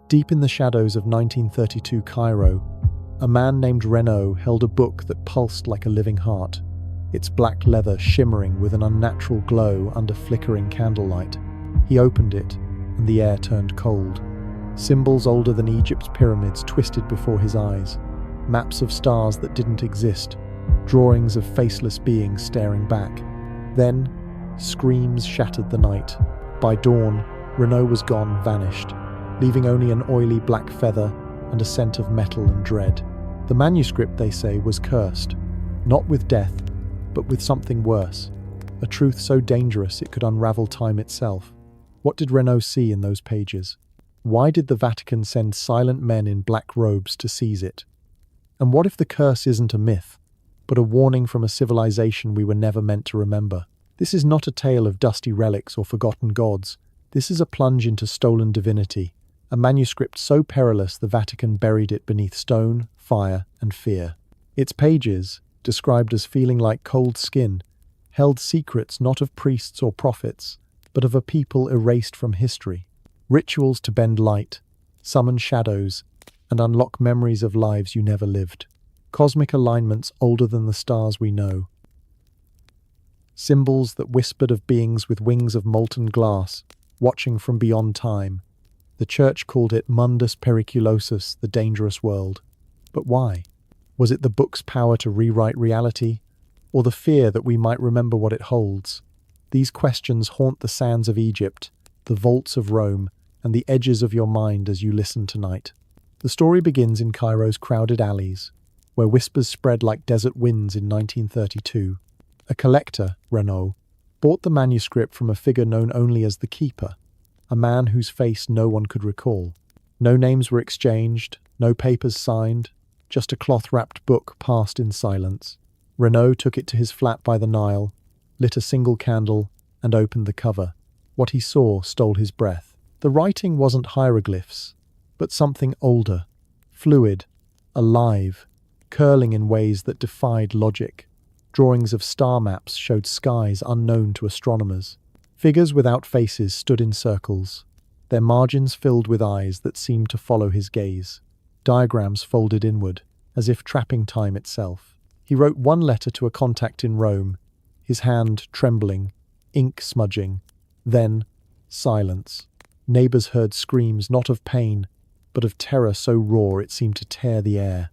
Deep in the shadows of 1932 Cairo, a man named Renaud held a book that pulsed like a living heart, its black leather shimmering with an unnatural glow under flickering candlelight. He opened it, and the air turned cold. Symbols older than Egypt's pyramids twisted before his eyes, maps of stars that didn't exist, drawings of faceless beings staring back. Then, screams shattered the night. By dawn, Renaud was gone, vanished, leaving only an oily black feather and a scent of metal and dread. The manuscript, they say, was cursed, not with death, but with something worse, a truth so dangerous it could unravel time itself. What did Renaud see in those pages? Why did the Vatican send silent men in black robes to seize it? And what if the curse isn't a myth, but a warning from a civilization we were never meant to remember? This is not a tale of dusty relics or forgotten gods. This is a plunge into stolen divinity, a manuscript so perilous the Vatican buried it beneath stone, fire, and fear. Its pages, described as feeling like cold skin, held secrets not of priests or prophets, but of a people erased from history. Rituals to bend light, summon shadows, and unlock memories of lives you never lived. Cosmic alignments older than the stars we know. Symbols that whispered of beings with wings of molten glass, watching from beyond time. The Church called it Mundus Periculosus, the dangerous world. But why? Was it the book's power to rewrite reality, or the fear that we might remember what it holds? These questions haunt the sands of Egypt, the vaults of Rome, and the edges of your mind as you listen tonight. The story begins in Cairo's crowded alleys, where whispers spread like desert winds in 1932. A collector, Renaud, bought the manuscript from a figure known only as the Keeper, a man whose face no one could recall. No names were exchanged, no papers signed, just a cloth-wrapped book passed in silence. Renaud took it to his flat by the Nile, lit a single candle, and opened the cover. What he saw stole his breath. The writing wasn't hieroglyphs, but something older, fluid, alive, curling in ways that defied logic. Drawings of star maps showed skies unknown to astronomers. Figures without faces stood in circles, their margins filled with eyes that seemed to follow his gaze. Diagrams folded inward, as if trapping time itself. He wrote one letter to a contact in Rome, his hand trembling, ink smudging. Then, silence. Neighbors heard screams not of pain, but of terror so raw it seemed to tear the air.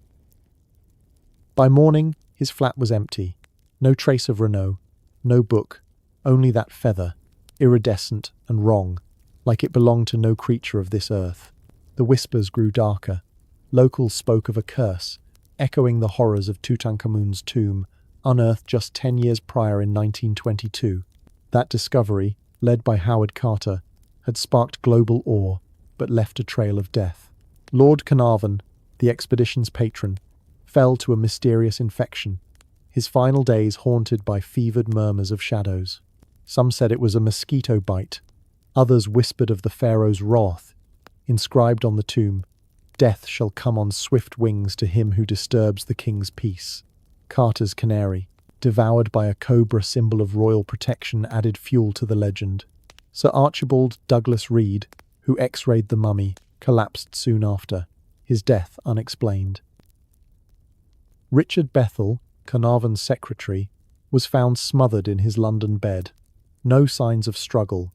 By morning, his flat was empty. No trace of Renaud, no book, only that feather, iridescent and wrong, like it belonged to no creature of this earth. The whispers grew darker. Locals spoke of a curse, echoing the horrors of Tutankhamun's tomb, unearthed just 10 years prior in 1922. That discovery, led by Howard Carter, had sparked global awe, but left a trail of death. Lord Carnarvon, the expedition's patron, fell to a mysterious infection, his final days haunted by fevered murmurs of shadows. Some said it was a mosquito bite. Others whispered of the pharaoh's wrath, inscribed on the tomb, "Death shall come on swift wings to him who disturbs the king's peace." Carter's canary, devoured by a cobra symbol of royal protection, added fuel to the legend. Sir Archibald Douglas Reed, who x-rayed the mummy, collapsed soon after, his death unexplained. Richard Bethel, Carnarvon's secretary, was found smothered in his London bed. No signs of struggle,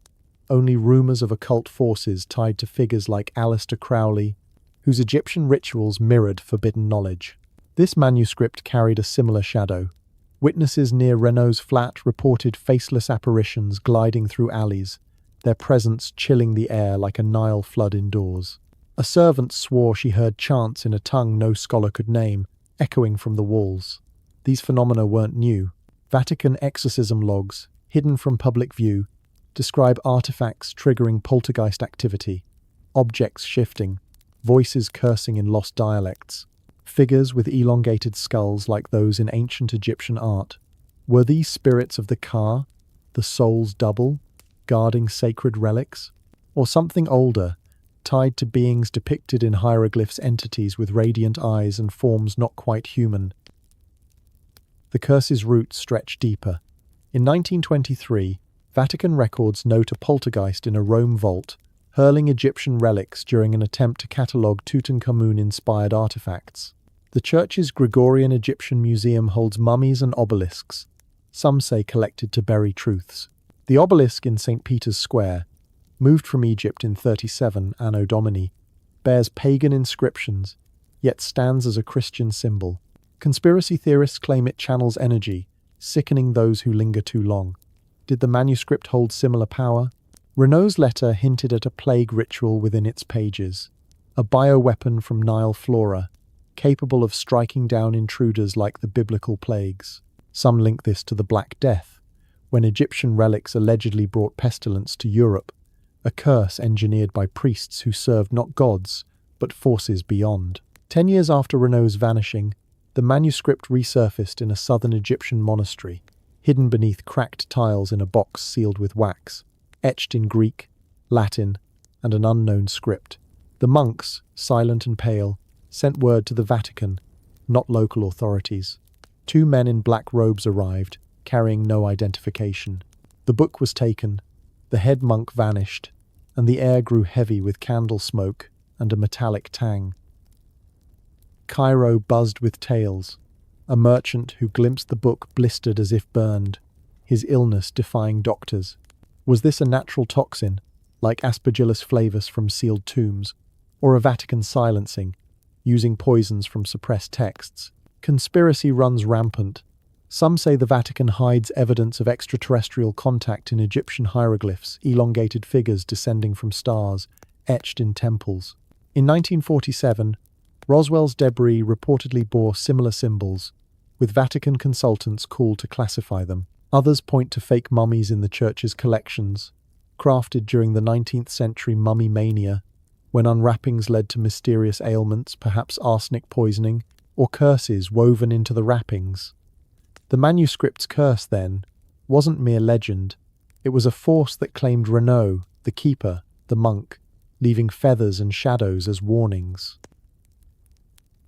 only rumours of occult forces tied to figures like Aleister Crowley, whose Egyptian rituals mirrored forbidden knowledge. This manuscript carried a similar shadow. Witnesses near Renaud's flat reported faceless apparitions gliding through alleys, their presence chilling the air like a Nile flood indoors. A servant swore she heard chants in a tongue no scholar could name, echoing from the walls. These phenomena weren't new. Vatican exorcism logs, hidden from public view, describe artifacts triggering poltergeist activity, objects shifting, voices cursing in lost dialects, figures with elongated skulls like those in ancient Egyptian art. Were these spirits of the Ka, the soul's double, guarding sacred relics? Or something older, tied to beings depicted in hieroglyphs, entities with radiant eyes and forms not quite human? The curse's roots stretch deeper. In 1923, Vatican records note a poltergeist in a Rome vault, hurling Egyptian relics during an attempt to catalogue Tutankhamun-inspired artifacts. The church's Gregorian Egyptian Museum holds mummies and obelisks, some say collected to bury truths. The obelisk in St. Peter's Square, moved from Egypt in 37 Anno Domini, bears pagan inscriptions, yet stands as a Christian symbol. Conspiracy theorists claim it channels energy, sickening those who linger too long. Did the manuscript hold similar power? Renault's letter hinted at a plague ritual within its pages, a bioweapon from Nile flora, capable of striking down intruders like the biblical plagues. Some link this to the Black Death, when Egyptian relics allegedly brought pestilence to Europe, a curse engineered by priests who served not gods, but forces beyond. 10 years after Renault's vanishing, the manuscript resurfaced in a southern Egyptian monastery, hidden beneath cracked tiles in a box sealed with wax, etched in Greek, Latin, and an unknown script. The monks, silent and pale, sent word to the Vatican, not local authorities. 2 men in black robes arrived, carrying no identification. The book was taken, the head monk vanished, and the air grew heavy with candle smoke and a metallic tang. Cairo buzzed with tales. A merchant who glimpsed the book blistered as if burned, his illness defying doctors. Was this a natural toxin, like Aspergillus flavus from sealed tombs, or a Vatican silencing, using poisons from suppressed texts? Conspiracy runs rampant. Some say the Vatican hides evidence of extraterrestrial contact in Egyptian hieroglyphs, elongated figures descending from stars, etched in temples. In 1947, Roswell's debris reportedly bore similar symbols, with Vatican consultants called to classify them. Others point to fake mummies in the church's collections, crafted during the 19th century mummy mania, when unwrappings led to mysterious ailments, perhaps arsenic poisoning, or curses woven into the wrappings. The manuscript's curse, then, wasn't mere legend. It was a force that claimed Renault, the keeper, the monk, leaving feathers and shadows as warnings.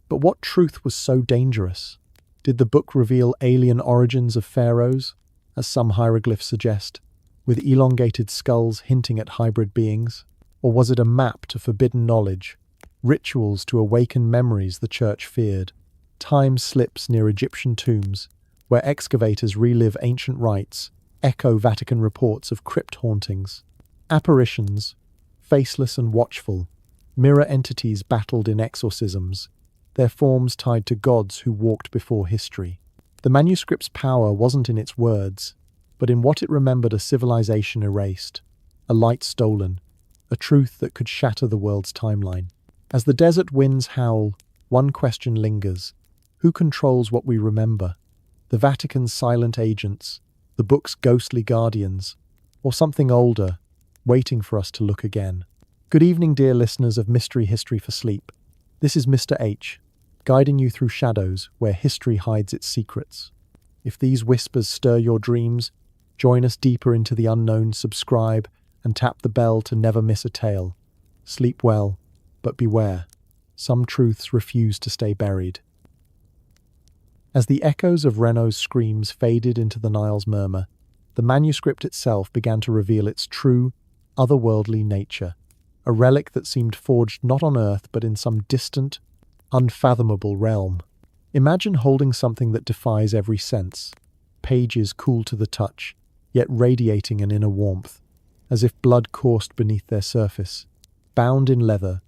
But what truth was so dangerous? Did the book reveal alien origins of pharaohs, as some hieroglyphs suggest, with elongated skulls hinting at hybrid beings? Or was it a map to forbidden knowledge, rituals to awaken memories the church feared? Time slips near Egyptian tombs, where excavators relive ancient rites, echo Vatican reports of crypt hauntings. Apparitions, faceless and watchful, mirror entities battled in exorcisms, their forms tied to gods who walked before history. The manuscript's power wasn't in its words, but in what it remembered a civilization erased, a light stolen, a truth that could shatter the world's timeline. As the desert winds howl, one question lingers. Who controls what we remember? The Vatican's silent agents, the book's ghostly guardians, or something older, waiting for us to look again? Good evening, dear listeners of Mystery History for Sleep. This is Mr. H, guiding you through shadows where history hides its secrets. If these whispers stir your dreams, join us deeper into the unknown, subscribe, and tap the bell to never miss a tale. Sleep well, but beware. Some truths refuse to stay buried. As the echoes of Renault's screams faded into the Nile's murmur, the manuscript itself began to reveal its true, otherworldly nature, a relic that seemed forged not on Earth but in some distant, unfathomable realm. Imagine holding something that defies every sense, pages cool to the touch, yet radiating an inner warmth, as if blood coursed beneath their surface, bound in leather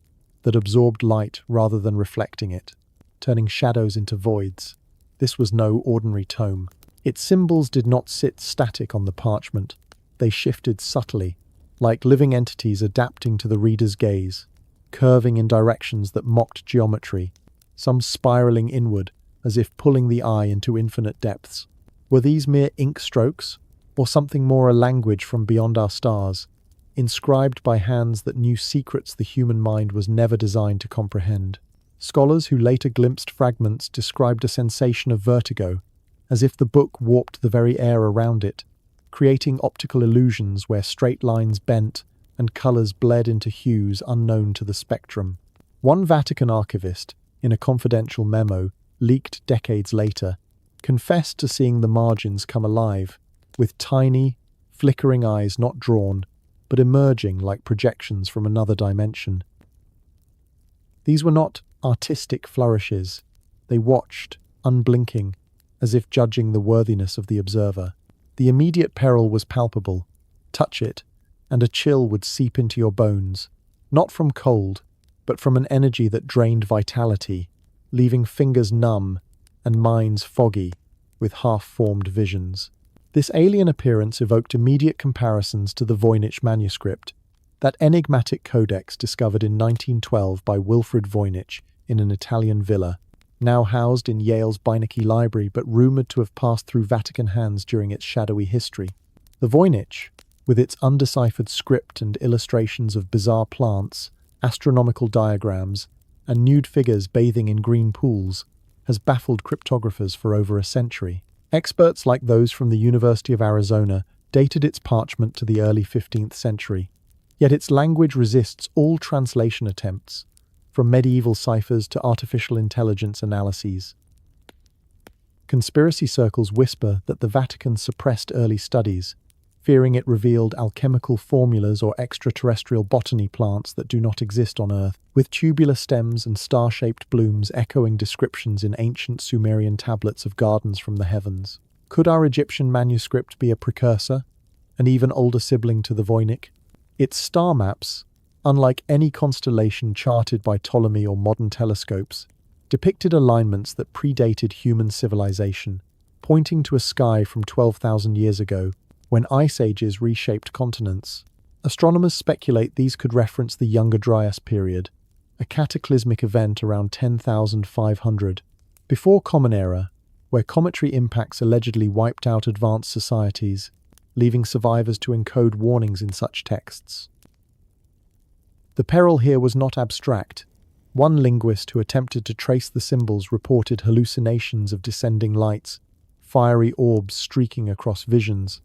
that absorbed light rather than reflecting it, turning shadows into voids. This was no ordinary tome. Its symbols did not sit static on the parchment. They shifted subtly, like living entities adapting to the reader's gaze, curving in directions that mocked geometry, some spiraling inward, as if pulling the eye into infinite depths. Were these mere ink strokes, or something more, a language from beyond our stars, inscribed by hands that knew secrets the human mind was never designed to comprehend? Scholars who later glimpsed fragments described a sensation of vertigo, as if the book warped the very air around it, creating optical illusions where straight lines bent and colours bled into hues unknown to the spectrum. One Vatican archivist, in a confidential memo leaked decades later, confessed to seeing the margins come alive, with tiny, flickering eyes not drawn, but emerging like projections from another dimension. These were not artistic flourishes. They watched, unblinking, as if judging the worthiness of the observer. The immediate peril was palpable. Touch it, and a chill would seep into your bones, not from cold, but from an energy that drained vitality, leaving fingers numb and minds foggy with half-formed visions. This alien appearance evoked immediate comparisons to the Voynich manuscript, that enigmatic codex discovered in 1912 by Wilfrid Voynich in an Italian villa, now housed in Yale's Beinecke Library but rumoured to have passed through Vatican hands during its shadowy history. The Voynich, with its undeciphered script and illustrations of bizarre plants, astronomical diagrams, and nude figures bathing in green pools, has baffled cryptographers for over a century. Experts like those from the University of Arizona dated its parchment to the early 15th century, yet its language resists all translation attempts, from medieval ciphers to artificial intelligence analyses. Conspiracy circles whisper that the Vatican suppressed early studies, fearing it revealed alchemical formulas or extraterrestrial botany plants that do not exist on Earth, with tubular stems and star-shaped blooms echoing descriptions in ancient Sumerian tablets of gardens from the heavens. Could our Egyptian manuscript be a precursor, an even older sibling to the Voynich? Its star maps, unlike any constellation charted by Ptolemy or modern telescopes, depicted alignments that predated human civilization, pointing to a sky from 12,000 years ago, when ice ages reshaped continents. Astronomers speculate these could reference the Younger Dryas period, a cataclysmic event around 10,500, before Common Era, where cometary impacts allegedly wiped out advanced societies, leaving survivors to encode warnings in such texts. The peril here was not abstract. One linguist who attempted to trace the symbols reported hallucinations of descending lights, fiery orbs streaking across visions,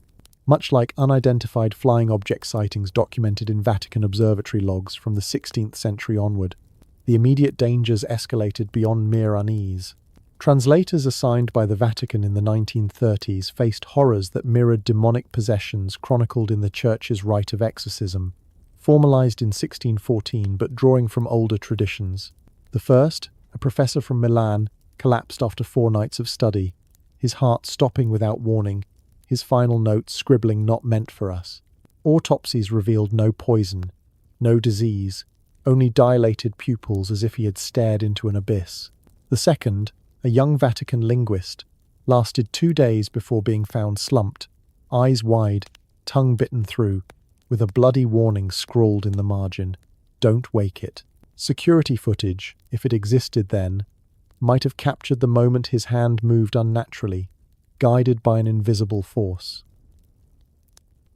much like unidentified flying object sightings documented in Vatican observatory logs from the 16th century onward. The immediate dangers escalated beyond mere unease. Translators assigned by the Vatican in the 1930s faced horrors that mirrored demonic possessions chronicled in the Church's rite of exorcism, formalized in 1614 but drawing from older traditions. The first, a professor from Milan, collapsed after 4 nights of study, his heart stopping without warning, his final note scribbling "not meant for us." Autopsies revealed no poison, no disease, only dilated pupils as if he had stared into an abyss. The second, a young Vatican linguist, lasted 2 days before being found slumped, eyes wide, tongue bitten through, with a bloody warning scrawled in the margin, "Don't wake it." Security footage, if it existed then, might have captured the moment his hand moved unnaturally, guided by an invisible force.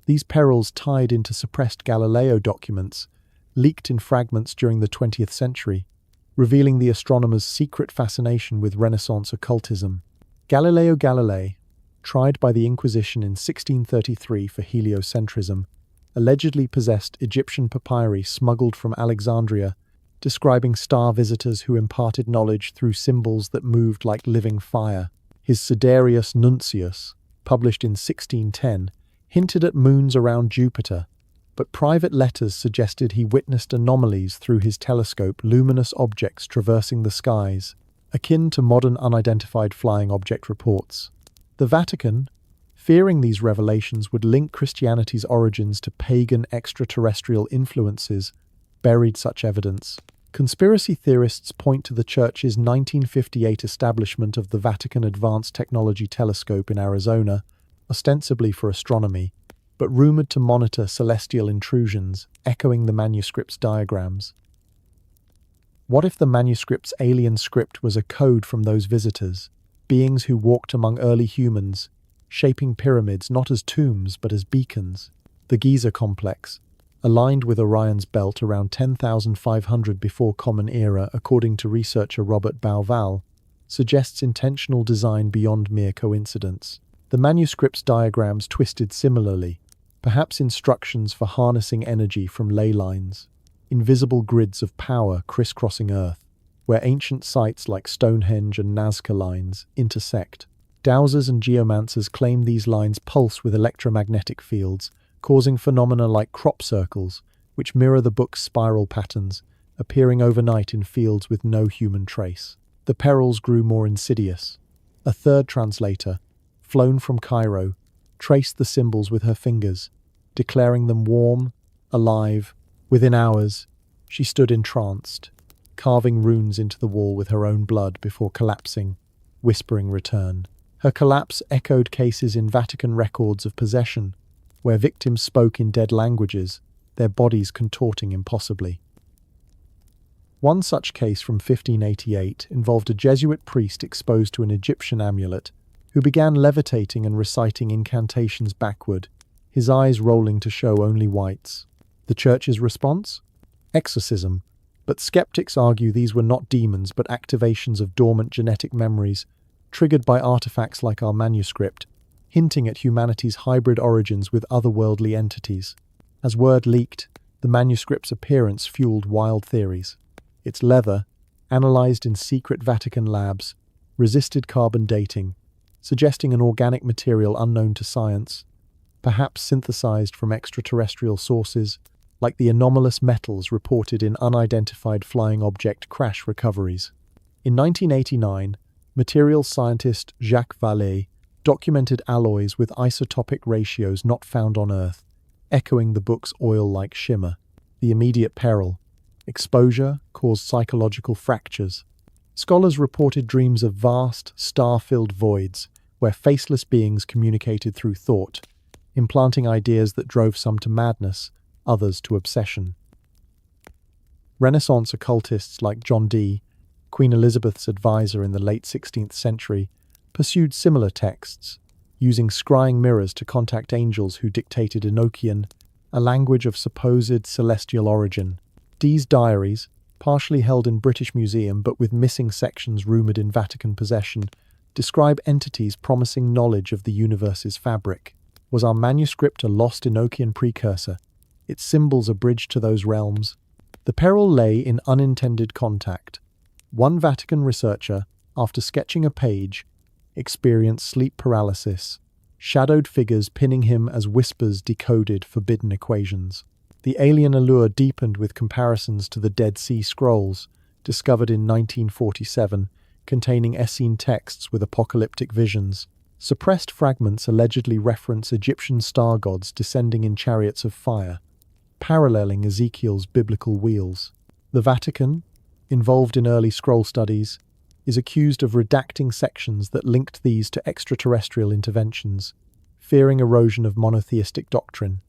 These perils tied into suppressed Galileo documents, leaked in fragments during the 20th century, revealing the astronomer's secret fascination with Renaissance occultism. Galileo Galilei, tried by the Inquisition in 1633 for heliocentrism, allegedly possessed Egyptian papyri smuggled from Alexandria, describing star visitors who imparted knowledge through symbols that moved like living fire. His Sidereus Nuncius, published in 1610, hinted at moons around Jupiter, but private letters suggested he witnessed anomalies through his telescope, luminous objects traversing the skies, akin to modern unidentified flying object reports. The Vatican, fearing these revelations would link Christianity's origins to pagan extraterrestrial influences, buried such evidence. Conspiracy theorists point to the Church's 1958 establishment of the Vatican Advanced Technology Telescope in Arizona, ostensibly for astronomy, but rumored to monitor celestial intrusions, echoing the manuscript's diagrams. What if the manuscript's alien script was a code from those visitors, beings who walked among early humans, shaping pyramids not as tombs but as beacons? The Giza complex, aligned with Orion's belt around 10,500 before Common Era, according to researcher Robert Bauval, suggests intentional design beyond mere coincidence. The manuscript's diagrams twisted similarly, perhaps instructions for harnessing energy from ley lines, invisible grids of power crisscrossing Earth, where ancient sites like Stonehenge and Nazca lines intersect. Dowsers and geomancers claim these lines pulse with electromagnetic fields, causing phenomena like crop circles, which mirror the book's spiral patterns, appearing overnight in fields with no human trace. The perils grew more insidious. A third translator, flown from Cairo, traced the symbols with her fingers, declaring them warm, alive. Within hours, she stood entranced, carving runes into the wall with her own blood before collapsing, whispering return. Her collapse echoed cases in Vatican records of possession, where victims spoke in dead languages, their bodies contorting impossibly. One such case from 1588 involved a Jesuit priest exposed to an Egyptian amulet, who began levitating and reciting incantations backward, his eyes rolling to show only whites. The Church's response? Exorcism, but skeptics argue these were not demons but activations of dormant genetic memories, triggered by artifacts like our manuscript, hinting at humanity's hybrid origins with otherworldly entities. As word leaked, the manuscript's appearance fueled wild theories. Its leather, analyzed in secret Vatican labs, resisted carbon dating, suggesting an organic material unknown to science, perhaps synthesized from extraterrestrial sources, like the anomalous metals reported in unidentified flying object crash recoveries. In 1989, materials scientist Jacques Vallée documented alloys with isotopic ratios not found on Earth, echoing the book's oil-like shimmer. The immediate peril: exposure caused psychological fractures. Scholars reported dreams of vast, star-filled voids where faceless beings communicated through thought, implanting ideas that drove some to madness, others to obsession. Renaissance occultists like John Dee, Queen Elizabeth's advisor in the late 16th century, pursued similar texts, using scrying mirrors to contact angels who dictated Enochian, a language of supposed celestial origin. Dee's diaries, partially held in British Museum but with missing sections rumoured in Vatican possession, describe entities promising knowledge of the universe's fabric. Was our manuscript a lost Enochian precursor, its symbols a bridge to those realms? The peril lay in unintended contact. One Vatican researcher, after sketching a page, experienced sleep paralysis, shadowed figures pinning him as whispers decoded forbidden equations. The alien allure deepened with comparisons to the Dead Sea Scrolls, discovered in 1947, containing Essene texts with apocalyptic visions. Suppressed fragments allegedly reference Egyptian star gods descending in chariots of fire, paralleling Ezekiel's biblical wheels. The Vatican, involved in early scroll studies, is accused of redacting sections that linked these to extraterrestrial interventions, fearing erosion of monotheistic doctrine.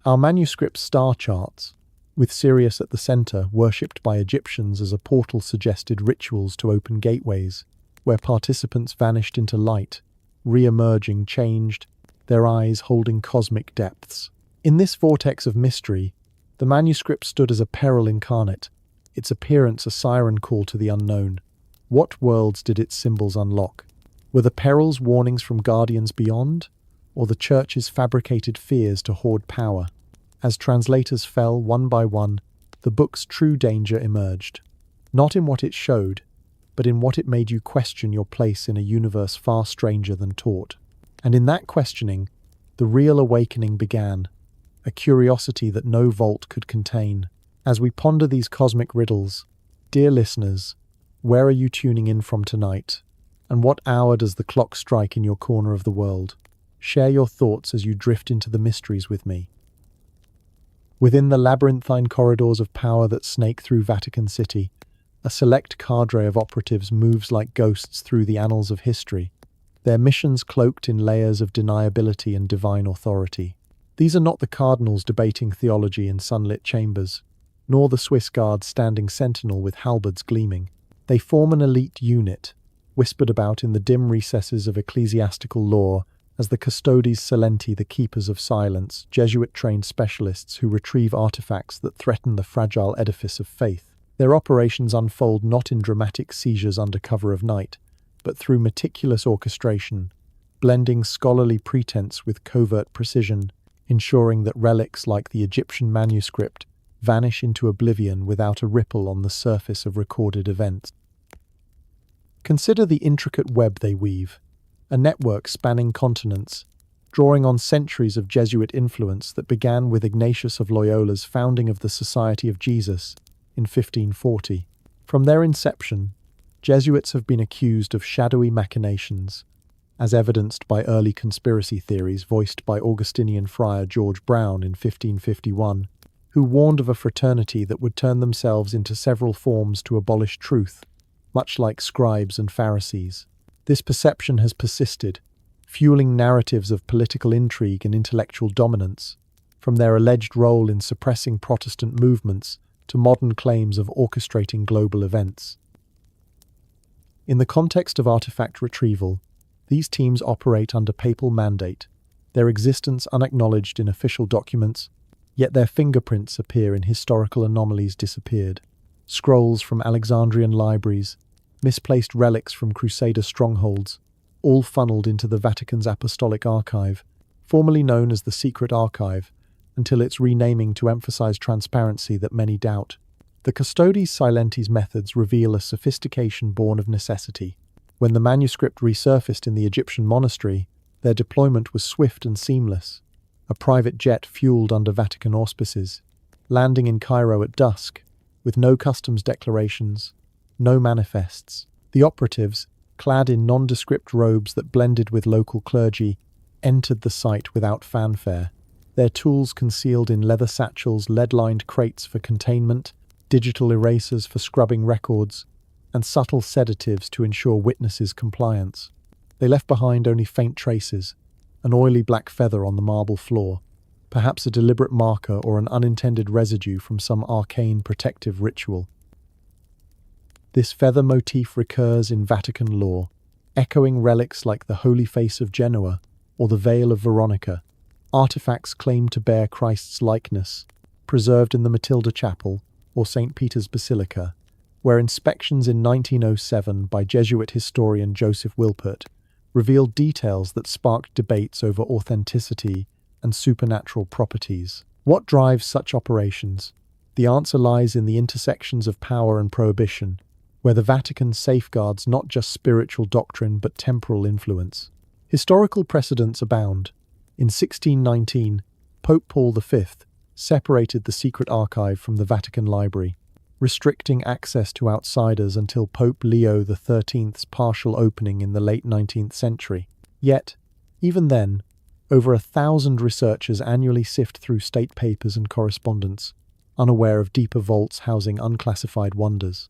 Our manuscript's star charts, with Sirius at the center, worshipped by Egyptians as a portal, suggested rituals to open gateways, where participants vanished into light, re-emerging changed, their eyes holding cosmic depths. In this vortex of mystery, the manuscript stood as a peril incarnate, its appearance a siren call to the unknown. What worlds did its symbols unlock? Were the perils warnings from guardians beyond, or the Church's fabricated fears to hoard power? As translators fell one by one, the book's true danger emerged. Not in what it showed, but in what it made you question your place in a universe far stranger than taught. And in that questioning, the real awakening began, a curiosity that no vault could contain. As we ponder these cosmic riddles, dear listeners, where are you tuning in from tonight? And what hour does the clock strike in your corner of the world? Share your thoughts as you drift into the mysteries with me. Within the labyrinthine corridors of power that snake through Vatican City, a select cadre of operatives moves like ghosts through the annals of history, their missions cloaked in layers of deniability and divine authority. These are not the cardinals debating theology in sunlit chambers, nor the Swiss guards standing sentinel with halberds gleaming. They form an elite unit, whispered about in the dim recesses of ecclesiastical lore as the Custodes Silenti, the keepers of silence, Jesuit-trained specialists who retrieve artifacts that threaten the fragile edifice of faith. Their operations unfold not in dramatic seizures under cover of night, but through meticulous orchestration, blending scholarly pretense with covert precision, ensuring that relics like the Egyptian manuscript vanish into oblivion without a ripple on the surface of recorded events. Consider the intricate web they weave, a network spanning continents, drawing on centuries of Jesuit influence that began with Ignatius of Loyola's founding of the Society of Jesus in 1540. From their inception, Jesuits have been accused of shadowy machinations, as evidenced by early conspiracy theories voiced by Augustinian friar George Brown in 1551, who warned of a fraternity that would turn themselves into several forms to abolish truth, much like scribes and Pharisees. This perception has persisted, fueling narratives of political intrigue and intellectual dominance, from their alleged role in suppressing Protestant movements to modern claims of orchestrating global events. In the context of artifact retrieval, these teams operate under papal mandate, their existence unacknowledged in official documents, yet their fingerprints appear in historical anomalies disappeared. Scrolls from Alexandrian libraries, misplaced relics from Crusader strongholds, all funneled into the Vatican's Apostolic Archive, formerly known as the Secret Archive, until its renaming to emphasize transparency that many doubt. The Custodes Silentes methods reveal a sophistication born of necessity. When the manuscript resurfaced in the Egyptian monastery, their deployment was swift and seamless. A private jet fueled under Vatican auspices, landing in Cairo at dusk, with no customs declarations, no manifests. The operatives, clad in nondescript robes that blended with local clergy, entered the site without fanfare, their tools concealed in leather satchels, lead-lined crates for containment, digital erasers for scrubbing records, and subtle sedatives to ensure witnesses' compliance. They left behind only faint traces, an oily black feather on the marble floor, perhaps a deliberate marker or an unintended residue from some arcane protective ritual. This feather motif recurs in Vatican lore, echoing relics like the Holy Face of Genoa or the Veil of Veronica. Artifacts claim to bear Christ's likeness, preserved in the Matilda Chapel or St. Peter's Basilica, where inspections in 1907 by Jesuit historian Joseph Wilpert revealed details that sparked debates over authenticity and supernatural properties. What drives such operations? The answer lies in the intersections of power and prohibition, where the Vatican safeguards not just spiritual doctrine but temporal influence. Historical precedents abound. In 1619, Pope Paul V separated the secret archive from the Vatican Library, restricting access to outsiders until Pope Leo XIII's partial opening in the late 19th century. Yet, even then, over 1,000 researchers annually sift through state papers and correspondence, unaware of deeper vaults housing unclassified wonders.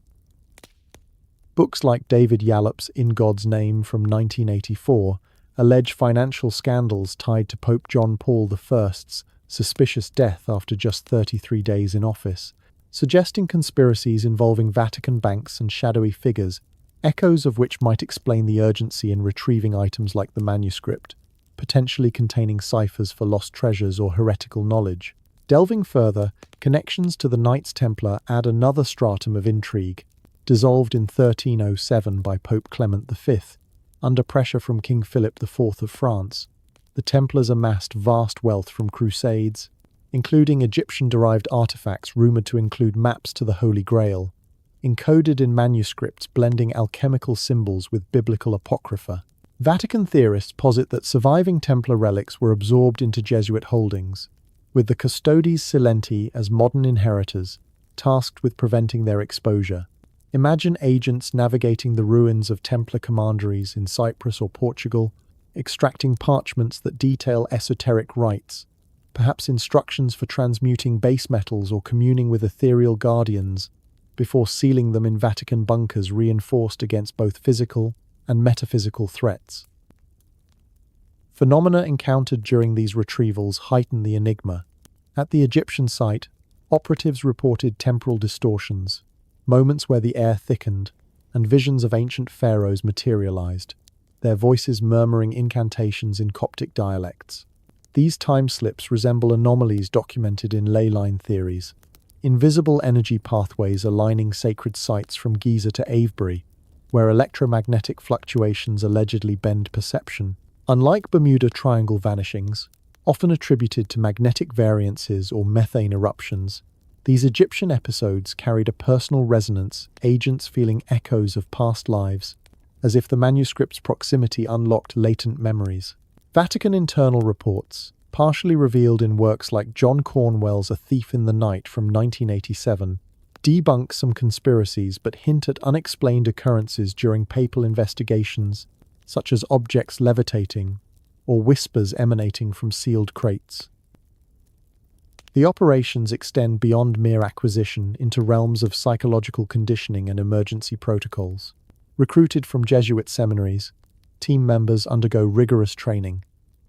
Books like David Yallop's In God's Name from 1984 allege financial scandals tied to Pope John Paul I's suspicious death after just 33 days in office, suggesting conspiracies involving Vatican banks and shadowy figures, echoes of which might explain the urgency in retrieving items like the manuscript, potentially containing ciphers for lost treasures or heretical knowledge. Delving further, connections to the Knights Templar add another stratum of intrigue. Dissolved in 1307 by Pope Clement V, under pressure from King Philip IV of France, the Templars amassed vast wealth from crusades, including Egyptian-derived artifacts rumored to include maps to the Holy Grail, encoded in manuscripts blending alchemical symbols with biblical apocrypha. Vatican theorists posit that surviving Templar relics were absorbed into Jesuit holdings, with the Custodes Silenti as modern inheritors, tasked with preventing their exposure. Imagine agents navigating the ruins of Templar commanderies in Cyprus or Portugal, extracting parchments that detail esoteric rites, perhaps instructions for transmuting base metals or communing with ethereal guardians, before sealing them in Vatican bunkers reinforced against both physical and metaphysical threats. Phenomena encountered during these retrievals heighten the enigma. At the Egyptian site, operatives reported temporal distortions, moments where the air thickened, and visions of ancient pharaohs materialized, their voices murmuring incantations in Coptic dialects. These time slips resemble anomalies documented in ley line theories, invisible energy pathways aligning sacred sites from Giza to Avebury, where electromagnetic fluctuations allegedly bend perception. Unlike Bermuda Triangle vanishings, often attributed to magnetic variances or methane eruptions, these Egyptian episodes carried a personal resonance, agents feeling echoes of past lives, as if the manuscript's proximity unlocked latent memories. Vatican internal reports, partially revealed in works like John Cornwell's A Thief in the Night from 1987, debunk some conspiracies but hint at unexplained occurrences during papal investigations, such as objects levitating or whispers emanating from sealed crates. The operations extend beyond mere acquisition into realms of psychological conditioning and emergency protocols. Recruited from Jesuit seminaries, team members undergo rigorous training,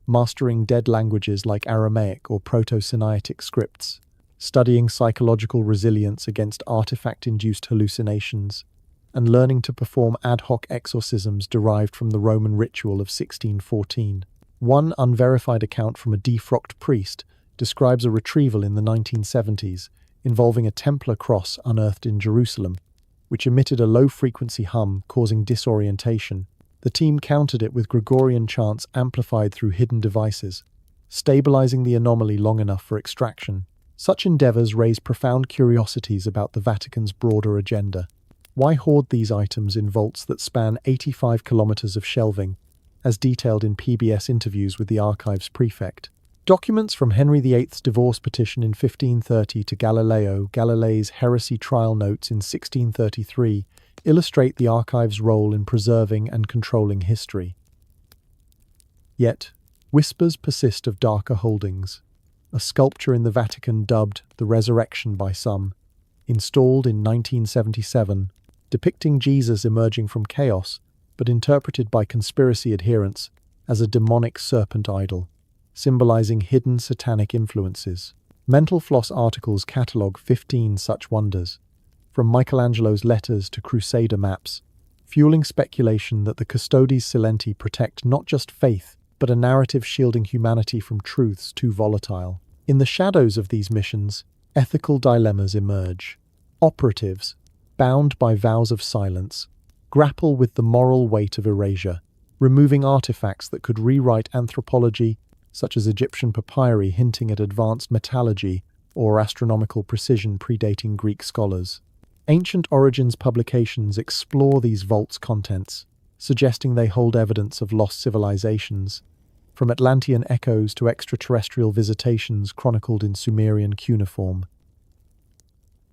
mastering dead languages like Aramaic or Proto-Sinaitic scripts, studying psychological resilience against artifact-induced hallucinations, and learning to perform ad hoc exorcisms derived from the Roman ritual of 1614. One unverified account from a defrocked priest describes a retrieval in the 1970s involving a Templar cross unearthed in Jerusalem, which emitted a low-frequency hum causing disorientation. The team countered it with Gregorian chants amplified through hidden devices, stabilizing the anomaly long enough for extraction. Such endeavors raise profound curiosities about the Vatican's broader agenda. Why hoard these items in vaults that span 85 kilometers of shelving, as detailed in PBS interviews with the archives prefect? Documents from Henry VIII's divorce petition in 1530 to Galileo Galilei's heresy trial notes in 1633 illustrate the archive's role in preserving and controlling history. Yet, whispers persist of darker holdings. A sculpture in the Vatican dubbed the Resurrection by some, installed in 1977, depicting Jesus emerging from chaos, but interpreted by conspiracy adherents as a demonic serpent idol, symbolizing hidden satanic influences. Mental Floss articles catalogue 15 such wonders, from Michelangelo's letters to Crusader maps, fueling speculation that the Custodes Silenti protect not just faith, but a narrative shielding humanity from truths too volatile. In the shadows of these missions, ethical dilemmas emerge. Operatives, bound by vows of silence, grapple with the moral weight of erasure, removing artifacts that could rewrite anthropology, such as Egyptian papyri hinting at advanced metallurgy or astronomical precision predating Greek scholars. Ancient Origins publications explore these vaults' contents, suggesting they hold evidence of lost civilizations, from Atlantean echoes to extraterrestrial visitations chronicled in Sumerian cuneiform.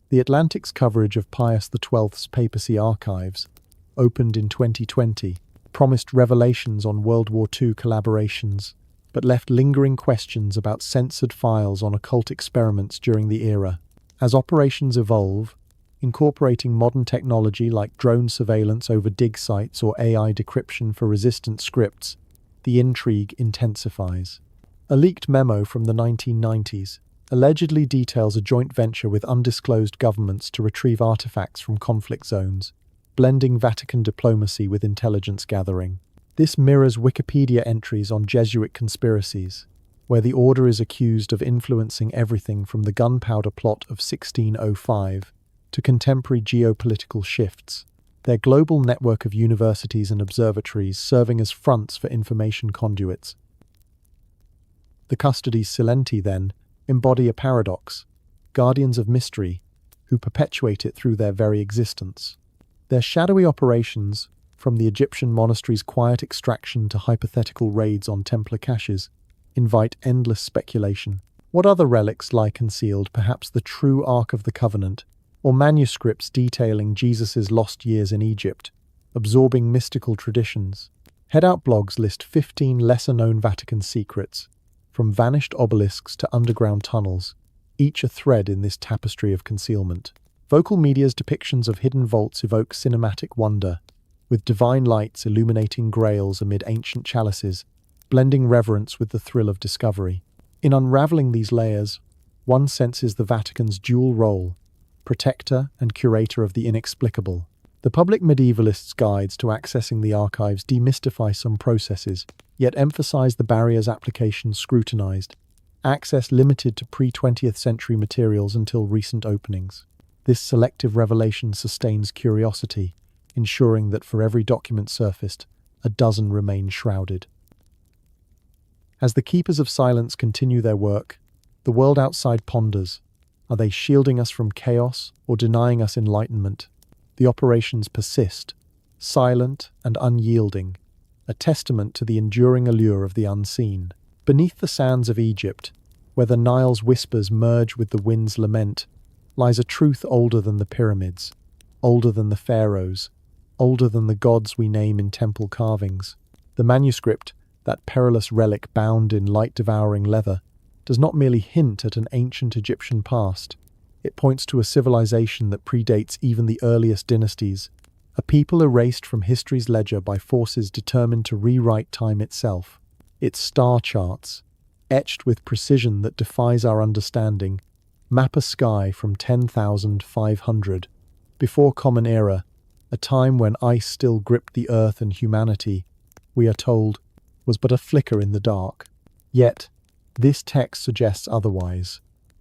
The Atlantic's coverage of Pius XII's papacy archives, opened in 2020, promised revelations on World War II collaborations, but left lingering questions about censored files on occult experiments during the era. As operations evolve, incorporating modern technology like drone surveillance over dig sites or AI decryption for resistant scripts, the intrigue intensifies. A leaked memo from the 1990s allegedly details a joint venture with undisclosed governments to retrieve artifacts from conflict zones, blending Vatican diplomacy with intelligence gathering. This mirrors Wikipedia entries on Jesuit conspiracies, where the order is accused of influencing everything from the gunpowder plot of 1605 to contemporary geopolitical shifts, their global network of universities and observatories serving as fronts for information conduits. The Custodes Silenti, then, embody a paradox, guardians of mystery, who perpetuate it through their very existence. Their shadowy operations, from the Egyptian monastery's quiet extraction to hypothetical raids on Templar caches, invite endless speculation. What other relics lie concealed, perhaps the true Ark of the Covenant, or manuscripts detailing Jesus' lost years in Egypt, absorbing mystical traditions? Headout blogs list 15 lesser-known Vatican secrets, from vanished obelisks to underground tunnels, each a thread in this tapestry of concealment. Vocal media's depictions of hidden vaults evoke cinematic wonder, with divine lights illuminating grails amid ancient chalices, blending reverence with the thrill of discovery. In unraveling these layers, one senses the Vatican's dual role, protector and curator of the inexplicable. The public medievalists' guides to accessing the archives demystify some processes, yet emphasize the barriers applications scrutinized, access limited to pre-20th century materials until recent openings. This selective revelation sustains curiosity, ensuring that for every document surfaced, a dozen remain shrouded. As the Keepers of Silence continue their work, the world outside ponders. Are they shielding us from chaos or denying us enlightenment? The operations persist, silent and unyielding, a testament to the enduring allure of the unseen. Beneath the sands of Egypt, where the Nile's whispers merge with the wind's lament, lies a truth older than the pyramids, older than the pharaohs, older than the gods we name in temple carvings. The manuscript, that perilous relic bound in light-devouring leather, does not merely hint at an ancient Egyptian past. It points to a civilization that predates even the earliest dynasties, a people erased from history's ledger by forces determined to rewrite time itself. Its star charts, etched with precision that defies our understanding, map a sky from 10,500, before Common Era, a time when ice still gripped the earth and humanity, we are told, was but a flicker in the dark. Yet, this text suggests otherwise.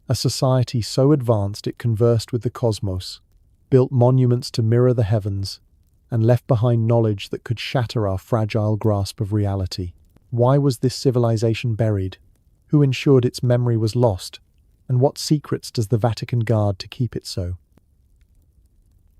A society so advanced it conversed with the cosmos, built monuments to mirror the heavens, and left behind knowledge that could shatter our fragile grasp of reality. Why was this civilization buried? Who ensured its memory was lost? And what secrets does the Vatican guard to keep it so?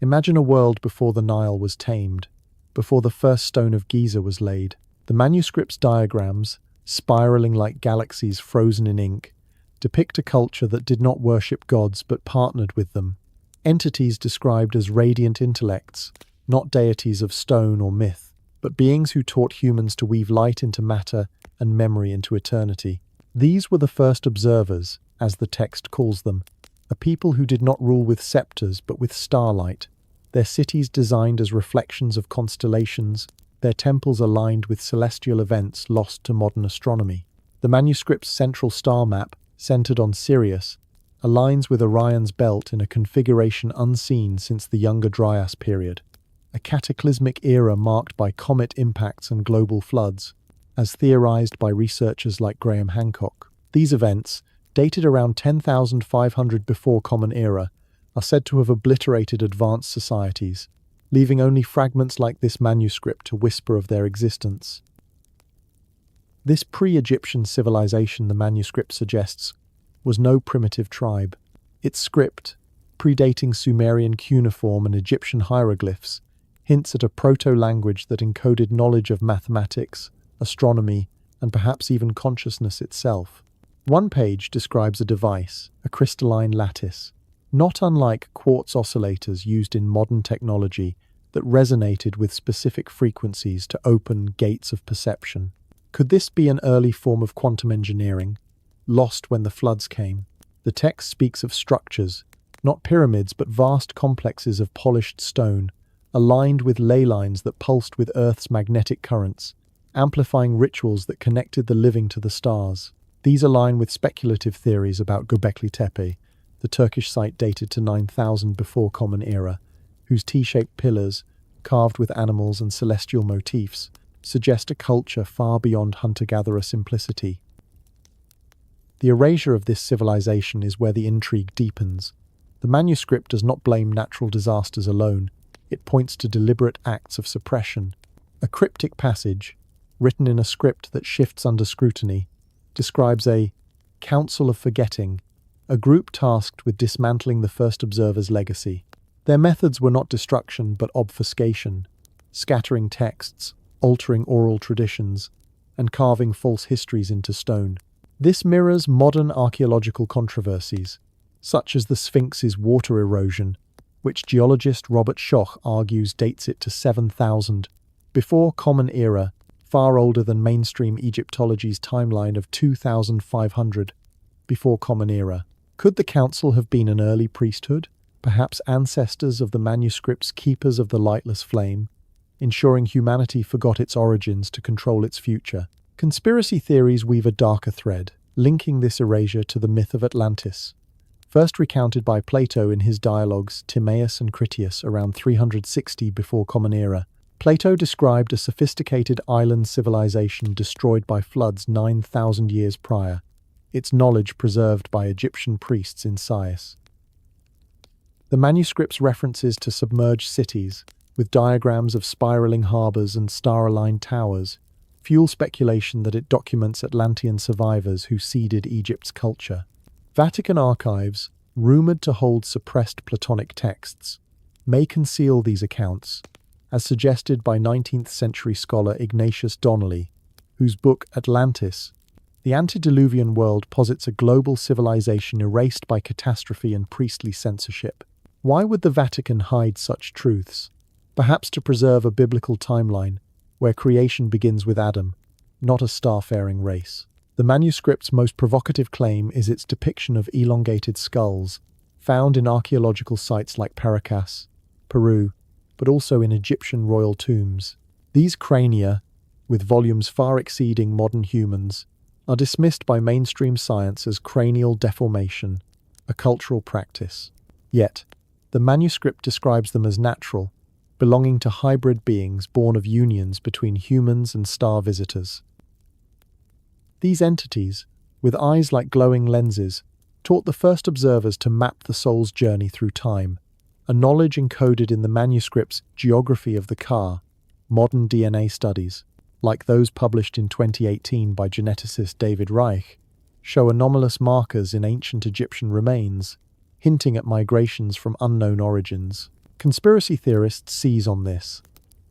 Imagine a world before the Nile was tamed, before the first stone of Giza was laid. The manuscript's diagrams, spiraling like galaxies frozen in ink, depict a culture that did not worship gods but partnered with them. Entities described as radiant intellects, not deities of stone or myth, but beings who taught humans to weave light into matter and memory into eternity. These were the first observers, as the text calls them, a people who did not rule with scepters but with starlight, their cities designed as reflections of constellations, their temples aligned with celestial events lost to modern astronomy. The manuscript's central star map, centered on Sirius, aligns with Orion's belt in a configuration unseen since the Younger Dryas period, a cataclysmic era marked by comet impacts and global floods, as theorized by researchers like Graham Hancock. These events, dated around 10,500 before Common Era, are said to have obliterated advanced societies, leaving only fragments like this manuscript to whisper of their existence. This pre-Egyptian civilization, the manuscript suggests, was no primitive tribe. Its script, predating Sumerian cuneiform and Egyptian hieroglyphs, hints at a proto-language that encoded knowledge of mathematics, astronomy, and perhaps even consciousness itself. One page describes a device, a crystalline lattice, not unlike quartz oscillators used in modern technology, that resonated with specific frequencies to open gates of perception. Could this be an early form of quantum engineering, lost when the floods came? The text speaks of structures, not pyramids but vast complexes of polished stone, aligned with ley lines that pulsed with Earth's magnetic currents, amplifying rituals that connected the living to the stars. These align with speculative theories about Göbekli Tepe, the Turkish site dated to 9000 before Common Era, whose T-shaped pillars, carved with animals and celestial motifs, suggest a culture far beyond hunter-gatherer simplicity. The erasure of this civilization is where the intrigue deepens. The manuscript does not blame natural disasters alone. It points to deliberate acts of suppression. A cryptic passage, written in a script that shifts under scrutiny, describes a council of forgetting, a group tasked with dismantling the first observer's legacy. Their methods were not destruction but obfuscation, scattering texts, altering oral traditions, and carving false histories into stone. This mirrors modern archaeological controversies, such as the Sphinx's water erosion, which geologist Robert Schoch argues dates it to 7000 before Common Era, far older than mainstream Egyptology's timeline of 2500 before Common Era. Could the council have been an early priesthood, perhaps ancestors of the manuscript's keepers of the lightless flame, ensuring humanity forgot its origins to control its future? Conspiracy theories weave a darker thread, linking this erasure to the myth of Atlantis. First recounted by Plato in his dialogues Timaeus and Critias around 360 before Common Era, Plato described a sophisticated island civilization destroyed by floods 9,000 years prior, its knowledge preserved by Egyptian priests in Sais. The manuscript's references to submerged cities, with diagrams of spiraling harbors and star-aligned towers, fuel speculation that it documents Atlantean survivors who seeded Egypt's culture. Vatican archives, rumored to hold suppressed Platonic texts, may conceal these accounts, as suggested by 19th century scholar Ignatius Donnelly, whose book Atlantis, The Antediluvian World, posits a global civilization erased by catastrophe and priestly censorship. Why would the Vatican hide such truths? Perhaps to preserve a biblical timeline where creation begins with Adam, not a starfaring race. The manuscript's most provocative claim is its depiction of elongated skulls, found in archaeological sites like Paracas, Peru, but also in Egyptian royal tombs. These crania, with volumes far exceeding modern humans, are dismissed by mainstream science as cranial deformation, a cultural practice. Yet, the manuscript describes them as natural, belonging to hybrid beings born of unions between humans and star visitors. These entities, with eyes like glowing lenses, taught the first observers to map the soul's journey through time, a knowledge encoded in the manuscript's geography of the car. Modern DNA studies, like those published in 2018 by geneticist David Reich, show anomalous markers in ancient Egyptian remains, hinting at migrations from unknown origins. Conspiracy theorists seize on this,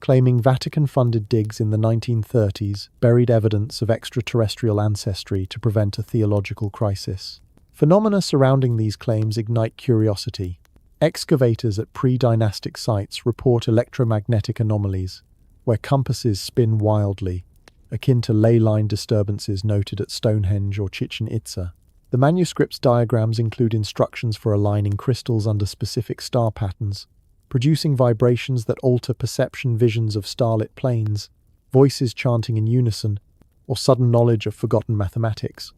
claiming Vatican-funded digs in the 1930s buried evidence of extraterrestrial ancestry to prevent a theological crisis. Phenomena surrounding these claims ignite curiosity. Excavators at pre-dynastic sites report electromagnetic anomalies, where compasses spin wildly, akin to ley line disturbances noted at Stonehenge or Chichen Itza. The manuscript's diagrams include instructions for aligning crystals under specific star patterns, producing vibrations that alter perception visions of starlit planes, voices chanting in unison, or sudden knowledge of forgotten mathematics.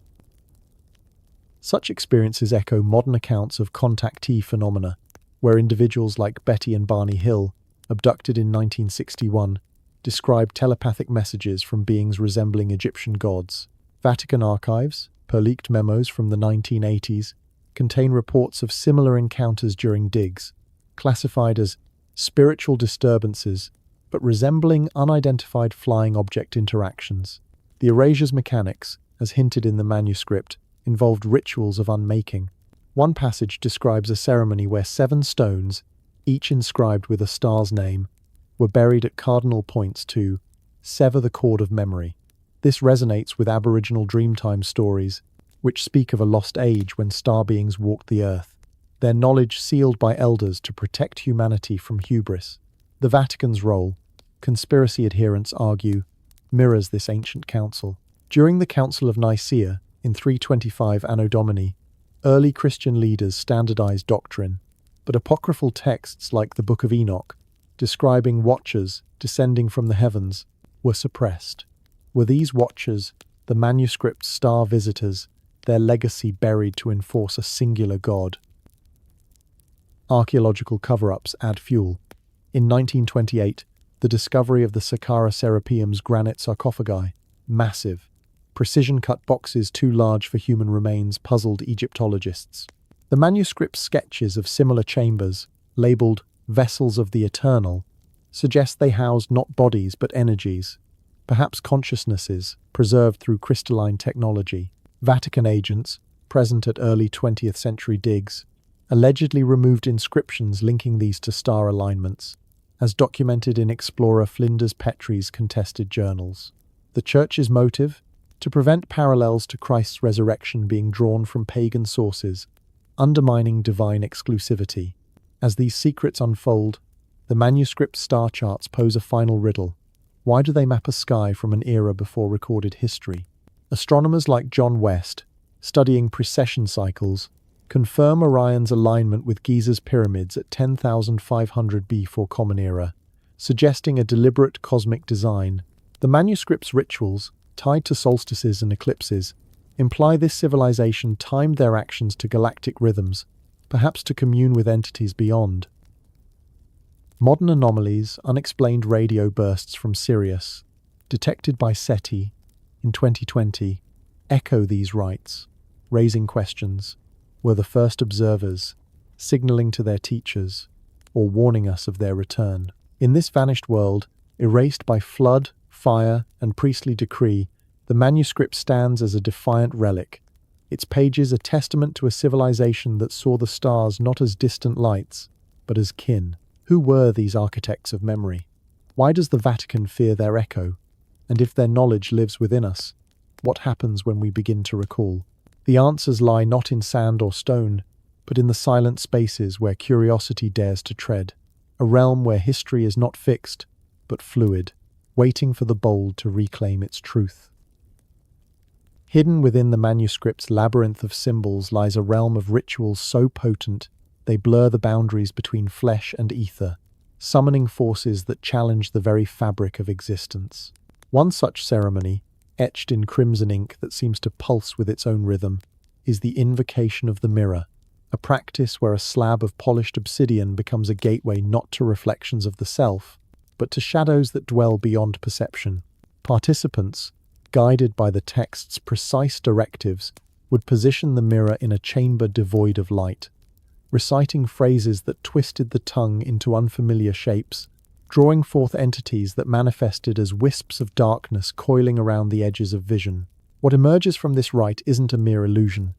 Such experiences echo modern accounts of contactee phenomena, where individuals like Betty and Barney Hill, abducted in 1961, described telepathic messages from beings resembling Egyptian gods. Vatican archives, per leaked memos from the 1980s, contain reports of similar encounters during digs, classified as spiritual disturbances, but resembling unidentified flying object interactions. The erasure's mechanics, as hinted in the manuscript, involved rituals of unmaking. One passage describes a ceremony where 7 stones, each inscribed with a star's name, were buried at cardinal points to sever the cord of memory. This resonates with Aboriginal Dreamtime stories, which speak of a lost age when star beings walked the earth, their knowledge sealed by elders to protect humanity from hubris. The Vatican's role, conspiracy adherents argue, mirrors this ancient council. During the Council of Nicaea, in 325 Anno Domini, early Christian leaders standardized doctrine, but apocryphal texts like the Book of Enoch, describing watchers descending from the heavens, were suppressed. Were these watchers, the manuscript's star visitors, their legacy buried to enforce a singular god? Archaeological cover-ups add fuel. In 1928, the discovery of the Saqqara Serapeum's granite sarcophagi, massive, precision-cut boxes too large for human remains, puzzled Egyptologists. The manuscript sketches of similar chambers, labeled vessels of the eternal, suggest they housed not bodies but energies, perhaps consciousnesses, preserved through crystalline technology. Vatican agents, present at early 20th century digs, allegedly removed inscriptions linking these to star alignments, as documented in explorer Flinders Petrie's contested journals. The Church's motive? To prevent parallels to Christ's resurrection being drawn from pagan sources, undermining divine exclusivity. As these secrets unfold, the manuscript star charts pose a final riddle. Why do they map a sky from an era before recorded history? Astronomers like John West, studying precession cycles, confirm Orion's alignment with Giza's pyramids at 10,500 before Common Era, suggesting a deliberate cosmic design. The manuscript's rituals, tied to solstices and eclipses, imply this civilization timed their actions to galactic rhythms, perhaps to commune with entities beyond. Modern anomalies, unexplained radio bursts from Sirius, detected by SETI in 2020, echo these rites, raising questions. Were the first observers signaling to their teachers or warning us of their return? In this vanished world, erased by flood, fire, and priestly decree, the manuscript stands as a defiant relic, its pages a testament to a civilization that saw the stars not as distant lights, but as kin. Who were these architects of memory? Why does the Vatican fear their echo? And if their knowledge lives within us, what happens when we begin to recall? The answers lie not in sand or stone, but in the silent spaces where curiosity dares to tread, a realm where history is not fixed, but fluid, waiting for the bold to reclaim its truth. Hidden within the manuscript's labyrinth of symbols lies a realm of rituals so potent they blur the boundaries between flesh and ether, summoning forces that challenge the very fabric of existence. One such ceremony, etched in crimson ink that seems to pulse with its own rhythm, is the invocation of the mirror, a practice where a slab of polished obsidian becomes a gateway not to reflections of the self, but to shadows that dwell beyond perception. Participants, guided by the text's precise directives, would position the mirror in a chamber devoid of light, reciting phrases that twisted the tongue into unfamiliar shapes, drawing forth entities that manifested as wisps of darkness coiling around the edges of vision. What emerges from this rite isn't a mere illusion.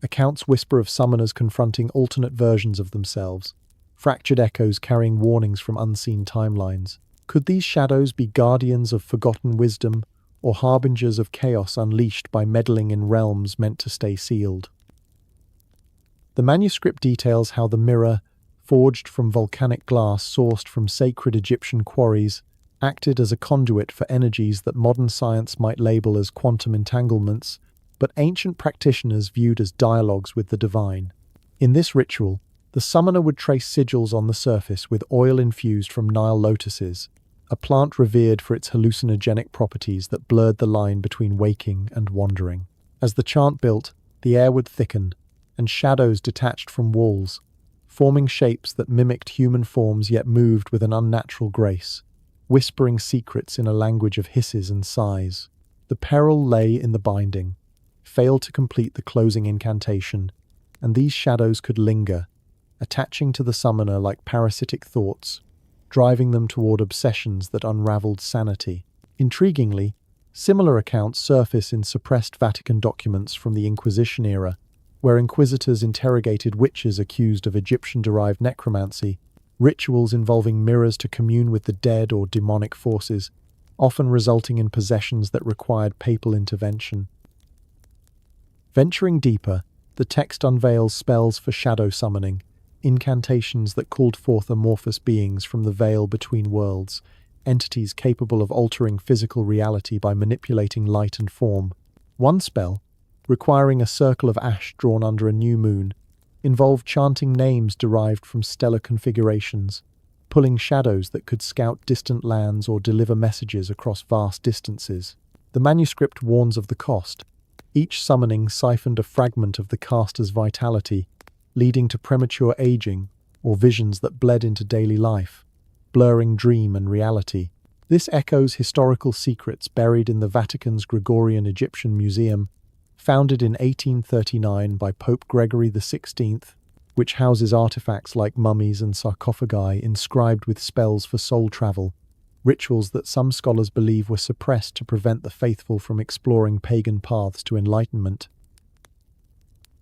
Accounts whisper of summoners confronting alternate versions of themselves, fractured echoes carrying warnings from unseen timelines. Could these shadows be guardians of forgotten wisdom, or harbingers of chaos unleashed by meddling in realms meant to stay sealed? The manuscript details how the mirror, forged from volcanic glass sourced from sacred Egyptian quarries, acted as a conduit for energies that modern science might label as quantum entanglements, but ancient practitioners viewed as dialogues with the divine. In this ritual, the summoner would trace sigils on the surface with oil infused from Nile lotuses, a plant revered for its hallucinogenic properties that blurred the line between waking and wandering. As the chant built, the air would thicken, and shadows detached from walls, forming shapes that mimicked human forms yet moved with an unnatural grace, whispering secrets in a language of hisses and sighs. The peril lay in the binding. Fail to complete the closing incantation, and these shadows could linger, attaching to the summoner like parasitic thoughts, driving them toward obsessions that unraveled sanity. Intriguingly, similar accounts surface in suppressed Vatican documents from the Inquisition era, where inquisitors interrogated witches accused of Egyptian-derived necromancy, rituals involving mirrors to commune with the dead or demonic forces, often resulting in possessions that required papal intervention. Venturing deeper, the text unveils spells for shadow summoning, incantations that called forth amorphous beings from the veil between worlds, entities capable of altering physical reality by manipulating light and form. One spell, requiring a circle of ash drawn under a new moon, involved chanting names derived from stellar configurations, pulling shadows that could scout distant lands or deliver messages across vast distances. The manuscript warns of the cost. Each summoning siphoned a fragment of the caster's vitality, leading to premature aging or visions that bled into daily life, blurring dream and reality. This echoes historical secrets buried in the Vatican's Gregorian Egyptian Museum, founded in 1839 by Pope Gregory XVI, which houses artifacts like mummies and sarcophagi inscribed with spells for soul travel, rituals that some scholars believe were suppressed to prevent the faithful from exploring pagan paths to enlightenment.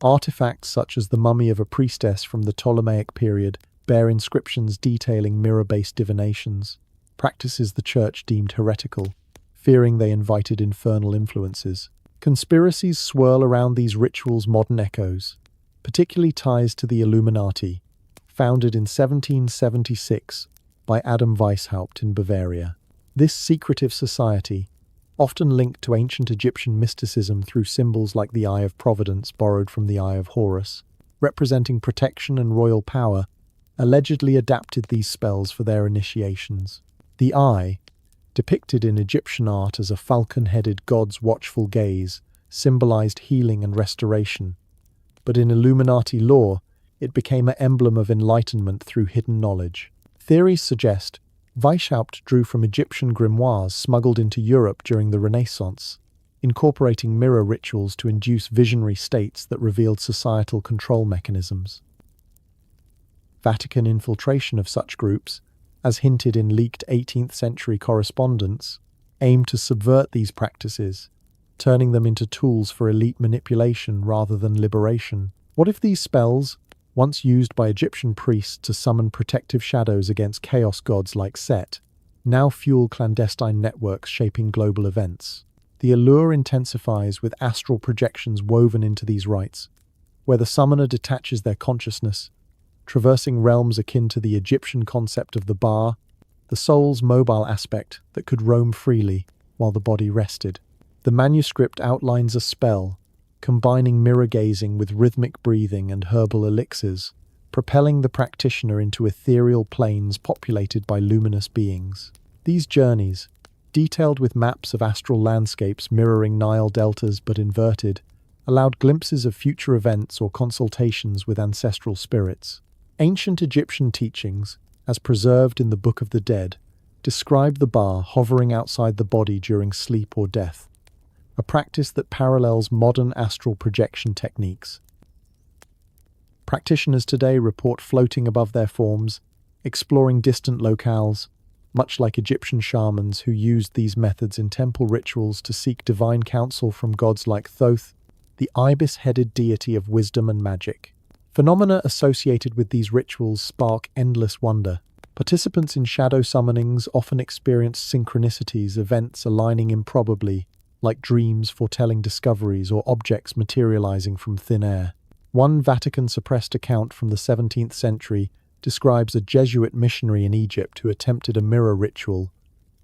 Artifacts such as the mummy of a priestess from the Ptolemaic period bear inscriptions detailing mirror-based divinations, practices the Church deemed heretical, fearing they invited infernal influences. Conspiracies swirl around these rituals' modern echoes, particularly ties to the Illuminati, founded in 1776 by Adam Weishaupt in Bavaria. This secretive society, often linked to ancient Egyptian mysticism through symbols like the Eye of Providence borrowed from the Eye of Horus, representing protection and royal power, allegedly adapted these spells for their initiations. The eye, depicted in Egyptian art as a falcon-headed god's watchful gaze, symbolized healing and restoration, but in Illuminati lore, it became an emblem of enlightenment through hidden knowledge. Theories suggest Weishaupt drew from Egyptian grimoires smuggled into Europe during the Renaissance, incorporating mirror rituals to induce visionary states that revealed societal control mechanisms. Vatican infiltration of such groups, as hinted in leaked 18th century correspondence, aimed to subvert these practices, turning them into tools for elite manipulation rather than liberation. What if these spells, once used by Egyptian priests to summon protective shadows against chaos gods like Set, now fuel clandestine networks shaping global events. The allure intensifies with astral projections woven into these rites, where the summoner detaches their consciousness, traversing realms akin to the Egyptian concept of the Ba, the soul's mobile aspect that could roam freely while the body rested. The manuscript outlines a spell, combining mirror gazing with rhythmic breathing and herbal elixirs, propelling the practitioner into ethereal planes populated by luminous beings. These journeys, detailed with maps of astral landscapes mirroring Nile deltas but inverted, allowed glimpses of future events or consultations with ancestral spirits. Ancient Egyptian teachings, as preserved in the Book of the Dead, describe the Ba hovering outside the body during sleep or death, a practice that parallels modern astral projection techniques. Practitioners today report floating above their forms, exploring distant locales, much like Egyptian shamans who used these methods in temple rituals to seek divine counsel from gods like Thoth, the ibis-headed deity of wisdom and magic. Phenomena associated with these rituals spark endless wonder. Participants in shadow summonings often experience synchronicities, events aligning improbably, like dreams foretelling discoveries or objects materializing from thin air. One Vatican-suppressed account from the 17th century describes a Jesuit missionary in Egypt who attempted a mirror ritual,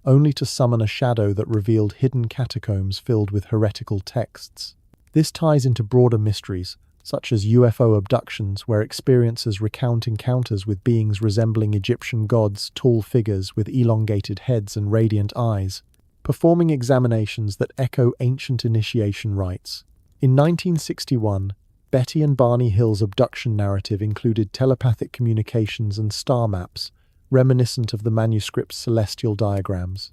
only to summon a shadow that revealed hidden catacombs filled with heretical texts. This ties into broader mysteries, such as UFO abductions, where experiencers recount encounters with beings resembling Egyptian gods, tall figures with elongated heads and radiant eyes, performing examinations that echo ancient initiation rites. In 1961, Betty and Barney Hill's abduction narrative included telepathic communications and star maps, reminiscent of the manuscript's celestial diagrams.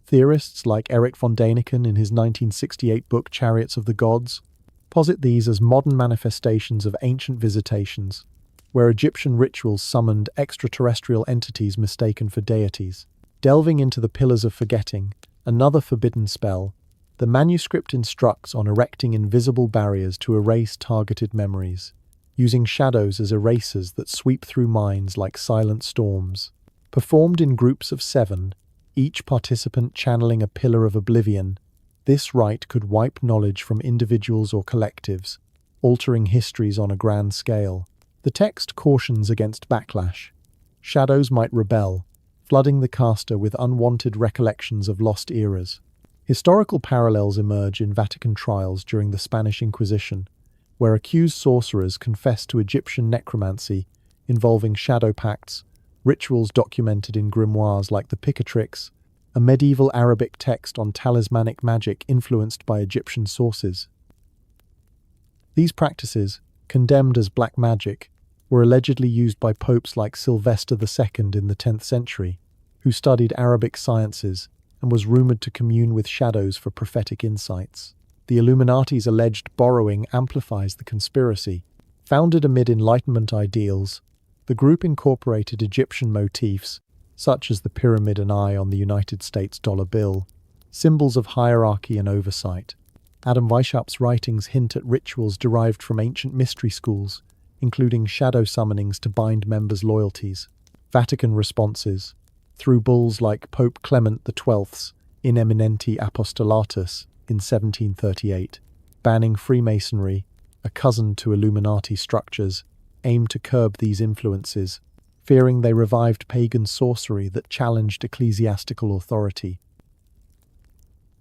Theorists like Erich von Däniken in his 1968 book Chariots of the Gods posit these as modern manifestations of ancient visitations, where Egyptian rituals summoned extraterrestrial entities mistaken for deities. Delving into the Pillars of Forgetting, another forbidden spell, the manuscript instructs on erecting invisible barriers to erase targeted memories, using shadows as erasers that sweep through minds like silent storms. Performed in groups of 7, each participant channeling a pillar of oblivion, this rite could wipe knowledge from individuals or collectives, altering histories on a grand scale. The text cautions against backlash. Shadows might rebel, flooding the caster with unwanted recollections of lost eras. Historical parallels emerge in Vatican trials during the Spanish Inquisition, where accused sorcerers confessed to Egyptian necromancy involving shadow pacts, rituals documented in grimoires like the Picatrix, a medieval Arabic text on talismanic magic influenced by Egyptian sources. These practices, condemned as black magic, were allegedly used by popes like Sylvester II in the 10th century, who studied Arabic sciences and was rumored to commune with shadows for prophetic insights. The Illuminati's alleged borrowing amplifies the conspiracy. Founded amid Enlightenment ideals, the group incorporated Egyptian motifs, such as the pyramid and eye on the United States dollar bill, symbols of hierarchy and oversight. Adam Weishaupt's writings hint at rituals derived from ancient mystery schools, including shadow summonings to bind members' loyalties. Vatican responses, through bulls like Pope Clement XII's In Eminenti Apostolatus in 1738, banning Freemasonry, a cousin to Illuminati structures, aimed to curb these influences, fearing they revived pagan sorcery that challenged ecclesiastical authority.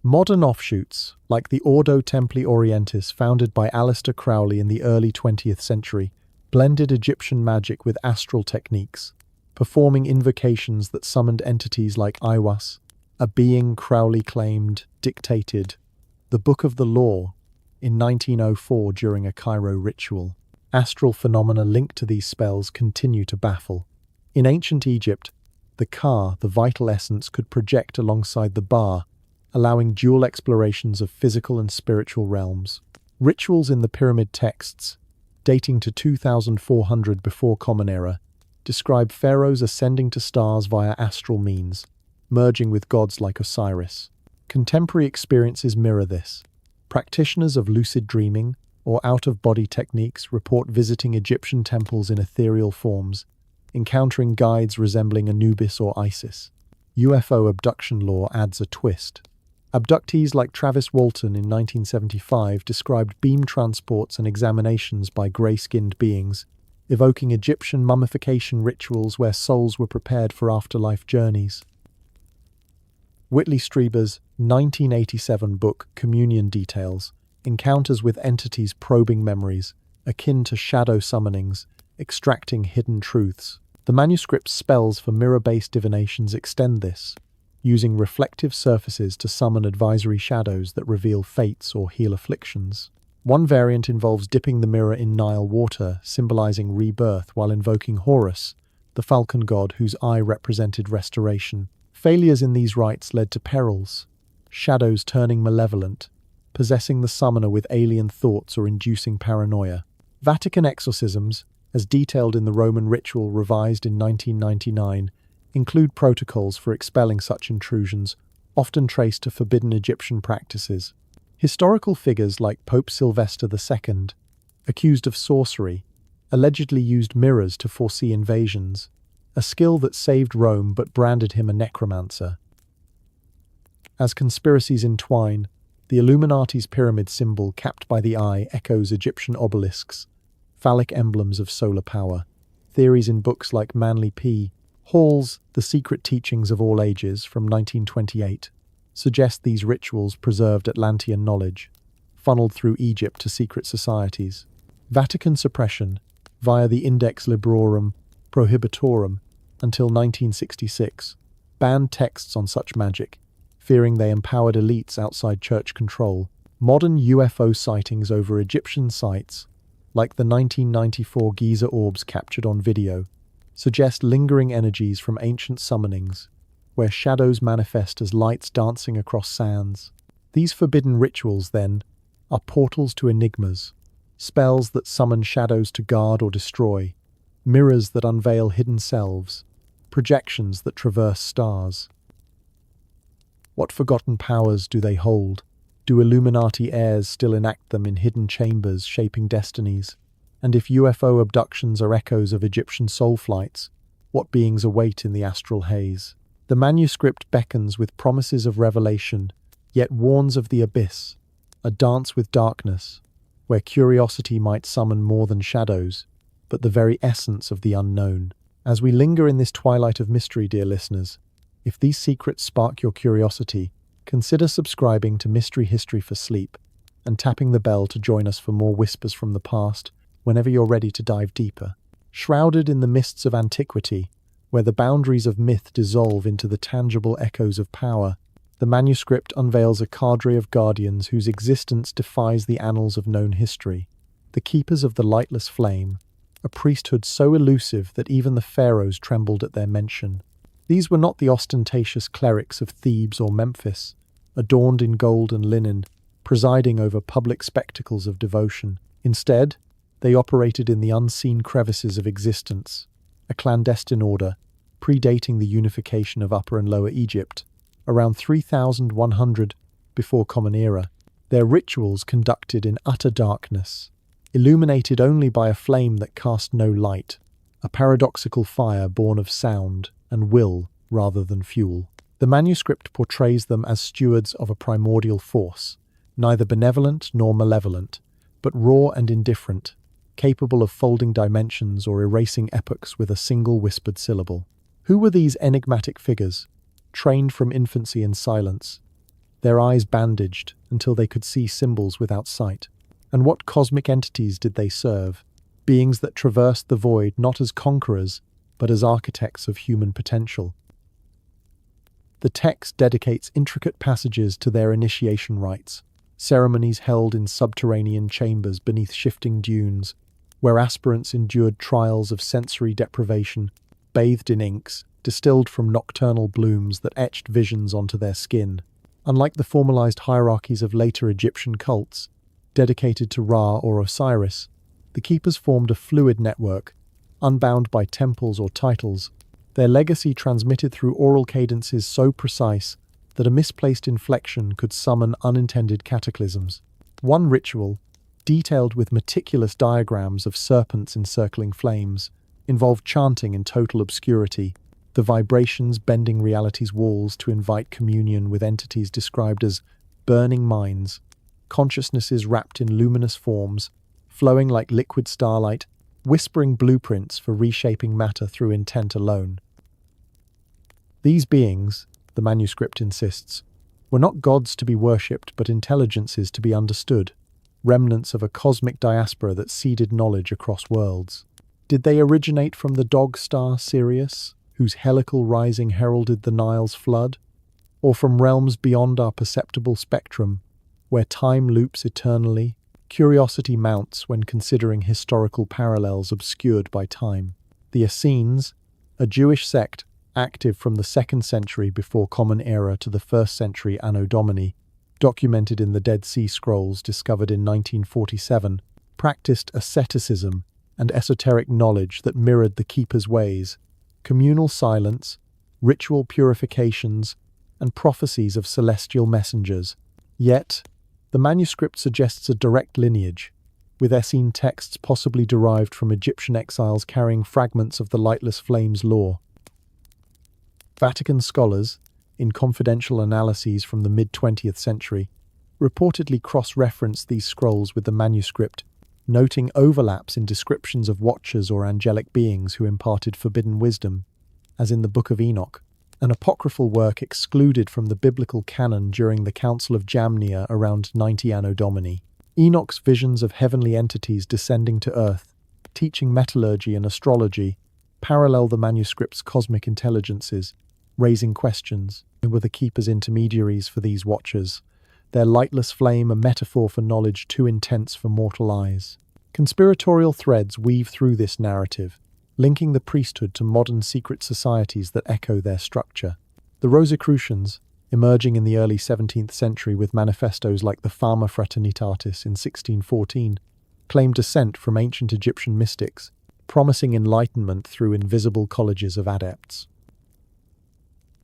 Modern offshoots, like the Ordo Templi Orientis founded by Aleister Crowley in the early 20th century, blended Egyptian magic with astral techniques, performing invocations that summoned entities like Iwas, a being Crowley claimed dictated the Book of the Law in 1904 during a Cairo ritual. Astral phenomena linked to these spells continue to baffle. In ancient Egypt, the Ka, the vital essence, could project alongside the Ba, allowing dual explorations of physical and spiritual realms. Rituals in the pyramid texts, dating to 2400 before Common Era, describe pharaohs ascending to stars via astral means, merging with gods like Osiris. Contemporary experiences mirror this. Practitioners of lucid dreaming or out-of-body techniques report visiting Egyptian temples in ethereal forms, encountering guides resembling Anubis or Isis. UFO abduction lore adds a twist. Abductees like Travis Walton in 1975 described beam transports and examinations by grey-skinned beings, evoking Egyptian mummification rituals where souls were prepared for afterlife journeys. Whitley Strieber's 1987 book Communion details encounters with entities probing memories, akin to shadow summonings, extracting hidden truths. The manuscript's spells for mirror-based divinations extend this, using reflective surfaces to summon advisory shadows that reveal fates or heal afflictions. One variant involves dipping the mirror in Nile water, symbolizing rebirth, while invoking Horus, the falcon god whose eye represented restoration. Failures in these rites led to perils, shadows turning malevolent, possessing the summoner with alien thoughts or inducing paranoia. Vatican exorcisms, as detailed in the Roman Ritual revised in 1999, include protocols for expelling such intrusions, often traced to forbidden Egyptian practices. Historical figures like Pope Sylvester II, accused of sorcery, allegedly used mirrors to foresee invasions, a skill that saved Rome but branded him a necromancer. As conspiracies entwine, the Illuminati's pyramid symbol capped by the eye echoes Egyptian obelisks, phallic emblems of solar power. Theories in books like Manly P. Hall's The Secret Teachings of All Ages from 1928 suggest these rituals preserved Atlantean knowledge, funneled through Egypt to secret societies. Vatican suppression, via the Index Librorum Prohibitorum until 1966, banned texts on such magic, fearing they empowered elites outside church control. Modern UFO sightings over Egyptian sites, like the 1994 Giza orbs captured on video, suggest lingering energies from ancient summonings, where shadows manifest as lights dancing across sands. These forbidden rituals, then, are portals to enigmas, spells that summon shadows to guard or destroy, mirrors that unveil hidden selves, projections that traverse stars. What forgotten powers do they hold? Do Illuminati heirs still enact them in hidden chambers shaping destinies? And if UFO abductions are echoes of Egyptian soul flights, what beings await in the astral haze? The manuscript beckons with promises of revelation, yet warns of the abyss, a dance with darkness, where curiosity might summon more than shadows, but the very essence of the unknown. As we linger in this twilight of mystery, dear listeners, if these secrets spark your curiosity, consider subscribing to Mystery History for Sleep and tapping the bell to join us for more whispers from the past whenever you're ready to dive deeper. Shrouded in the mists of antiquity, where the boundaries of myth dissolve into the tangible echoes of power, the manuscript unveils a cadre of guardians whose existence defies the annals of known history. The keepers of the lightless flame, a priesthood so elusive that even the pharaohs trembled at their mention. These were not the ostentatious clerics of Thebes or Memphis, adorned in gold and linen, presiding over public spectacles of devotion. Instead, they operated in the unseen crevices of existence, a clandestine order, predating the unification of Upper and Lower Egypt, around 3100 before Common Era. Their rituals conducted in utter darkness, illuminated only by a flame that cast no light, a paradoxical fire born of sound and will rather than fuel. The manuscript portrays them as stewards of a primordial force, neither benevolent nor malevolent, but raw and indifferent, capable of folding dimensions or erasing epochs with a single whispered syllable. Who were these enigmatic figures, trained from infancy in silence, their eyes bandaged until they could see symbols without sight? And what cosmic entities did they serve? Beings that traversed the void not as conquerors, but as architects of human potential. The text dedicates intricate passages to their initiation rites, ceremonies held in subterranean chambers beneath shifting dunes, where aspirants endured trials of sensory deprivation, bathed in inks, distilled from nocturnal blooms that etched visions onto their skin. Unlike the formalized hierarchies of later Egyptian cults, dedicated to Ra or Osiris, the keepers formed a fluid network, unbound by temples or titles, their legacy transmitted through oral cadences so precise that a misplaced inflection could summon unintended cataclysms. One ritual, detailed with meticulous diagrams of serpents encircling flames, involved chanting in total obscurity, the vibrations bending reality's walls to invite communion with entities described as burning minds, consciousnesses wrapped in luminous forms, flowing like liquid starlight, whispering blueprints for reshaping matter through intent alone. These beings, the manuscript insists, were not gods to be worshipped but intelligences to be understood, remnants of a cosmic diaspora that seeded knowledge across worlds. Did they originate from the dog star Sirius, whose helical rising heralded the Nile's flood, or from realms beyond our perceptible spectrum, where time loops eternally? Curiosity mounts when considering historical parallels obscured by time. The Essenes, a Jewish sect active from the 2nd century before Common Era to the 1st century Anno Domini, documented in the Dead Sea Scrolls discovered in 1947, practiced asceticism and esoteric knowledge that mirrored the Keeper's ways, communal silence, ritual purifications, and prophecies of celestial messengers. Yet, the manuscript suggests a direct lineage, with Essene texts possibly derived from Egyptian exiles carrying fragments of the Lightless Flames lore. Vatican scholars, in confidential analyses from the mid-20th century, reportedly cross-referenced these scrolls with the manuscript, noting overlaps in descriptions of watchers or angelic beings who imparted forbidden wisdom, as in the Book of Enoch, an apocryphal work excluded from the biblical canon during the Council of Jamnia around 90 Anno Domini. Enoch's visions of heavenly entities descending to earth, teaching metallurgy and astrology, parallel the manuscript's cosmic intelligences, raising questions. Who were the Keeper's intermediaries for these watchers? Their lightless flame a metaphor for knowledge too intense for mortal eyes. Conspiratorial threads weave through this narrative, linking the priesthood to modern secret societies that echo their structure. The Rosicrucians, emerging in the early 17th century with manifestos like the Fama Fraternitatis in 1614, claimed descent from ancient Egyptian mystics, promising enlightenment through invisible colleges of adepts.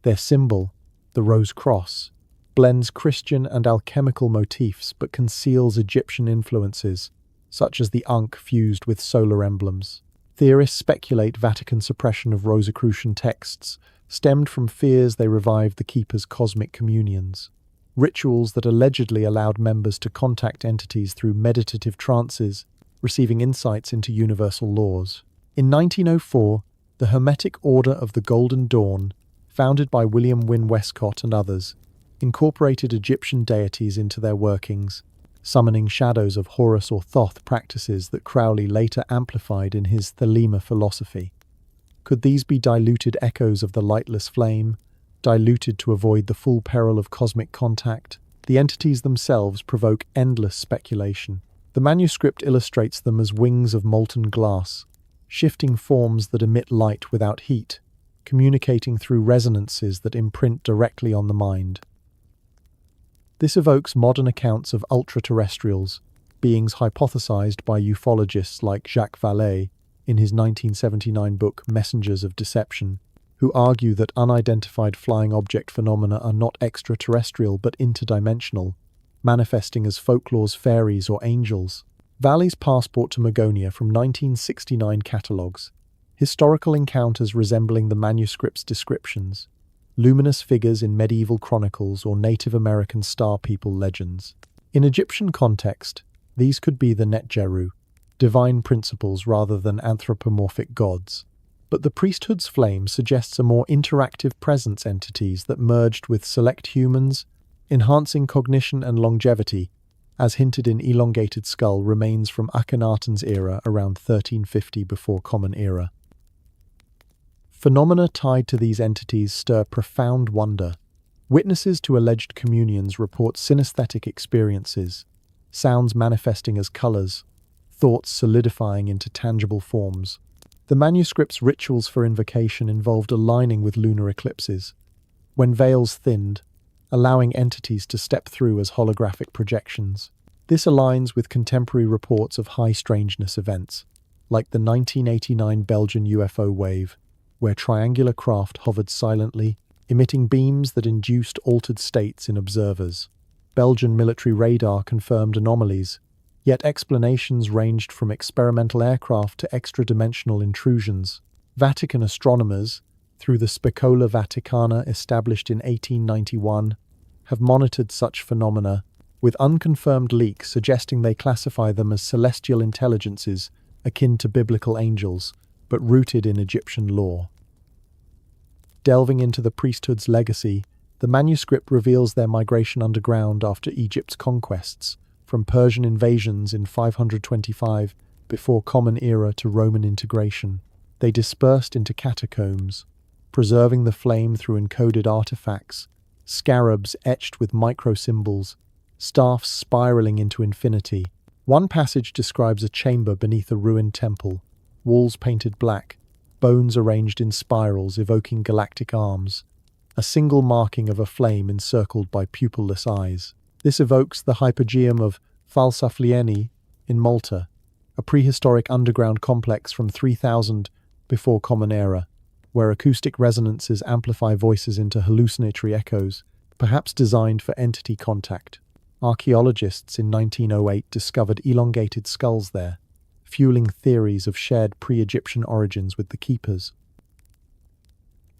Their symbol, the Rose Cross, blends Christian and alchemical motifs but conceals Egyptian influences, such as the Ankh fused with solar emblems. Theorists speculate Vatican suppression of Rosicrucian texts stemmed from fears they revived the Keeper's cosmic communions, rituals that allegedly allowed members to contact entities through meditative trances, receiving insights into universal laws. In 1904, the Hermetic Order of the Golden Dawn, founded by William Wynne Westcott and others, incorporated Egyptian deities into their workings, summoning shadows of Horus or Thoth practices that Crowley later amplified in his Thelema philosophy. Could these be diluted echoes of the lightless flame, diluted to avoid the full peril of cosmic contact? The entities themselves provoke endless speculation. The manuscript illustrates them as wings of molten glass, shifting forms that emit light without heat, communicating through resonances that imprint directly on the mind. This evokes modern accounts of ultra-terrestrials, beings hypothesized by ufologists like Jacques Vallée in his 1979 book Messengers of Deception, who argue that unidentified flying object phenomena are not extraterrestrial but interdimensional, manifesting as folklore's fairies or angels. Vallée's Passport to Magonia from 1969 catalogues historical encounters resembling the manuscript's descriptions, luminous figures in medieval chronicles or Native American star people legends. In Egyptian context, these could be the Netjeru, divine principles rather than anthropomorphic gods. But the priesthood's flame suggests a more interactive presence entities that merged with select humans, enhancing cognition and longevity, as hinted in Elongated Skull remains from Akhenaten's era around 1350 before Common Era. Phenomena tied to these entities stir profound wonder. Witnesses to alleged communions report synesthetic experiences, sounds manifesting as colors, thoughts solidifying into tangible forms. The manuscript's rituals for invocation involved aligning with lunar eclipses, when veils thinned, allowing entities to step through as holographic projections. This aligns with contemporary reports of high strangeness events, like the 1989 Belgian UFO wave, where triangular craft hovered silently, emitting beams that induced altered states in observers. Belgian military radar confirmed anomalies, Yet explanations ranged from experimental aircraft to extra-dimensional intrusions. Vatican astronomers, through the Spicola Vaticana established in 1891, have monitored such phenomena, with unconfirmed leaks suggesting they classify them as celestial intelligences akin to biblical angels, but rooted in Egyptian lore. Delving into the priesthoods' legacy, the manuscript reveals their migration underground after Egypt's conquests, from Persian invasions in 525 before Common Era to Roman integration. They dispersed into catacombs, preserving the flame through encoded artifacts, scarabs etched with microsymbols, staffs spiraling into infinity. One passage describes a chamber beneath a ruined temple, walls painted black, bones arranged in spirals evoking galactic arms, a single marking of a flame encircled by pupilless eyes. This evokes the hypogeum of Falsaflieni in Malta, a prehistoric underground complex from 3000 before Common Era, where acoustic resonances amplify voices into hallucinatory echoes, perhaps designed for entity contact. Archaeologists in 1908 discovered elongated skulls there, fueling theories of shared pre-Egyptian origins with the keepers.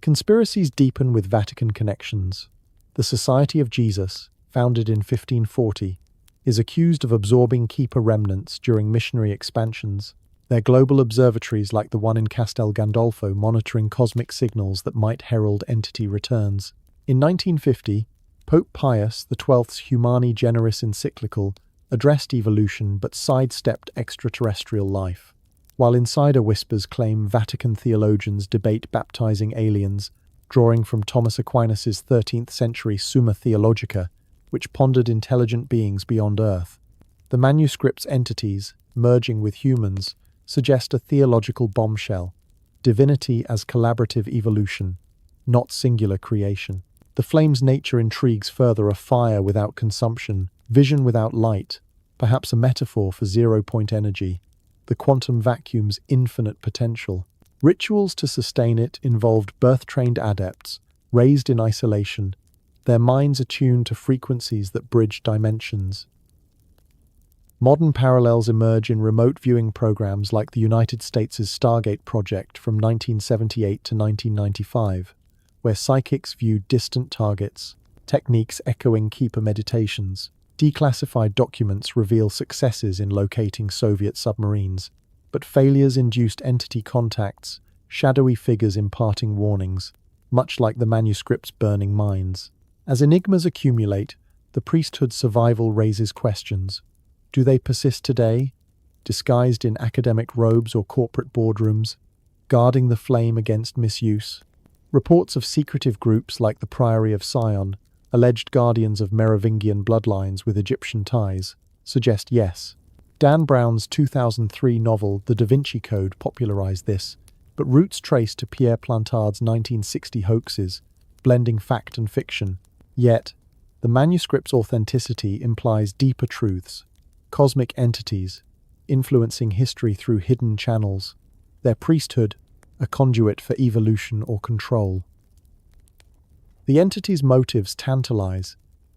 Conspiracies deepen with Vatican connections. The Society of Jesus, founded in 1540, is accused of absorbing keeper remnants during missionary expansions, their global observatories like the one in Castel Gandolfo monitoring cosmic signals that might herald entity returns. In 1950, Pope Pius XII's Humani Generis encyclical addressed evolution but sidestepped extraterrestrial life. While insider whispers claim Vatican theologians debate baptizing aliens, drawing from Thomas Aquinas' 13th century Summa Theologica, which pondered intelligent beings beyond Earth. The manuscript's entities, merging with humans, suggest a theological bombshell: divinity as collaborative evolution, not singular creation. The flame's nature intrigues further: a fire without consumption, vision without light, perhaps a metaphor for zero-point energy, the quantum vacuum's infinite potential. Rituals to sustain it involved birth-trained adepts, raised in isolation, their minds attuned to frequencies that bridge dimensions. Modern parallels emerge in remote viewing programs like the United States' Stargate project from 1978 to 1995, where psychics viewed distant targets, techniques echoing keeper meditations. Declassified documents reveal successes in locating Soviet submarines, but failures induced entity contacts, shadowy figures imparting warnings, much like the manuscript's burning minds. As enigmas accumulate, the priesthood's survival raises questions. Do they persist today, disguised in academic robes or corporate boardrooms, guarding the flame against misuse? Reports of secretive groups like the Priory of Sion, alleged guardians of Merovingian bloodlines with Egyptian ties, suggest yes. Dan Brown's 2003 novel The Da Vinci Code popularized this, but roots trace to Pierre Plantard's 1960 hoaxes, blending fact and fiction. Yet, the manuscript's authenticity implies deeper truths: cosmic entities, influencing history through hidden channels, their priesthood, a conduit for evolution or control. The entity's motives tantalize.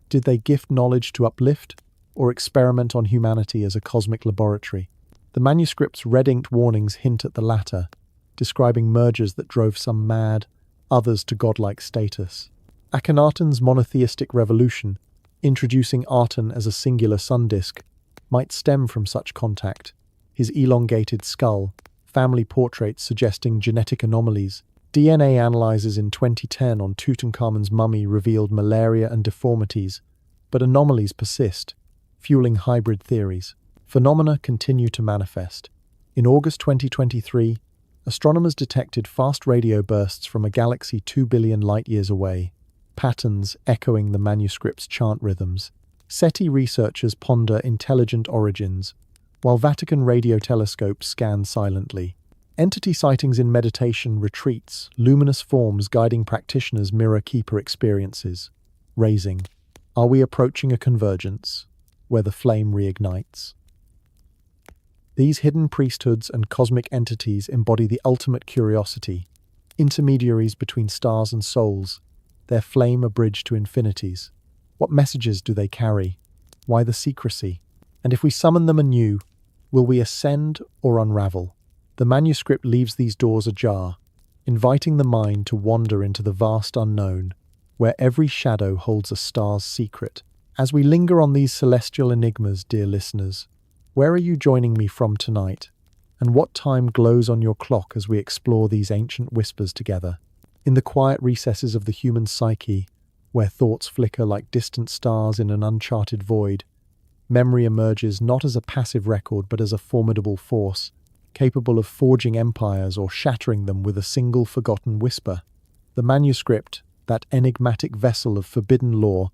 Did they gift knowledge to uplift, or experiment on humanity as a cosmic laboratory? The manuscript's red-inked warnings hint at the latter, describing mergers that drove some mad, others to godlike status. Akhenaten's monotheistic revolution, introducing Aten as a singular sun disk, might stem from such contact. His elongated skull, family portraits suggesting genetic anomalies. DNA analyses in 2010 on Tutankhamun's mummy revealed malaria and deformities, but anomalies persist, fueling hybrid theories. Phenomena continue to manifest. In August 2023, astronomers detected fast radio bursts from a galaxy 2 billion light-years away, patterns echoing the manuscript's chant rhythms. SETI researchers ponder intelligent origins, while Vatican radio telescopes scan silently. Entity sightings in meditation retreats, luminous forms guiding practitioners mirror keeper experiences, raising, are we approaching a convergence, where the flame reignites? These hidden priesthoods and cosmic entities embody the ultimate curiosity, intermediaries between stars and souls, their flame a bridge to infinities. What messages do they carry? Why the secrecy? And if we summon them anew, will we ascend or unravel? The manuscript leaves these doors ajar, inviting the mind to wander into the vast unknown, where every shadow holds a star's secret. As we linger on these celestial enigmas, dear listeners, where are you joining me from tonight? And what time glows on your clock as we explore these ancient whispers together? In the quiet recesses of the human psyche, where thoughts flicker like distant stars in an uncharted void, memory emerges not as a passive record but as a formidable force, capable of forging empires or shattering them with a single forgotten whisper. The manuscript, that enigmatic vessel of forbidden lore,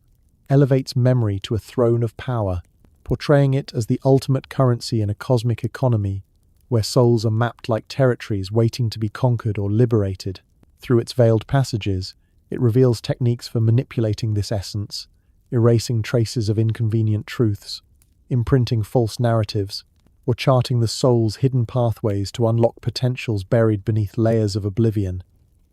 elevates memory to a throne of power, portraying it as the ultimate currency in a cosmic economy, where souls are mapped like territories waiting to be conquered or liberated. Through its veiled passages, it reveals techniques for manipulating this essence, erasing traces of inconvenient truths, imprinting false narratives, or charting the soul's hidden pathways to unlock potentials buried beneath layers of oblivion.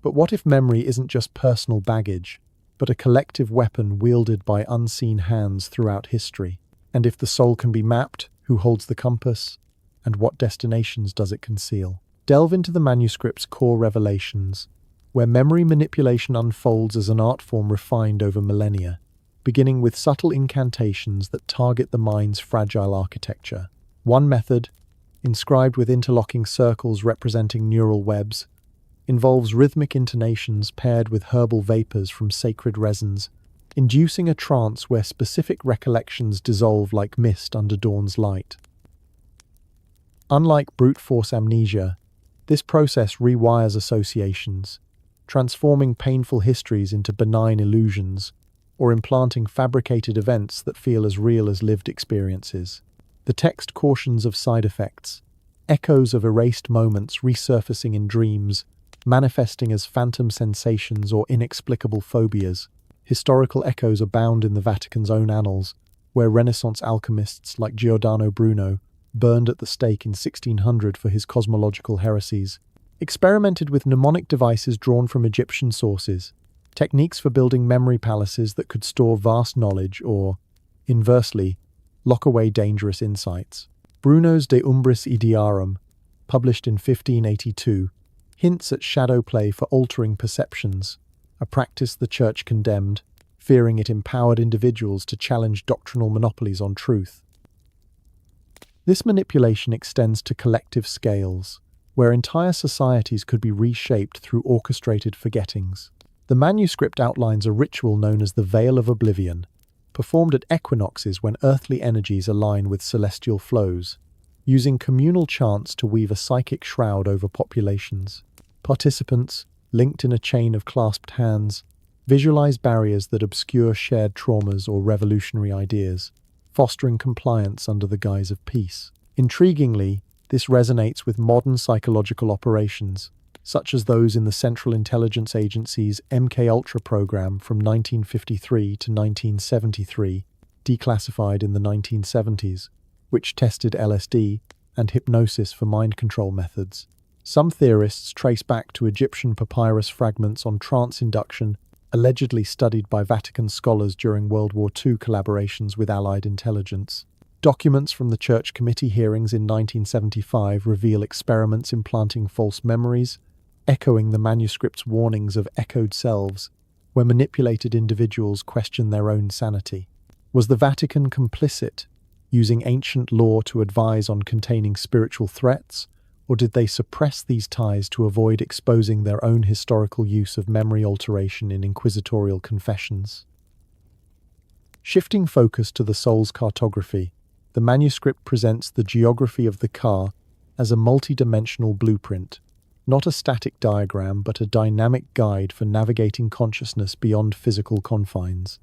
But what if memory isn't just personal baggage, but a collective weapon wielded by unseen hands throughout history? And if the soul can be mapped, who holds the compass, and what destinations does it conceal? Delve into the manuscript's core revelations, where memory manipulation unfolds as an art form refined over millennia, beginning with subtle incantations that target the mind's fragile architecture. One method, inscribed with interlocking circles representing neural webs, involves rhythmic intonations paired with herbal vapors from sacred resins, inducing a trance where specific recollections dissolve like mist under dawn's light. Unlike brute force amnesia, this process rewires associations, transforming painful histories into benign illusions, or implanting fabricated events that feel as real as lived experiences. The text cautions of side effects, echoes of erased moments resurfacing in dreams, manifesting as phantom sensations or inexplicable phobias. Historical echoes abound in the Vatican's own annals, where Renaissance alchemists like Giordano Bruno, burned at the stake in 1600 for his cosmological heresies, experimented with mnemonic devices drawn from Egyptian sources, techniques for building memory palaces that could store vast knowledge or, inversely, lock away dangerous insights. Bruno's De Umbris Idearum, published in 1582, hints at shadow play for altering perceptions, a practice the Church condemned, fearing it empowered individuals to challenge doctrinal monopolies on truth. This manipulation extends to collective scales, where entire societies could be reshaped through orchestrated forgettings. The manuscript outlines a ritual known as the Veil of Oblivion, performed at equinoxes when earthly energies align with celestial flows, using communal chants to weave a psychic shroud over populations. Participants, linked in a chain of clasped hands, visualize barriers that obscure shared traumas or revolutionary ideas, fostering compliance under the guise of peace. Intriguingly, this resonates with modern psychological operations, such as those in the Central Intelligence Agency's MKUltra program from 1953 to 1973, declassified in the 1970s, which tested LSD and hypnosis for mind control methods. Some theorists trace back to Egyptian papyrus fragments on trance induction, allegedly studied by Vatican scholars during World War II collaborations with Allied intelligence. Documents from the Church Committee hearings in 1975 reveal experiments implanting false memories, echoing the manuscript's warnings of echoed selves, where manipulated individuals question their own sanity. Was the Vatican complicit, using ancient law to advise on containing spiritual threats, or did they suppress these ties to avoid exposing their own historical use of memory alteration in inquisitorial confessions? Shifting focus to the soul's cartography, the manuscript presents the geography of the car as a multi-dimensional blueprint, not a static diagram but a dynamic guide for navigating consciousness beyond physical confines.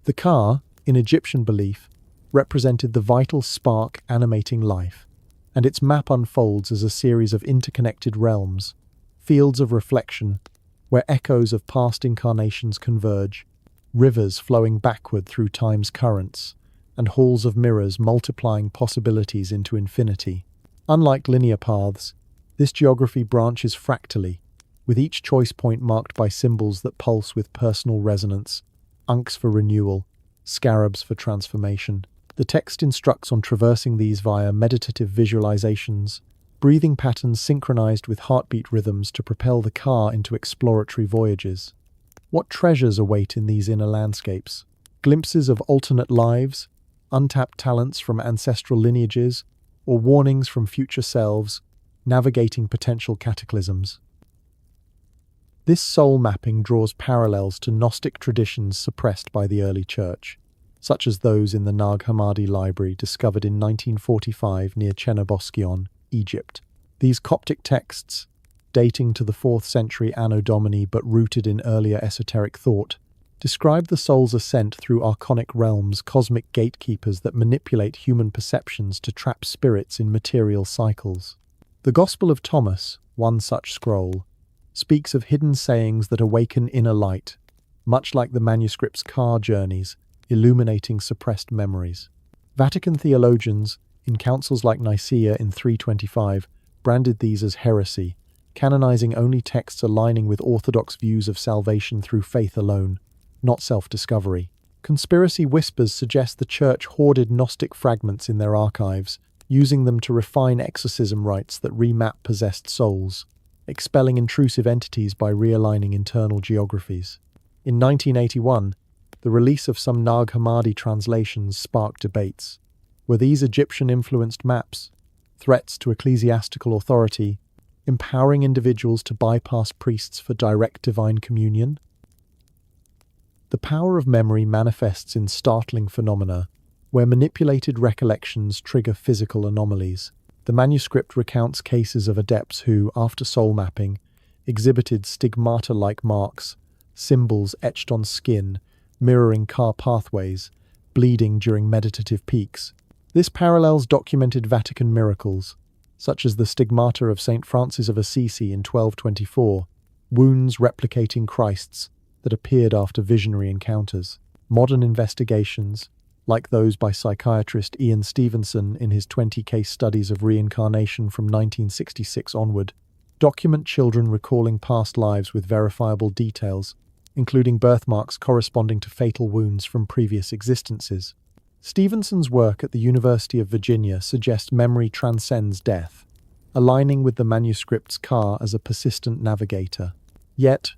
The car, in Egyptian belief, represented the vital spark animating life, and its map unfolds as a series of interconnected realms, fields of reflection, where echoes of past incarnations converge, rivers flowing backward through time's currents, and halls of mirrors multiplying possibilities into infinity. Unlike linear paths, this geography branches fractally, with each choice point marked by symbols that pulse with personal resonance, uncs for renewal, scarabs for transformation. The text instructs on traversing these via meditative visualizations, breathing patterns synchronized with heartbeat rhythms to propel the car into exploratory voyages. What treasures await in these inner landscapes? Glimpses of alternate lives, untapped talents from ancestral lineages, or warnings from future selves, navigating potential cataclysms. This soul mapping draws parallels to Gnostic traditions suppressed by the early church, such as those in the Nag Hammadi library discovered in 1945 near Chennoboscion, Egypt. These Coptic texts, dating to the 4th century Anno Domini but rooted in earlier esoteric thought, describe the soul's ascent through archonic realms, cosmic gatekeepers that manipulate human perceptions to trap spirits in material cycles. The Gospel of Thomas, one such scroll, speaks of hidden sayings that awaken inner light, much like the manuscript's car journeys, illuminating suppressed memories. Vatican theologians, in councils like Nicaea in 325, branded these as heresy, canonizing only texts aligning with orthodox views of salvation through faith alone, not self-discovery. Conspiracy whispers suggest the Church hoarded Gnostic fragments in their archives, using them to refine exorcism rites that remap possessed souls, expelling intrusive entities by realigning internal geographies. In 1981, the release of some Nag Hammadi translations sparked debates. Were these Egyptian-influenced maps threats to ecclesiastical authority, empowering individuals to bypass priests for direct divine communion? The power of memory manifests in startling phenomena, where manipulated recollections trigger physical anomalies. The manuscript recounts cases of adepts who, after soul mapping, exhibited stigmata-like marks, symbols etched on skin, mirroring car pathways, bleeding during meditative peaks. This parallels documented Vatican miracles, such as the stigmata of St. Francis of Assisi in 1224, wounds replicating Christ's that appeared after visionary encounters. Modern investigations, like those by psychiatrist Ian Stevenson in his 20 case studies of reincarnation from 1966 onward, document children recalling past lives with verifiable details, including birthmarks corresponding to fatal wounds from previous existences. Stevenson's work at the University of Virginia suggests memory transcends death, aligning with the manuscript's car as a persistent navigator. Yet,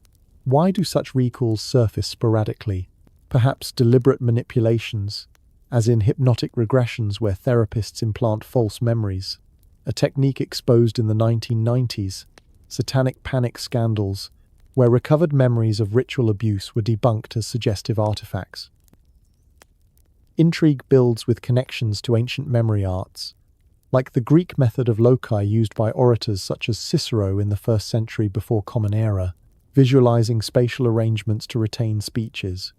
why do such recalls surface sporadically? Perhaps deliberate manipulations, as in hypnotic regressions where therapists implant false memories, a technique exposed in the 1990s, satanic panic scandals, where recovered memories of ritual abuse were debunked as suggestive artifacts. Intrigue builds with connections to ancient memory arts, like the Greek method of loci used by orators such as Cicero in the 1st century before Common Era, visualizing spatial arrangements to retain speeches,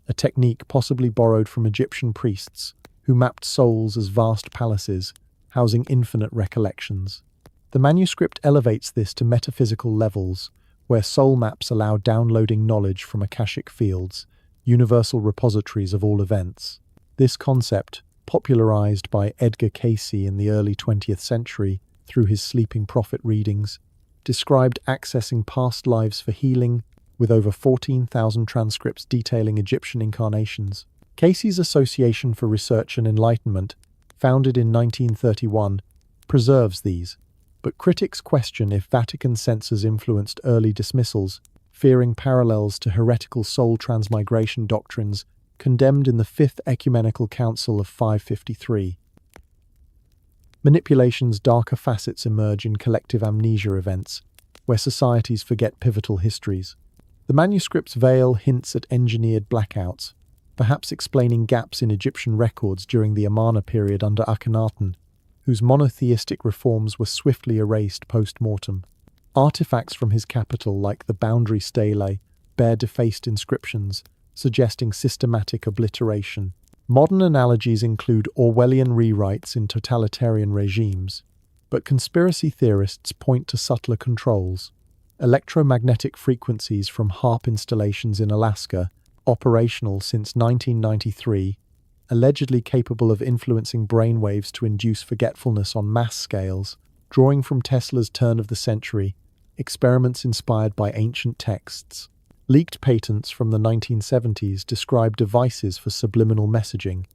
a technique possibly borrowed from Egyptian priests who mapped souls as vast palaces, housing infinite recollections. The manuscript elevates this to metaphysical levels, where soul maps allow downloading knowledge from akashic fields, universal repositories of all events. This concept, popularized by Edgar Cayce in the early 20th century through his Sleeping Prophet readings, described accessing past lives for healing, with over 14,000 transcripts detailing Egyptian incarnations. Cayce's Association for Research and Enlightenment, founded in 1931, preserves these, but critics question if Vatican censors influenced early dismissals, fearing parallels to heretical soul transmigration doctrines condemned in the Fifth Ecumenical Council of 553. Manipulation's darker facets emerge in collective amnesia events, where societies forget pivotal histories. The manuscript's veil hints at engineered blackouts, perhaps explaining gaps in Egyptian records during the Amarna period under Akhenaten, whose monotheistic reforms were swiftly erased post-mortem. Artifacts from his capital, like the boundary stelae, bear defaced inscriptions, suggesting systematic obliteration. Modern analogies include Orwellian rewrites in totalitarian regimes, but conspiracy theorists point to subtler controls. Electromagnetic frequencies from HAARP installations in Alaska, operational since 1993, allegedly capable of influencing brainwaves to induce forgetfulness on mass scales, drawing from Tesla's turn of the century, experiments inspired by ancient texts. Leaked patents from the 1970s describe devices for subliminal messaging,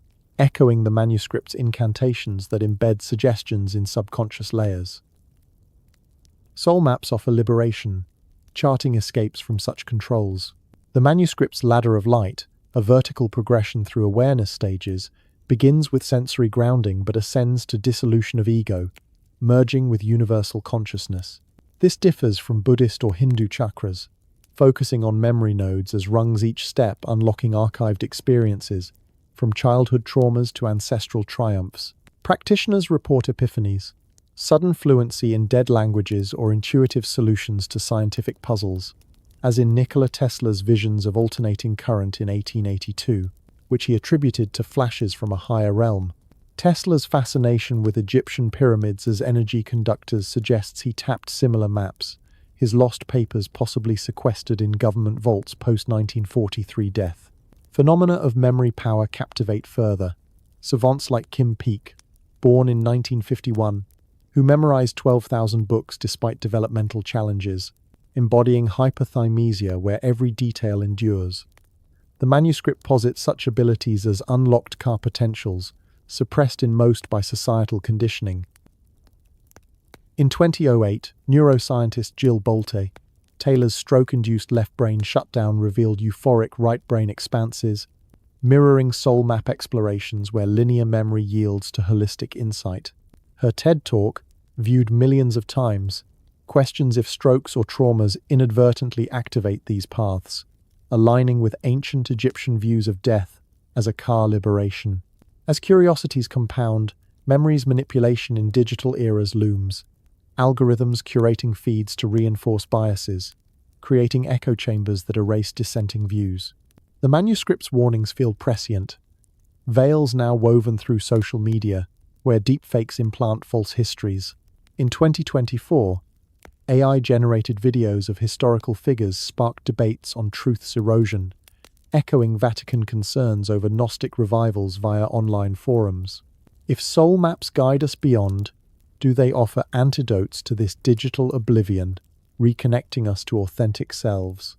echoing the manuscript's incantations that embed suggestions in subconscious layers. Soul maps offer liberation, charting escapes from such controls. The manuscript's ladder of light, a vertical progression through awareness stages, begins with sensory grounding but ascends to dissolution of ego, merging with universal consciousness. This differs from Buddhist or Hindu chakras, focusing on memory nodes as rungs each step, unlocking archived experiences, from childhood traumas to ancestral triumphs. Practitioners report epiphanies, sudden fluency in dead languages or intuitive solutions to scientific puzzles, as in Nikola Tesla's visions of alternating current in 1882, which he attributed to flashes from a higher realm. Tesla's fascination with Egyptian pyramids as energy conductors suggests he tapped similar maps, his lost papers possibly sequestered in government vaults post-1943 death. Phenomena of memory power captivate further. Savants like Kim Peek, born in 1951, who memorized 12,000 books despite developmental challenges, embodying hyperthymesia where every detail endures. The manuscript posits such abilities as unlocked car potentials, suppressed in most by societal conditioning. In 2008, neuroscientist Jill Bolte, Taylor's stroke-induced left brain shutdown revealed euphoric right brain expanses, mirroring soul map explorations where linear memory yields to holistic insight. Her TED Talk, viewed millions of times, questions if strokes or traumas inadvertently activate these paths, aligning with ancient Egyptian views of death as a car liberation. As curiosities compound, memory's manipulation in digital eras looms, algorithms curating feeds to reinforce biases, creating echo chambers that erase dissenting views. The manuscript's warnings feel prescient, veils now woven through social media, where deepfakes implant false histories. In 2024, AI-generated videos of historical figures sparked debates on truth's erosion, echoing Vatican concerns over Gnostic revivals via online forums. If soul maps guide us beyond, do they offer antidotes to this digital oblivion, reconnecting us to authentic selves?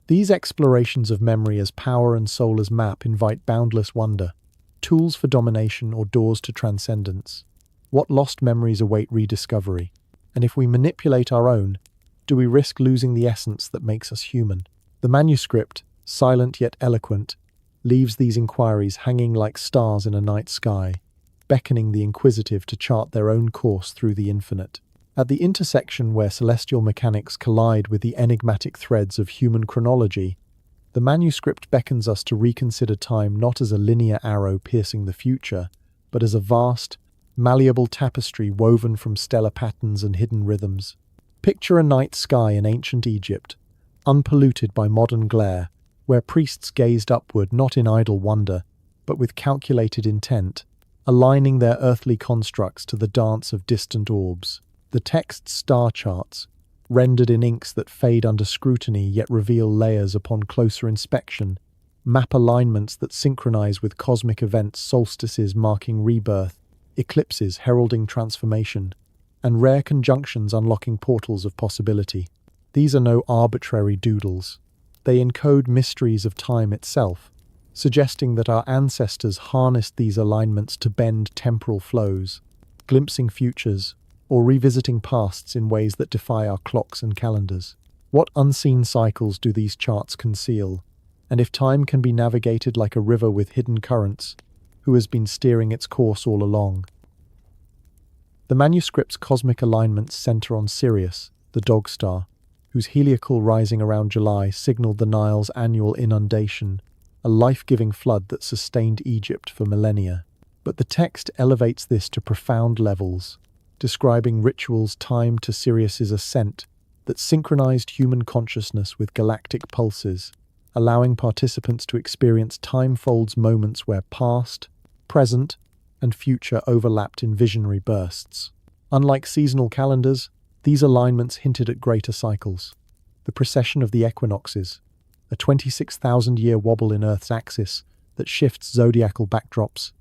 These explorations of memory as power and soul as map invite boundless wonder, tools for domination or doors to transcendence. What lost memories await rediscovery? And if we manipulate our own, do we risk losing the essence that makes us human? The manuscript, silent yet eloquent, leaves these inquiries hanging like stars in a night sky, beckoning the inquisitive to chart their own course through the infinite. At the intersection where celestial mechanics collide with the enigmatic threads of human chronology, the manuscript beckons us to reconsider time not as a linear arrow piercing the future, but as a vast, malleable tapestry woven from stellar patterns and hidden rhythms. Picture a night sky in ancient Egypt, unpolluted by modern glare, where priests gazed upward not in idle wonder, but with calculated intent, aligning their earthly constructs to the dance of distant orbs. The text's star charts, rendered in inks that fade under scrutiny yet reveal layers upon closer inspection, map alignments that synchronize with cosmic events, solstices marking rebirth, eclipses heralding transformation, and rare conjunctions unlocking portals of possibility. These are no arbitrary doodles. They encode mysteries of time itself, suggesting that our ancestors harnessed these alignments to bend temporal flows, glimpsing futures, or revisiting pasts in ways that defy our clocks and calendars. What unseen cycles do these charts conceal? And if time can be navigated like a river with hidden currents, who has been steering its course all along? The manuscript's cosmic alignments center on Sirius, the dog star, whose heliacal rising around July signaled the Nile's annual inundation, a life-giving flood that sustained Egypt for millennia. But the text elevates this to profound levels, describing rituals timed to Sirius's ascent that synchronized human consciousness with galactic pulses, allowing participants to experience time-folds moments where past, present, and future overlapped in visionary bursts. Unlike seasonal calendars, these alignments hinted at greater cycles. The precession of the equinoxes, a 26,000-year wobble in Earth's axis that shifts zodiacal backdrops,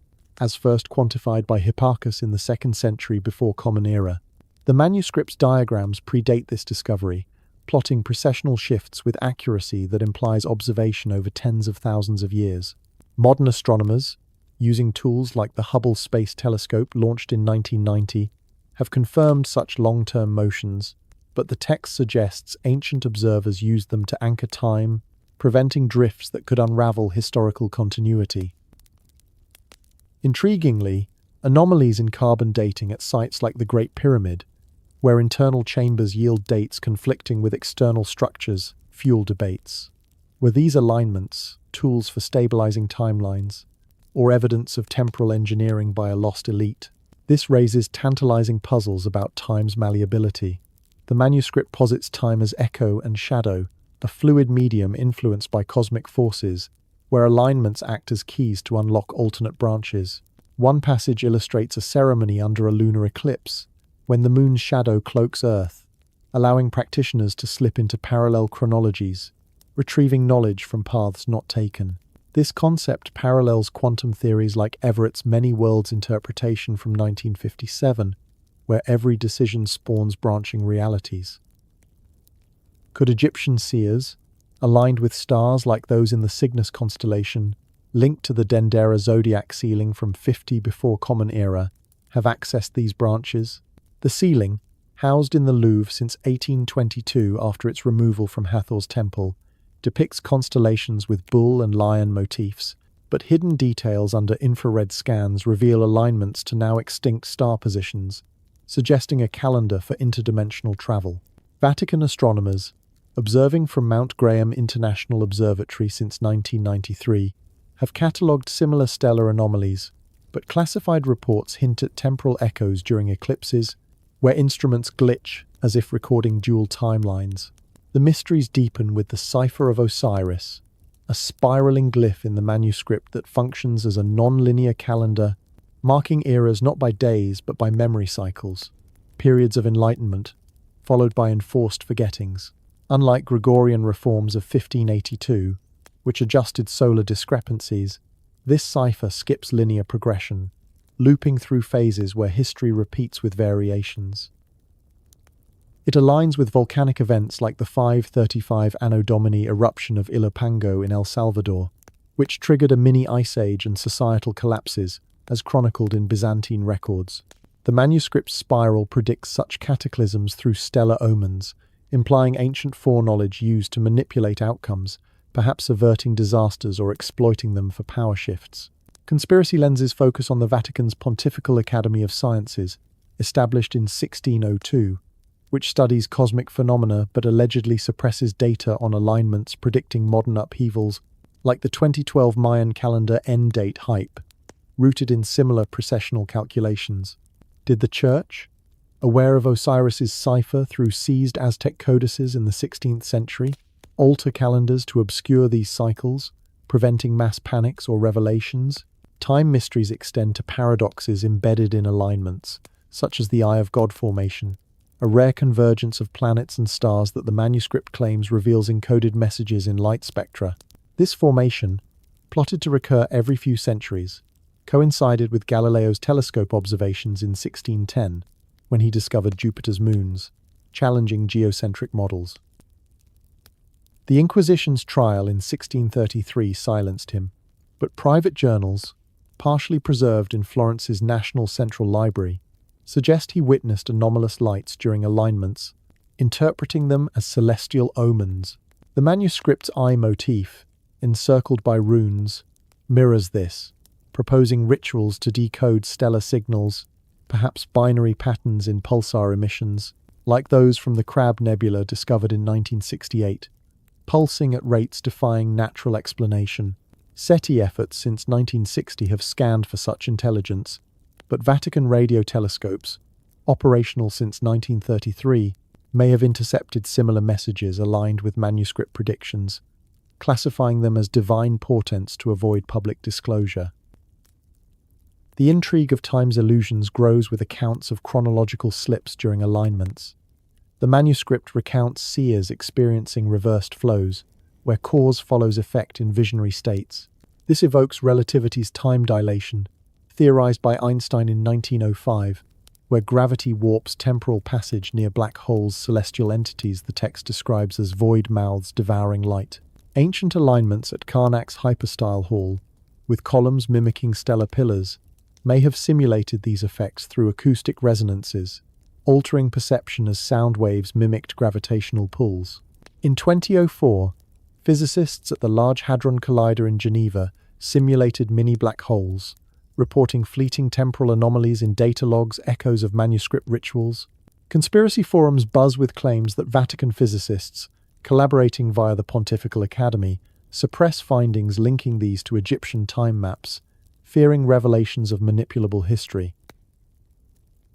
as first quantified by Hipparchus in the 2nd century before Common Era. The manuscript's diagrams predate this discovery, plotting precessional shifts with accuracy that implies observation over tens of thousands of years. Modern astronomers, using tools like the Hubble Space Telescope launched in 1990, have confirmed such long-term motions, but the text suggests ancient observers used them to anchor time, preventing drifts that could unravel historical continuity. Intriguingly, anomalies in carbon dating at sites like the Great Pyramid, where internal chambers yield dates conflicting with external structures, fuel debates. Were these alignments tools for stabilizing timelines, or evidence of temporal engineering by a lost elite? This raises tantalizing puzzles about time's malleability. The manuscript posits time as echo and shadow, a fluid medium influenced by cosmic forces, where alignments act as keys to unlock alternate branches. One passage illustrates a ceremony under a lunar eclipse, when the moon's shadow cloaks Earth, allowing practitioners to slip into parallel chronologies, retrieving knowledge from paths not taken. This concept parallels quantum theories like Everett's many worlds interpretation from 1957, where every decision spawns branching realities. Could Egyptian seers, aligned with stars like those in the Cygnus constellation, linked to the Dendera zodiac ceiling from 50 before Common Era, have accessed these branches? The ceiling, housed in the Louvre since 1822 after its removal from Hathor's temple, depicts constellations with bull and lion motifs, but hidden details under infrared scans reveal alignments to now extinct star positions, suggesting a calendar for interdimensional travel. Vatican astronomers, observing from Mount Graham International Observatory since 1993, have catalogued similar stellar anomalies, but classified reports hint at temporal echoes during eclipses, where instruments glitch as if recording dual timelines. The mysteries deepen with the Cipher of Osiris, a spiraling glyph in the manuscript that functions as a non-linear calendar, marking eras not by days but by memory cycles, periods of enlightenment, followed by enforced forgettings. Unlike Gregorian reforms of 1582, which adjusted solar discrepancies, this cipher skips linear progression, looping through phases where history repeats with variations. It aligns with volcanic events like the 535 Anno Domini eruption of Ilopango in El Salvador, which triggered a mini ice age and societal collapses, as chronicled in Byzantine records. The manuscript's spiral predicts such cataclysms through stellar omens, implying ancient foreknowledge used to manipulate outcomes, perhaps averting disasters or exploiting them for power shifts. Conspiracy lenses focus on the Vatican's Pontifical Academy of Sciences, established in 1602, which studies cosmic phenomena but allegedly suppresses data on alignments predicting modern upheavals, like the 2012 Mayan calendar end date hype, rooted in similar precessional calculations. Did the Church, aware of Osiris's cipher through seized Aztec codices in the 16th century, alter calendars to obscure these cycles, preventing mass panics or revelations? Time mysteries extend to paradoxes embedded in alignments, such as the Eye of God formation, a rare convergence of planets and stars that the manuscript claims reveals encoded messages in light spectra. This formation, plotted to recur every few centuries, coincided with Galileo's telescope observations in 1610, when he discovered Jupiter's moons, challenging geocentric models. The Inquisition's trial in 1633 silenced him, but private journals, partially preserved in Florence's National Central Library, suggest he witnessed anomalous lights during alignments, interpreting them as celestial omens. The manuscript's eye motif, encircled by runes, mirrors this, proposing rituals to decode stellar signals, perhaps binary patterns in pulsar emissions, like those from the Crab Nebula discovered in 1968, pulsing at rates defying natural explanation. SETI efforts since 1960 have scanned for such intelligence, but Vatican radio telescopes, operational since 1933, may have intercepted similar messages aligned with manuscript predictions, classifying them as divine portents to avoid public disclosure. The intrigue of time's illusions grows with accounts of chronological slips during alignments. The manuscript recounts seers experiencing reversed flows, where cause follows effect in visionary states. This evokes relativity's time dilation, theorized by Einstein in 1905, where gravity warps temporal passage near black holes, celestial entities the text describes as void mouths devouring light. Ancient alignments at Karnak's Hyperstyle Hall, with columns mimicking stellar pillars, may have simulated these effects through acoustic resonances, altering perception as sound waves mimicked gravitational pulls. In 2004, physicists at the Large Hadron Collider in Geneva simulated mini black holes, reporting fleeting temporal anomalies in data logs, echoes of manuscript rituals. Conspiracy forums buzz with claims that Vatican physicists, collaborating via the Pontifical Academy, suppress findings linking these to Egyptian time maps, fearing revelations of manipulable history.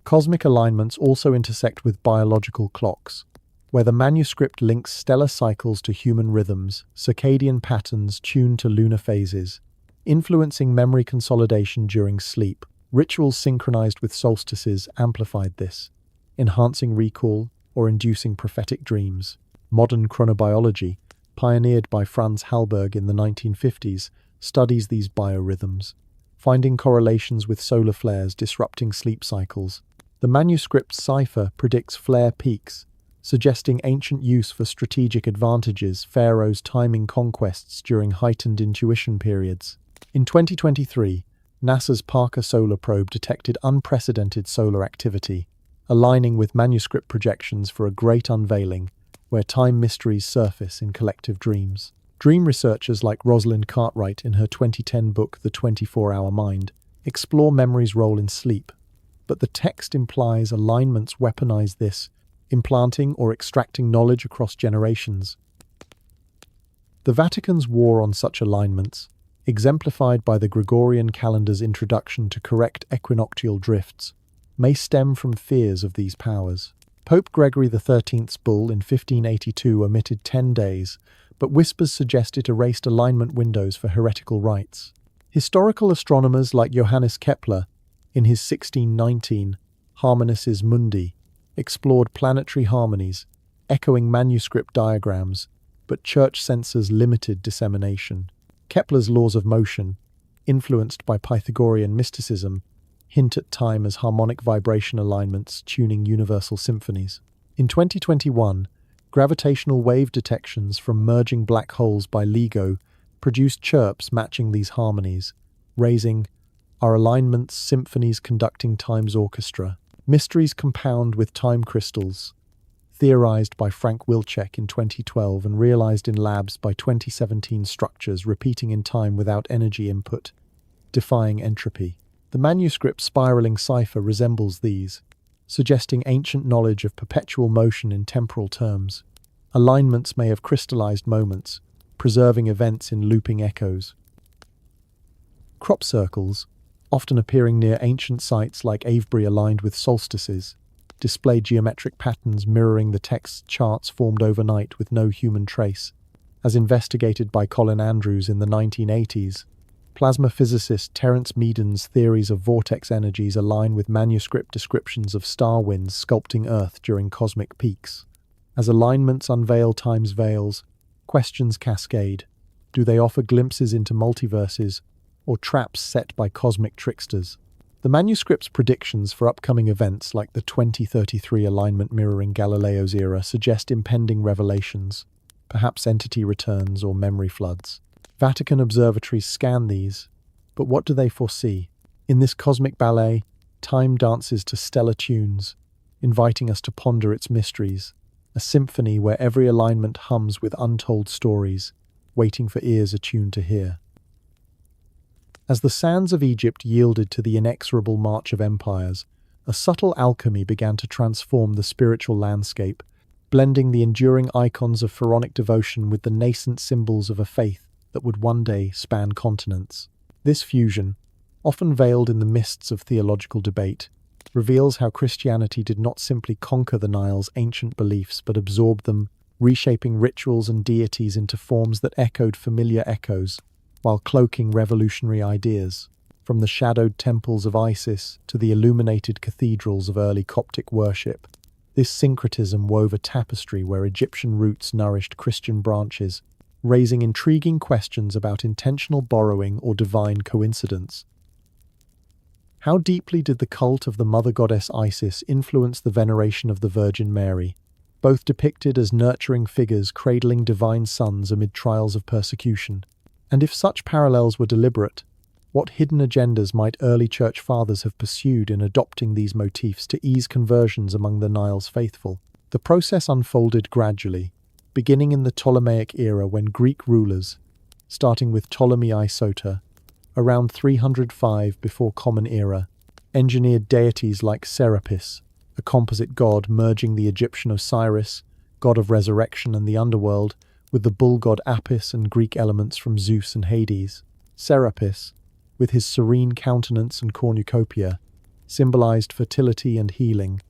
Cosmic alignments also intersect with biological clocks, where the manuscript links stellar cycles to human rhythms, circadian patterns tuned to lunar phases, influencing memory consolidation during sleep. Rituals synchronized with solstices amplified this, enhancing recall or inducing prophetic dreams. Modern chronobiology, pioneered by Franz Halberg in the 1950s, studies these biorhythms, finding correlations with solar flares disrupting sleep cycles. The manuscript cipher predicts flare peaks, suggesting ancient use for strategic advantages, pharaohs timing conquests during heightened intuition periods. In 2023, NASA's Parker Solar Probe detected unprecedented solar activity, aligning with manuscript projections for a great unveiling, where time mysteries surface in collective dreams. Dream researchers like Rosalind Cartwright in her 2010 book The 24-Hour Mind explore memory's role in sleep, but the text implies alignments weaponize this, implanting or extracting knowledge across generations. The Vatican's war on such alignments, exemplified by the Gregorian calendar's introduction to correct equinoctial drifts, may stem from fears of these powers. Pope Gregory XIII's bull in 1582 omitted 10 days, but whispers suggest it erased alignment windows for heretical rites. Historical astronomers like Johannes Kepler, in his 1619 Harmonices Mundi, explored planetary harmonies, echoing manuscript diagrams, but church censors limited dissemination. Kepler's laws of motion, influenced by Pythagorean mysticism, hint at time as harmonic vibration alignments tuning universal symphonies. In 2021, gravitational wave detections from merging black holes by LIGO produced chirps matching these harmonies, raising "Are alignments symphonies conducting time's orchestra?" Mysteries compound with time crystals, theorized by Frank Wilczek in 2012 and realized in labs by 2017, structures repeating in time without energy input, defying entropy. The manuscript spiraling cipher resembles these, suggesting ancient knowledge of perpetual motion in temporal terms. Alignments may have crystallized moments, preserving events in looping echoes. Crop circles, often appearing near ancient sites like Avebury aligned with solstices, display geometric patterns mirroring the text's charts formed overnight with no human trace. As investigated by Colin Andrews in the 1980s, plasma physicist Terence Meaden's theories of vortex energies align with manuscript descriptions of star winds sculpting Earth during cosmic peaks. As alignments unveil time's veils, questions cascade. Do they offer glimpses into multiverses, or traps set by cosmic tricksters? The manuscript's predictions for upcoming events like the 2033 alignment mirroring Galileo's era suggest impending revelations, perhaps entity returns or memory floods. Vatican observatories scan these, but what do they foresee? In this cosmic ballet, time dances to stellar tunes, inviting us to ponder its mysteries, a symphony where every alignment hums with untold stories, waiting for ears attuned to hear. As the sands of Egypt yielded to the inexorable march of empires, a subtle alchemy began to transform the spiritual landscape, blending the enduring icons of pharaonic devotion with the nascent symbols of a faith that would one day span continents. This fusion, often veiled in the mists of theological debate, reveals how Christianity did not simply conquer the Nile's ancient beliefs but absorbed them, reshaping rituals and deities into forms that echoed familiar echoes, while cloaking revolutionary ideas. From the shadowed temples of Isis to the illuminated cathedrals of early Coptic worship, this syncretism wove a tapestry where Egyptian roots nourished Christian branches, raising intriguing questions about intentional borrowing or divine coincidence. How deeply did the cult of the mother goddess Isis influence the veneration of the Virgin Mary, both depicted as nurturing figures cradling divine sons amid trials of persecution? And if such parallels were deliberate, What hidden agendas might early church fathers have pursued in adopting these motifs to ease conversions among the Nile's faithful? The process unfolded gradually, beginning in the Ptolemaic era when Greek rulers, starting with Ptolemy I Soter, around 305 before Common Era, engineered deities like Serapis, a composite god merging the Egyptian Osiris, god of resurrection and the underworld, with the bull god Apis and Greek elements from Zeus and Hades. Serapis, with his serene countenance and cornucopia, symbolized fertility and healing,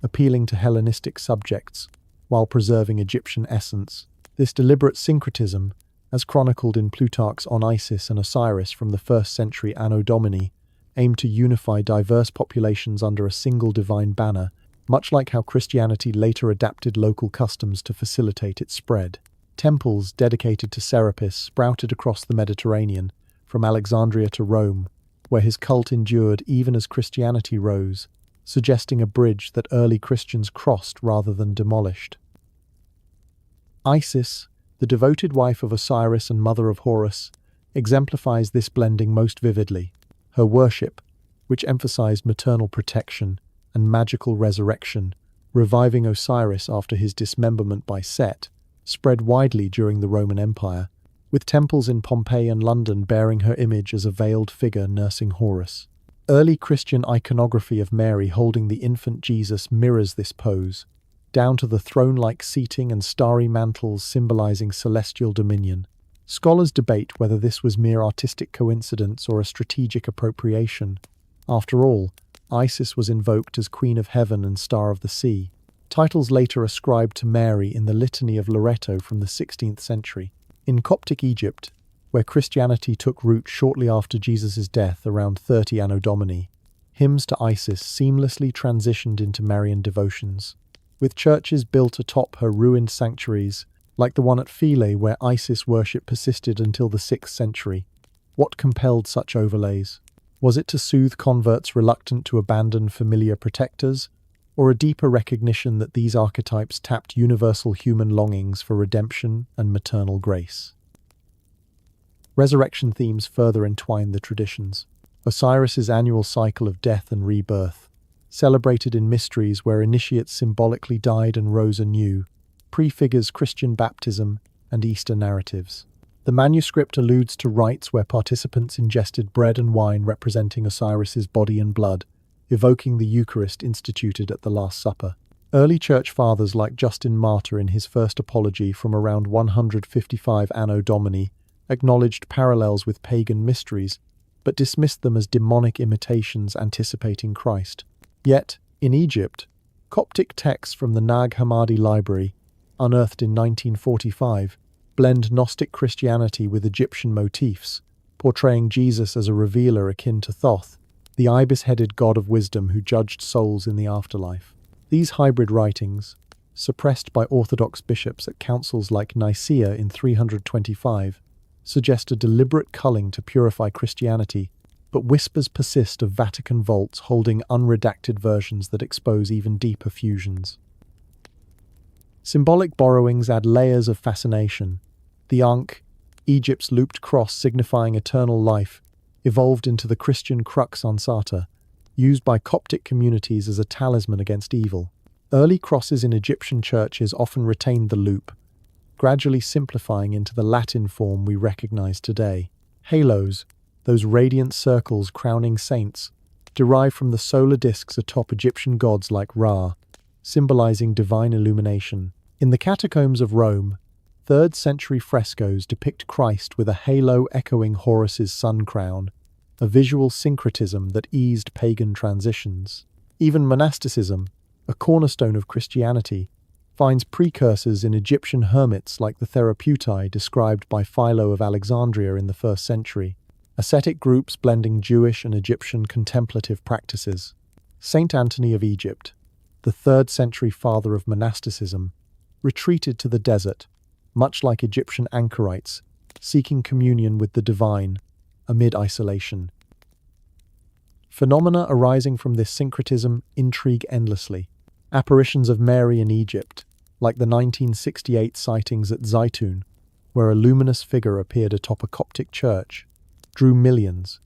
appealing to Hellenistic subjects while preserving Egyptian essence. This deliberate syncretism, as chronicled in Plutarch's On Isis and Osiris from the 1st century Anno Domini, aimed to unify diverse populations under a single divine banner, much like how Christianity later adapted local customs to facilitate its spread. Temples dedicated to Serapis sprouted across the Mediterranean, from Alexandria to Rome, where his cult endured even as Christianity rose, suggesting a bridge that early Christians crossed rather than demolished. Isis, the devoted wife of Osiris and mother of Horus, exemplifies this blending most vividly. Her worship, which emphasized maternal protection and magical resurrection, reviving Osiris after his dismemberment by Set, spread widely during the Roman Empire, with temples in Pompeii and London bearing her image as a veiled figure nursing Horus. Early Christian iconography of Mary holding the infant Jesus mirrors this pose, down to the throne-like seating and starry mantles symbolizing celestial dominion. Scholars debate whether this was mere artistic coincidence or a strategic appropriation. After all, Isis was invoked as Queen of Heaven and Star of the Sea, titles later ascribed to Mary in the Litany of Loreto from the 16th century. In Coptic Egypt, where Christianity took root shortly after Jesus' death around 30 Anno Domini, hymns to Isis seamlessly transitioned into Marian devotions, with churches built atop her ruined sanctuaries, like the one at Philae where Isis worship persisted until the 6th century. What compelled such overlays? Was it to soothe converts reluctant to abandon familiar protectors, or a deeper recognition that these archetypes tapped universal human longings for redemption and maternal grace? Resurrection themes further entwine the traditions. Osiris's annual cycle of death and rebirth, celebrated in mysteries where initiates symbolically died and rose anew, prefigures Christian baptism and Easter narratives. The manuscript alludes to rites where participants ingested bread and wine representing Osiris's body and blood, evoking the Eucharist instituted at the Last Supper. Early church fathers like Justin Martyr in his first apology from around 155 Anno Domini acknowledged parallels with pagan mysteries, but dismissed them as demonic imitations anticipating Christ. Yet, in Egypt, Coptic texts from the Nag Hammadi library, unearthed in 1945, blend Gnostic Christianity with Egyptian motifs, portraying Jesus as a revealer akin to Thoth, the ibis-headed god of wisdom who judged souls in the afterlife. These hybrid writings, suppressed by Orthodox bishops at councils like Nicaea in 325, suggest a deliberate culling to purify Christianity, but whispers persist of Vatican vaults holding unredacted versions that expose even deeper fusions. Symbolic borrowings add layers of fascination. The Ankh, Egypt's looped cross signifying eternal life, evolved into the Christian crux ansata, used by Coptic communities as a talisman against evil. Early crosses in Egyptian churches often retained the loop, gradually simplifying into the Latin form we recognize today. Halos, those radiant circles crowning saints, derive from the solar discs atop Egyptian gods like Ra, symbolizing divine illumination. In the catacombs of Rome, 3rd century frescoes depict Christ with a halo echoing Horus's sun crown, a visual syncretism that eased pagan transitions. Even monasticism, a cornerstone of Christianity, finds precursors in Egyptian hermits like the Therapeutae described by Philo of Alexandria in the 1st century, ascetic groups blending Jewish and Egyptian contemplative practices. Saint Anthony of Egypt, the 3rd century father of monasticism, retreated to the desert, much like Egyptian anchorites, seeking communion with the divine amid isolation. Phenomena arising from this syncretism intrigue endlessly. Apparitions of Mary in Egypt, like the 1968 sightings at Zaytun, where a luminous figure appeared atop a Coptic church, drew millions,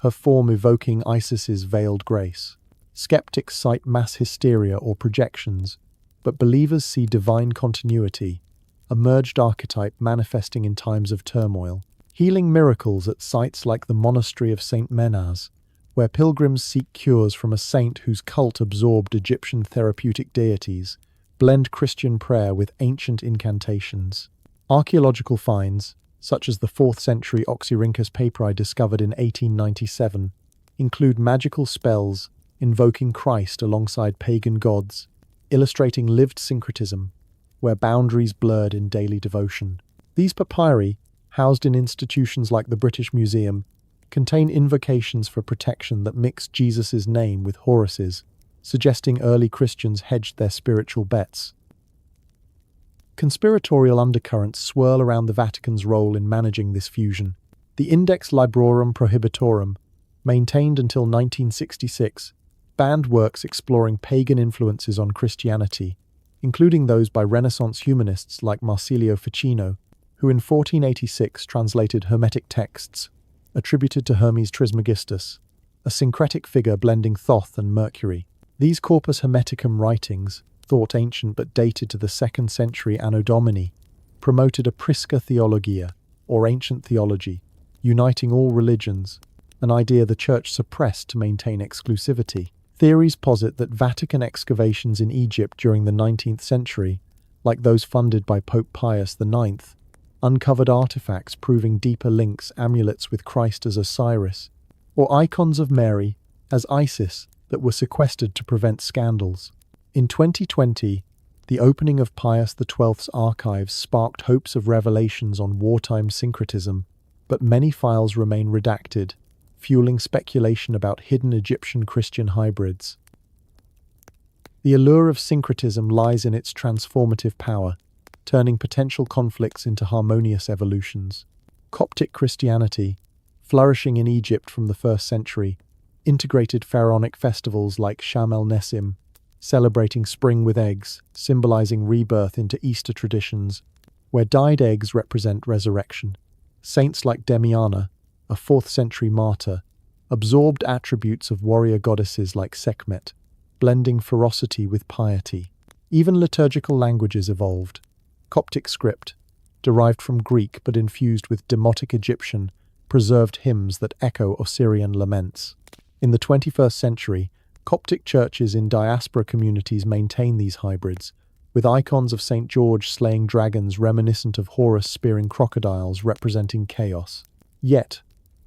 her form evoking Isis's veiled grace. Skeptics cite mass hysteria or projections, but believers see divine continuity, a merged archetype manifesting in times of turmoil. Healing miracles at sites like the monastery of St. Menaz, where pilgrims seek cures from a saint whose cult absorbed Egyptian therapeutic deities, blend Christian prayer with ancient incantations. Archaeological finds, such as the 4th century Oxyrhynchus papyri discovered in 1897, include magical spells invoking Christ alongside pagan gods, illustrating lived syncretism, where boundaries blurred in daily devotion. These papyri, housed in institutions like the British Museum, contain invocations for protection that mix Jesus' name with Horus's, suggesting early Christians hedged their spiritual bets. Conspiratorial undercurrents swirl around the Vatican's role in managing this fusion. The Index Librorum Prohibitorum, maintained until 1966, banned works exploring pagan influences on Christianity, including those by Renaissance humanists like Marsilio Ficino, who in 1486 translated Hermetic texts attributed to Hermes Trismegistus, a syncretic figure blending Thoth and Mercury. These Corpus Hermeticum writings, thought ancient but dated to the 2nd century Anno Domini, promoted a Prisca Theologia, or ancient theology, uniting all religions, an idea the Church suppressed to maintain exclusivity. Theories posit that Vatican excavations in Egypt during the 19th century, like those funded by Pope Pius IX, uncovered artifacts proving deeper links, amulets with Christ as Osiris, or icons of Mary as Isis that were sequestered to prevent scandals. In 2020, the opening of Pius XII's archives sparked hopes of revelations on wartime syncretism, but many files remain redacted, fueling speculation about hidden Egyptian Christian hybrids. The allure of syncretism lies in its transformative power, turning potential conflicts into harmonious evolutions. Coptic Christianity, flourishing in Egypt from the 1st century, integrated pharaonic festivals like Sham el-Nessim, celebrating spring with eggs, symbolizing rebirth, into Easter traditions, where dyed eggs represent resurrection. Saints like Demiana, a 4th century martyr, absorbed attributes of warrior goddesses like Sekhmet, blending ferocity with piety. Even liturgical languages evolved. Coptic script, derived from Greek but infused with Demotic Egyptian, preserved hymns that echo Osirian laments. In the 21st century, Coptic churches in diaspora communities maintain these hybrids, with icons of St. George slaying dragons reminiscent of Horus spearing crocodiles representing chaos. Yet,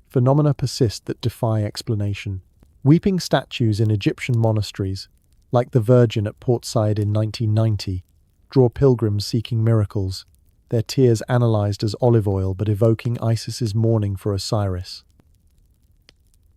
phenomena persist that defy explanation. Weeping statues in Egyptian monasteries, like the Virgin at Port Said in 1990, draw pilgrims seeking miracles, their tears analyzed as olive oil but evoking Isis's mourning for Osiris.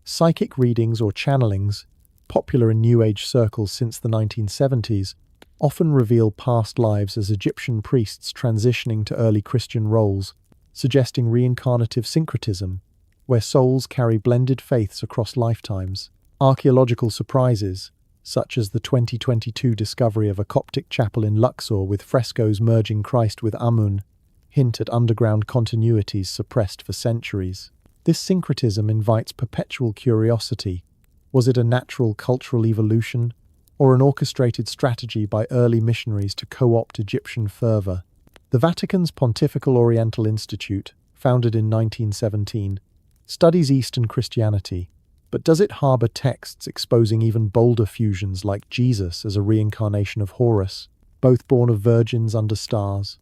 Psychic readings or channelings, popular in New Age circles since the 1970s, often reveal past lives as Egyptian priests transitioning to early Christian roles, suggesting reincarnative syncretism, where souls carry blended faiths across lifetimes. Archaeological surprises, such as the 2022 discovery of a Coptic chapel in Luxor with frescoes merging Christ with Amun, hint at underground continuities suppressed for centuries. This syncretism invites perpetual curiosity. Was it a natural cultural evolution, or an orchestrated strategy by early missionaries to co-opt Egyptian fervor? The Vatican's Pontifical Oriental Institute, founded in 1917, studies Eastern Christianity, but does it harbor texts exposing even bolder fusions like Jesus as a reincarnation of Horus, both born of virgins under stars?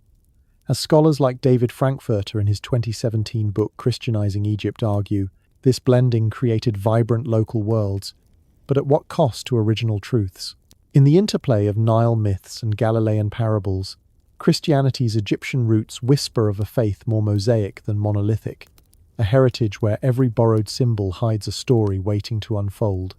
As scholars like David Frankfurter in his 2017 book Christianizing Egypt argue, this blending created vibrant local worlds, but at what cost to original truths? In the interplay of Nile myths and Galilean parables, Christianity's Egyptian roots whisper of a faith more mosaic than monolithic, a heritage where every borrowed symbol hides a story waiting to unfold.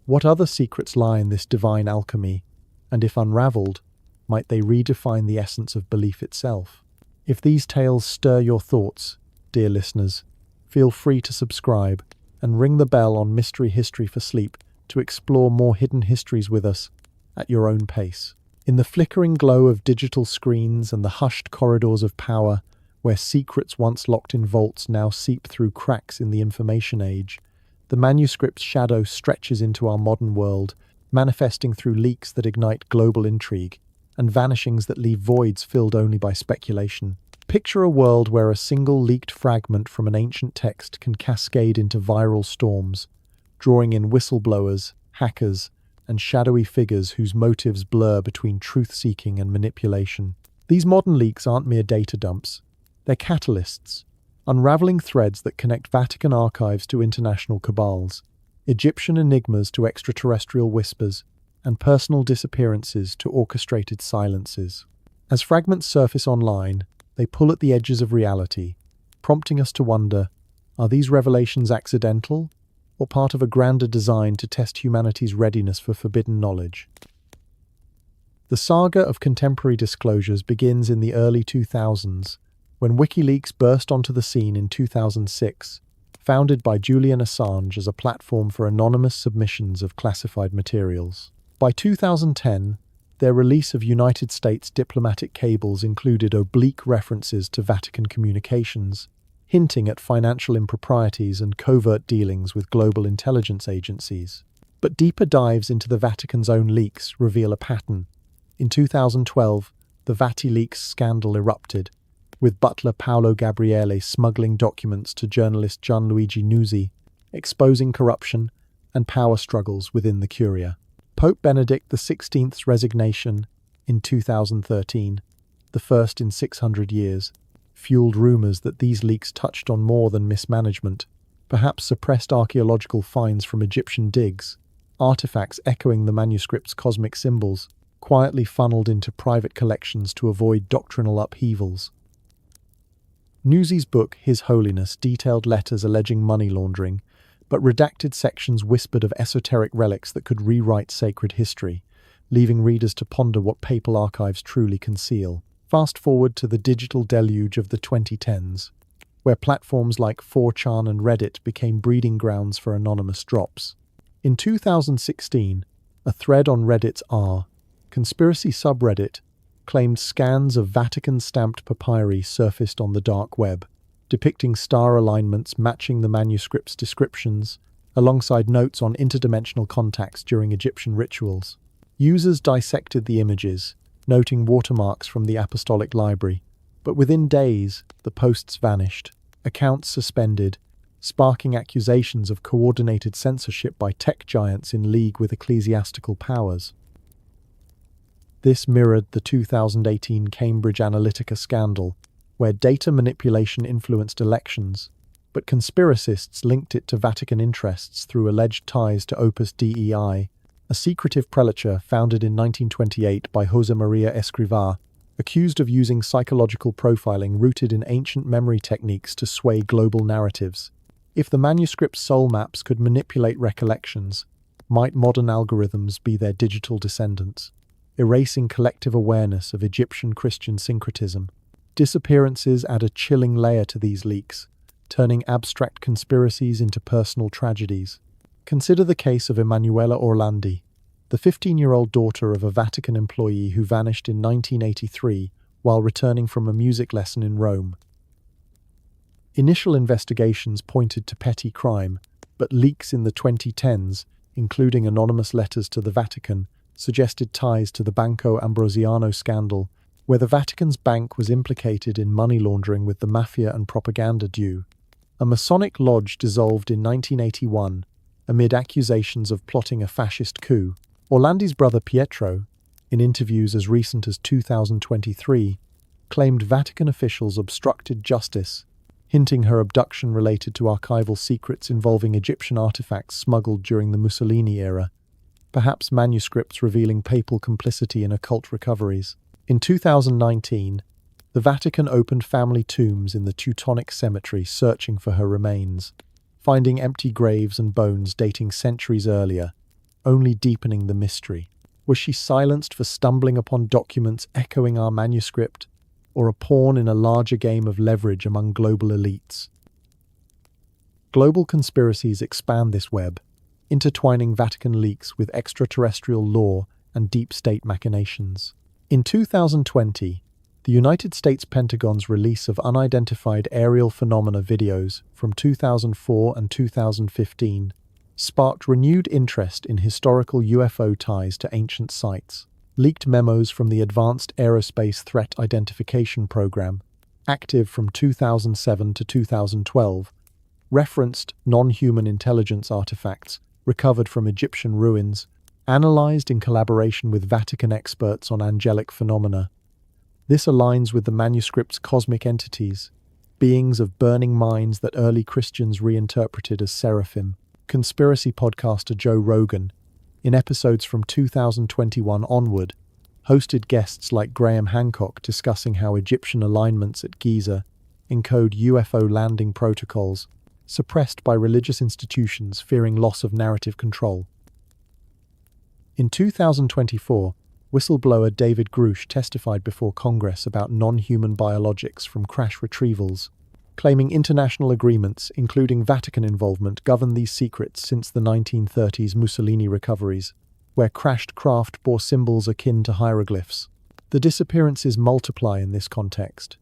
What other secrets lie in this divine alchemy, and if unraveled, might they redefine the essence of belief itself? If these tales stir your thoughts, dear listeners, feel free to subscribe and ring the bell on Mystery History for Sleep to explore more hidden histories with us at your own pace. In the flickering glow of digital screens and the hushed corridors of power, where secrets once locked in vaults now seep through cracks in the information age. The manuscript's shadow stretches into our modern world, manifesting through leaks that ignite global intrigue, and vanishings that leave voids filled only by speculation. Picture a world where a single leaked fragment from an ancient text can cascade into viral storms, drawing in whistleblowers, hackers, and shadowy figures whose motives blur between truth-seeking and manipulation. These modern leaks aren't mere data dumps. They're catalysts, unraveling threads that connect Vatican archives to international cabals, Egyptian enigmas to extraterrestrial whispers, and personal disappearances to orchestrated silences. As fragments surface online, they pull at the edges of reality, prompting us to wonder, are these revelations accidental, or part of a grander design to test humanity's readiness for forbidden knowledge? The saga of contemporary disclosures begins in the early 2000s, when WikiLeaks burst onto the scene in 2006, founded by Julian Assange as a platform for anonymous submissions of classified materials. By 2010, their release of United States diplomatic cables included oblique references to Vatican communications, hinting at financial improprieties and covert dealings with global intelligence agencies. But deeper dives into the Vatican's own leaks reveal a pattern. In 2012, the VatiLeaks scandal erupted, with butler Paolo Gabriele smuggling documents to journalist Gianluigi Nuzzi, exposing corruption and power struggles within the Curia. Pope Benedict XVI's resignation in 2013, the first in 600 years, fueled rumours that these leaks touched on more than mismanagement, perhaps suppressed archaeological finds from Egyptian digs, artefacts echoing the manuscript's cosmic symbols, quietly funneled into private collections to avoid doctrinal upheavals. Nuzzi's book, His Holiness, detailed letters alleging money laundering, but redacted sections whispered of esoteric relics that could rewrite sacred history, leaving readers to ponder what papal archives truly conceal. Fast forward to the digital deluge of the 2010s, where platforms like 4chan and Reddit became breeding grounds for anonymous drops. In 2016, a thread on Reddit's Conspiracy subreddit claimed scans of Vatican-stamped papyri surfaced on the dark web, depicting star alignments matching the manuscript's descriptions, alongside notes on interdimensional contacts during Egyptian rituals. Users dissected the images, noting watermarks from the Apostolic Library, but within days, the posts vanished, accounts suspended, sparking accusations of coordinated censorship by tech giants in league with ecclesiastical powers. This mirrored the 2018 Cambridge Analytica scandal, where data manipulation influenced elections, but conspiracists linked it to Vatican interests through alleged ties to Opus Dei, a secretive prelature founded in 1928 by José María Escrivá, accused of using psychological profiling rooted in ancient memory techniques to sway global narratives. If the manuscript's soul maps could manipulate recollections, might modern algorithms be their digital descendants, erasing collective awareness of Egyptian Christian syncretism? Disappearances add a chilling layer to these leaks, turning abstract conspiracies into personal tragedies. Consider the case of Emanuela Orlandi, the 15-year-old daughter of a Vatican employee who vanished in 1983 while returning from a music lesson in Rome. Initial investigations pointed to petty crime, but leaks in the 2010s, including anonymous letters to the Vatican, suggested ties to the Banco Ambrosiano scandal, where the Vatican's bank was implicated in money laundering with the mafia and propaganda due. A Masonic lodge dissolved in 1981 amid accusations of plotting a fascist coup. Orlandi's brother Pietro, in interviews as recent as 2023, claimed Vatican officials obstructed justice, hinting her abduction related to archival secrets involving Egyptian artifacts smuggled during the Mussolini era, perhaps manuscripts revealing papal complicity in occult recoveries. In 2019, the Vatican opened family tombs in the Teutonic Cemetery searching for her remains, finding empty graves and bones dating centuries earlier, only deepening the mystery. Was she silenced for stumbling upon documents echoing our manuscript, or a pawn in a larger game of leverage among global elites? Global conspiracies expand this web, intertwining Vatican leaks with extraterrestrial lore and deep state machinations. In 2020, The United States Pentagon's release of unidentified aerial phenomena videos from 2004 and 2015 sparked renewed interest in historical UFO ties to ancient sites. Leaked memos from the Advanced Aerospace Threat Identification Program, active from 2007 to 2012, referenced non-human intelligence artifacts recovered from Egyptian ruins, analyzed in collaboration with Vatican experts on angelic phenomena. This aligns with the manuscript's cosmic entities, beings of burning minds that early Christians reinterpreted as seraphim. Conspiracy podcaster Joe Rogan, in episodes from 2021 onward, hosted guests like Graham Hancock discussing how Egyptian alignments at Giza encode UFO landing protocols, suppressed by religious institutions fearing loss of narrative control. In 2024, whistleblower David Grush testified before Congress about non-human biologics from crash retrievals, claiming international agreements, including Vatican involvement, govern these secrets since the 1930s Mussolini recoveries, where crashed craft bore symbols akin to hieroglyphs. The disappearances multiply in this context.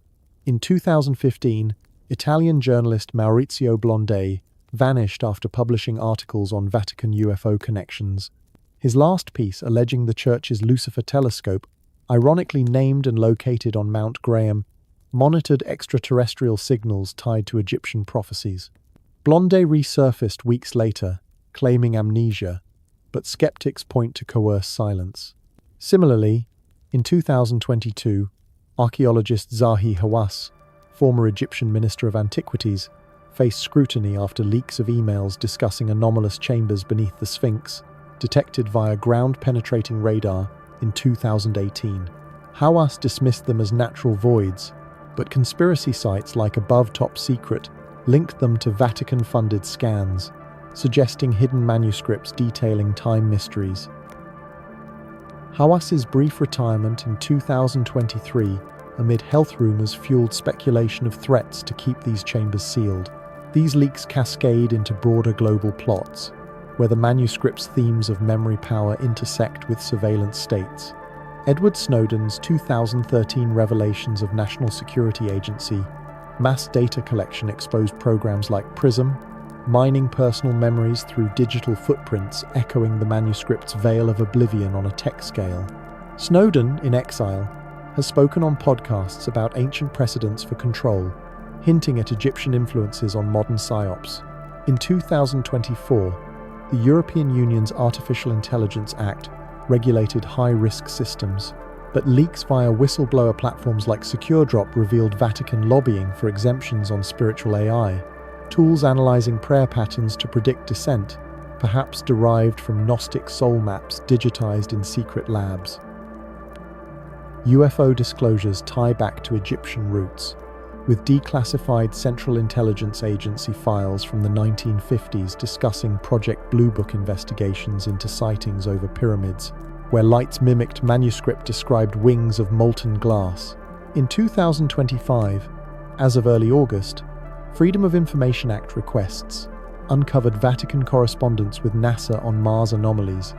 In 2015, Italian journalist Maurizio Blondei vanished after publishing articles on Vatican UFO connections. His last piece, alleging the Church's Lucifer telescope, ironically named and located on Mount Graham, monitored extraterrestrial signals tied to Egyptian prophecies. Blondei resurfaced weeks later, claiming amnesia, but skeptics point to coerced silence. Similarly, in 2022, archaeologist Zahi Hawass, former Egyptian Minister of Antiquities, faced scrutiny after leaks of emails discussing anomalous chambers beneath the Sphinx, detected via ground-penetrating radar in 2018. Hawass dismissed them as natural voids, but conspiracy sites like Above Top Secret linked them to Vatican-funded scans, suggesting hidden manuscripts detailing time mysteries. Hawass's brief retirement in 2023 amid health rumors fueled speculation of threats to keep these chambers sealed. These leaks cascade into broader global plots, where the manuscript's themes of memory power intersect with surveillance states. Edward Snowden's 2013 revelations of National Security Agency mass data collection exposed programs like PRISM, mining personal memories through digital footprints echoing the manuscript's veil of oblivion on a tech scale. Snowden, in exile, has spoken on podcasts about ancient precedents for control, hinting at Egyptian influences on modern psyops. In 2024, the European Union's Artificial Intelligence Act regulated high-risk systems, but leaks via whistleblower platforms like SecureDrop revealed Vatican lobbying for exemptions on spiritual AI, tools analyzing prayer patterns to predict dissent, perhaps derived from Gnostic soul maps digitized in secret labs. UFO disclosures tie back to Egyptian roots, with declassified Central Intelligence Agency files from the 1950s discussing Project Blue Book investigations into sightings over pyramids, where lights mimicked manuscript-described wings of molten glass. In 2025, as of early August, Freedom of Information Act requests uncovered Vatican correspondence with NASA on Mars anomalies,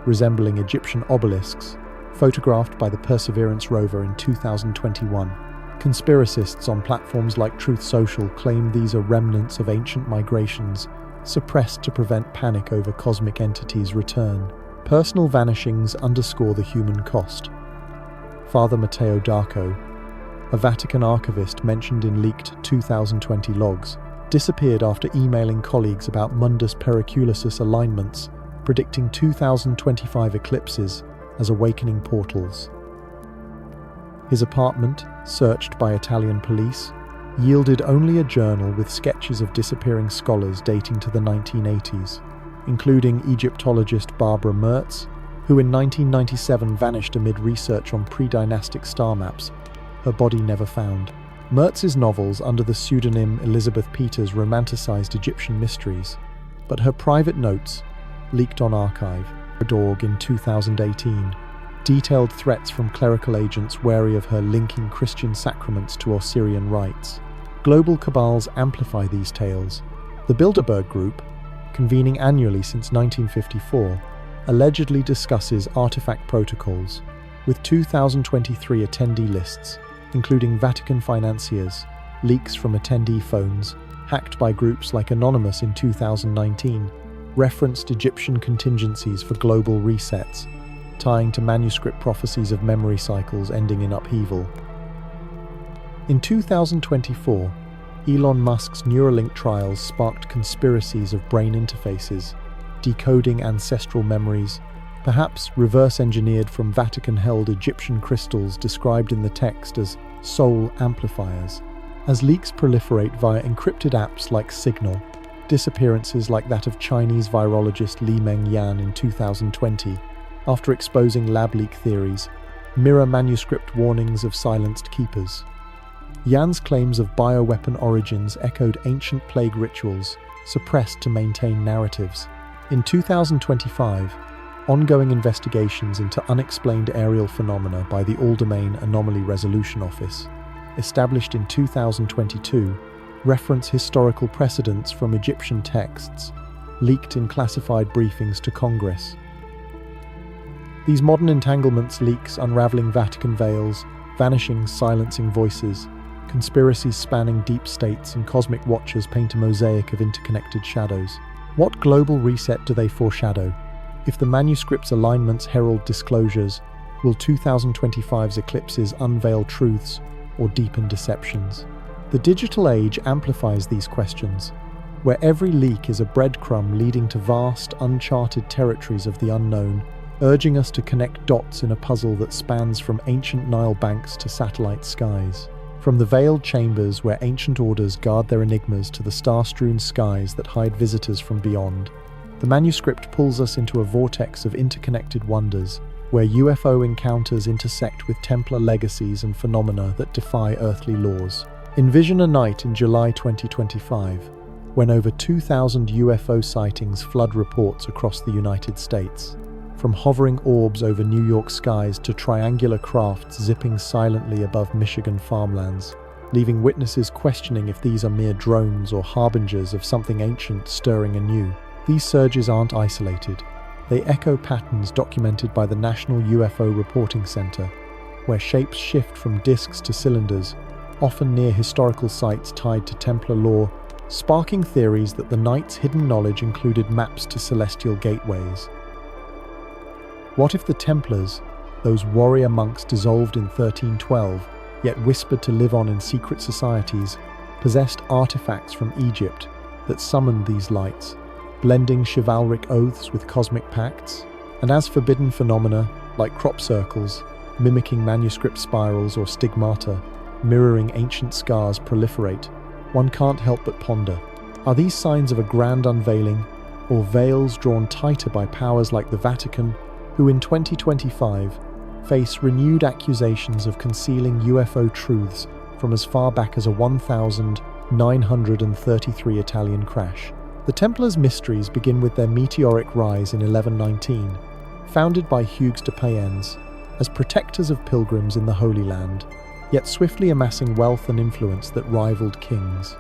resembling Egyptian obelisks, photographed by the Perseverance rover in 2021. Conspiracists on platforms like Truth Social claim these are remnants of ancient migrations, suppressed to prevent panic over cosmic entities' return. Personal vanishings underscore the human cost. Father Matteo Darko, a Vatican archivist mentioned in leaked 2020 logs, disappeared after emailing colleagues about Mundus Periculusus alignments, predicting 2025 eclipses as awakening portals. His apartment, searched by Italian police, yielded only a journal with sketches of disappearing scholars dating to the 1980s, including Egyptologist Barbara Mertz, who in 1997 vanished amid research on pre-dynastic star maps, her body never found. Mertz's novels under the pseudonym Elizabeth Peters romanticized Egyptian mysteries, but her private notes, leaked on archive.org in 2018, detailed threats from clerical agents wary of her linking Christian sacraments to Osirian rites. Global cabals amplify these tales. The Bilderberg Group, convening annually since 1954, allegedly discusses artifact protocols, with 2023 attendee lists including Vatican financiers, leaks from attendee phones, hacked by groups like Anonymous in 2019, referenced Egyptian contingencies for global resets, tying to manuscript prophecies of memory cycles ending in upheaval. In 2024, Elon Musk's Neuralink trials sparked conspiracies of brain interfaces, decoding ancestral memories, perhaps reverse-engineered from Vatican-held Egyptian crystals described in the text as soul amplifiers. As leaks proliferate via encrypted apps like Signal, disappearances like that of Chinese virologist Li Meng Yan in 2020, after exposing lab leak theories, mirror manuscript warnings of silenced keepers. Yan's claims of bioweapon origins echoed ancient plague rituals, suppressed to maintain narratives. In 2025, ongoing investigations into unexplained aerial phenomena by the All-Domain Anomaly Resolution Office, established in 2022, reference historical precedents from Egyptian texts, leaked in classified briefings to Congress. These modern entanglements, leaks unraveling Vatican veils, vanishing, silencing voices, conspiracies spanning deep states and cosmic watchers paint a mosaic of interconnected shadows. What global reset do they foreshadow? If the manuscript's alignments herald disclosures, will 2025's eclipses unveil truths or deepen deceptions? The digital age amplifies these questions, where every leak is a breadcrumb leading to vast, uncharted territories of the unknown, urging us to connect dots in a puzzle that spans from ancient Nile banks to satellite skies. From the veiled chambers where ancient orders guard their enigmas to the star-strewn skies that hide visitors from beyond, the manuscript pulls us into a vortex of interconnected wonders, where UFO encounters intersect with Templar legacies and phenomena that defy earthly laws. Envision a night in July 2025, when over 2,000 UFO sightings flood reports across the United States. From hovering orbs over New York skies to triangular crafts zipping silently above Michigan farmlands, leaving witnesses questioning if these are mere drones or harbingers of something ancient stirring anew. These surges aren't isolated. They echo patterns documented by the National UFO Reporting Center, where shapes shift from disks to cylinders, often near historical sites tied to Templar lore, sparking theories that the night's hidden knowledge included maps to celestial gateways. What if the Templars, those warrior monks dissolved in 1312, yet whispered to live on in secret societies, possessed artifacts from Egypt that summoned these lights, blending chivalric oaths with cosmic pacts? And as forbidden phenomena, like crop circles, mimicking manuscript spirals or stigmata, mirroring ancient scars proliferate, one can't help but ponder, are these signs of a grand unveiling, or veils drawn tighter by powers like the Vatican, who in 2025 face renewed accusations of concealing UFO truths from as far back as a 1933 Italian crash? The Templars' mysteries begin with their meteoric rise in 1119, founded by Hugues de Payens as protectors of pilgrims in the Holy Land, yet swiftly amassing wealth and influence that rivaled kings.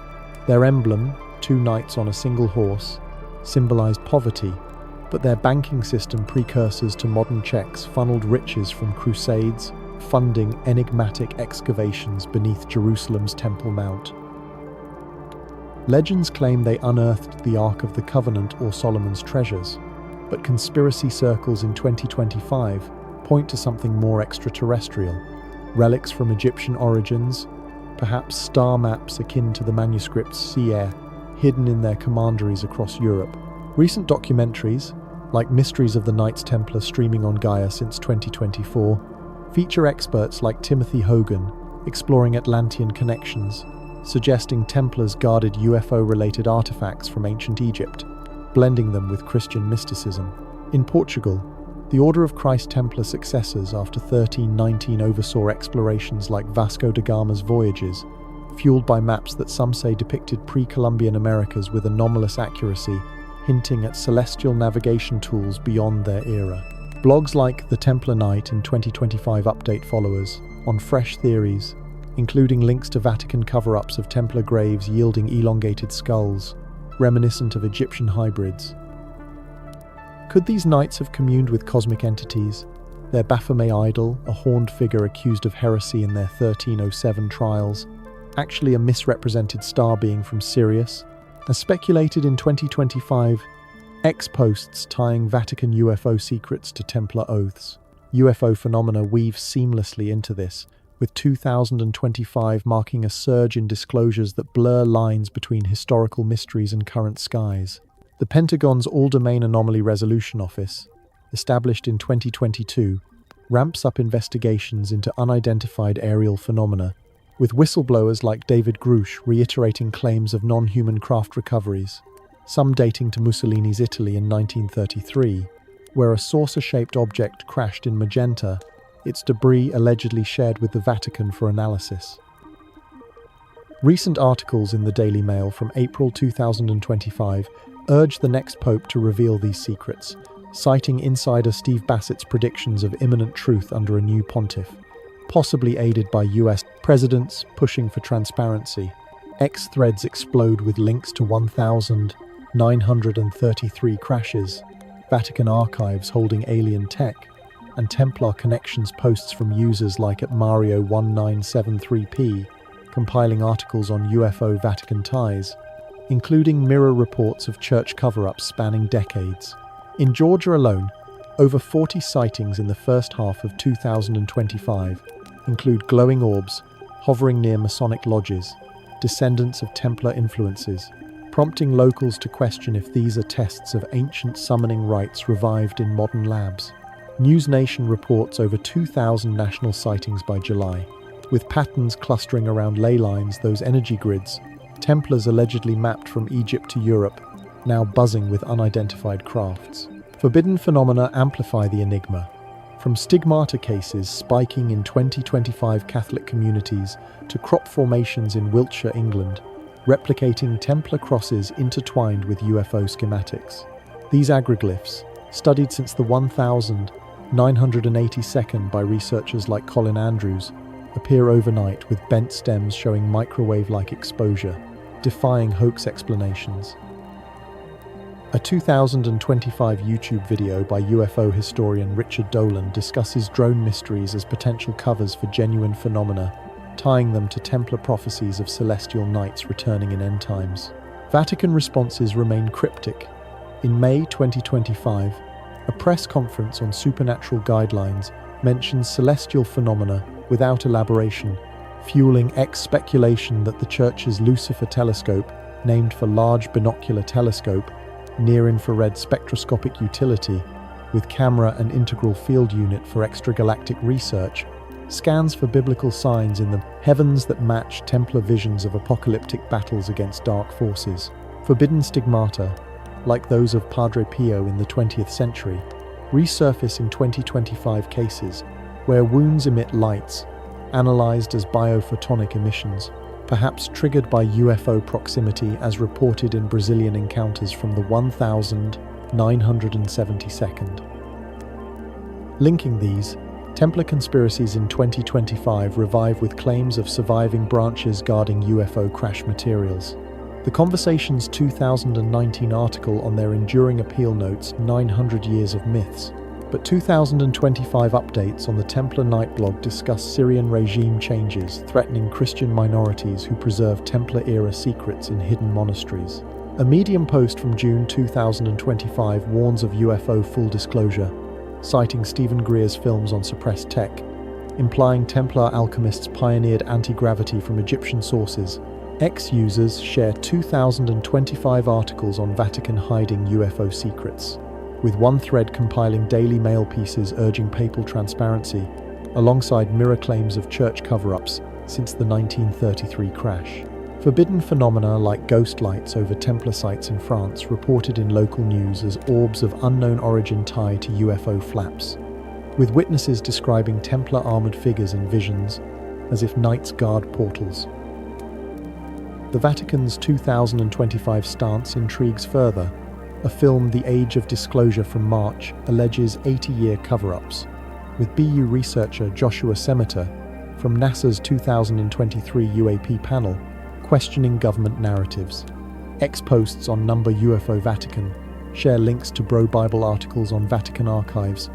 Their emblem, two knights on a single horse, symbolized poverty, but their banking system, precursors to modern checks, funneled riches from crusades, funding enigmatic excavations beneath Jerusalem's Temple Mount. Legends claim they unearthed the Ark of the Covenant or Solomon's treasures, but conspiracy circles in 2025 point to something more extraterrestrial. Relics from Egyptian origins, perhaps star maps akin to the manuscript's Seer, hidden in their commanderies across Europe. Recent documentaries, like Mysteries of the Knights Templar streaming on Gaia since 2024, feature experts like Timothy Hogan exploring Atlantean connections, suggesting Templars guarded UFO-related artifacts from ancient Egypt, blending them with Christian mysticism. In Portugal, the Order of Christ Templar successors after 1319 oversaw explorations like Vasco da Gama's voyages, fueled by maps that some say depicted pre-Columbian Americas with anomalous accuracy, hinting at celestial navigation tools beyond their era. Blogs like The Templar Night in 2025 update followers on fresh theories, including links to Vatican cover-ups of Templar graves yielding elongated skulls, reminiscent of Egyptian hybrids. Could these knights have communed with cosmic entities, their Baphomet idol, a horned figure accused of heresy in their 1307 trials, actually a misrepresented star being from Sirius. As speculated in 2025, X posts tying Vatican UFO secrets to Templar oaths. UFO phenomena weave seamlessly into this, with 2025 marking a surge in disclosures that blur lines between historical mysteries and current skies. The Pentagon's All-Domain Anomaly Resolution Office, established in 2022, ramps up investigations into unidentified aerial phenomena, with whistleblowers like David Grush reiterating claims of non-human craft recoveries, some dating to Mussolini's Italy in 1933, where a saucer-shaped object crashed in Magenta, its debris allegedly shared with the Vatican for analysis. Recent articles in the Daily Mail from April 2025 urge the next pope to reveal these secrets, citing insider Steve Bassett's predictions of imminent truth under a new pontiff, possibly aided by US presidents pushing for transparency. X threads explode with links to 1,933 crashes, Vatican archives holding alien tech, and Templar connections posts from users like at Mario1973p, compiling articles on UFO Vatican ties, including mirror reports of church cover-ups spanning decades. In Georgia alone, over 40 sightings in the first half of 2025 include glowing orbs hovering near Masonic lodges, descendants of Templar influences, prompting locals to question if these are tests of ancient summoning rites revived in modern labs. News Nation reports over 2,000 national sightings by July, with patterns clustering around ley lines, those energy grids, Templars allegedly mapped from Egypt to Europe, now buzzing with unidentified crafts. Forbidden phenomena amplify the enigma, from stigmata cases spiking in 2025 Catholic communities to crop formations in Wiltshire, England, replicating Templar crosses intertwined with UFO schematics. These agroglyphs, studied since the 1982 by researchers like Colin Andrews, appear overnight with bent stems showing microwave-like exposure, defying hoax explanations. A 2025 YouTube video by UFO historian Richard Dolan discusses drone mysteries as potential covers for genuine phenomena, tying them to Templar prophecies of celestial knights returning in end times. Vatican responses remain cryptic. In May 2025, a press conference on supernatural guidelines mentions celestial phenomena without elaboration, fueling speculation that the Church's Lucifer telescope, named for Large Binocular Telescope, near-infrared spectroscopic utility, with camera and integral field unit for extragalactic research, scans for biblical signs in the heavens that match Templar visions of apocalyptic battles against dark forces. Forbidden stigmata, like those of Padre Pio in the 20th century, resurface in 2025 cases where wounds emit lights, analyzed as biophotonic emissions, perhaps triggered by UFO proximity as reported in Brazilian encounters from the 1972nd. Linking these, Templar conspiracies in 2025 revive with claims of surviving branches guarding UFO crash materials. The Conversation's 2019 article on their enduring appeal notes 900 Years of Myths, but 2025 updates on the Templar Night blog discuss Syrian regime changes threatening Christian minorities who preserve Templar-era secrets in hidden monasteries. A Medium post from June 2025 warns of UFO full disclosure, citing Stephen Greer's films on suppressed tech, implying Templar alchemists pioneered anti-gravity from Egyptian sources. Users share 2025 articles on Vatican hiding UFO secrets, with one thread compiling Daily Mail pieces urging papal transparency, alongside mirror claims of church cover-ups since the 1933 crash. Forbidden phenomena like ghost lights over Templar sites in France reported in local news as orbs of unknown origin tied to UFO flaps, with witnesses describing Templar armored figures in visions as if knights guard portals. The Vatican's 2025 stance intrigues further. A film, The Age of Disclosure from March, alleges 80-year cover-ups, with BU researcher Joshua Semeter from NASA's 2023 UAP panel questioning government narratives. Posts on Number UFO Vatican share links to Bro Bible articles on Vatican archives,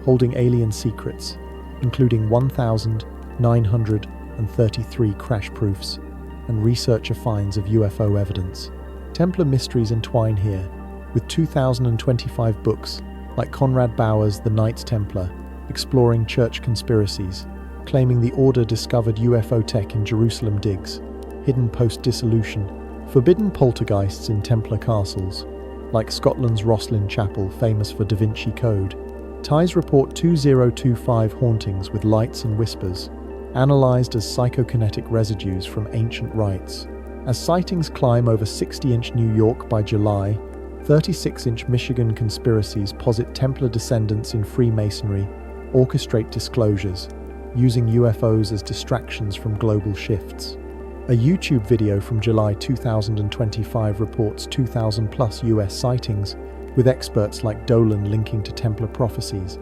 holding alien secrets, including 1,933 crash proofs and researcher finds of UFO evidence. Templar mysteries entwine here, with 2,025 books, like Conrad Bauer's The Knights Templar, exploring church conspiracies, claiming the order discovered UFO tech in Jerusalem digs, hidden post-dissolution, forbidden poltergeists in Templar castles, like Scotland's Rosslyn Chapel, famous for Da Vinci Code. Ties report 2025 hauntings with lights and whispers, analysed as psychokinetic residues from ancient rites. As sightings climb over 60-inch New York by July, 36-inch Michigan conspiracies posit Templar descendants in Freemasonry orchestrate disclosures, using UFOs as distractions from global shifts. A YouTube video from July 2025 reports 2,000+ US sightings, with experts like Dolan linking to Templar prophecies.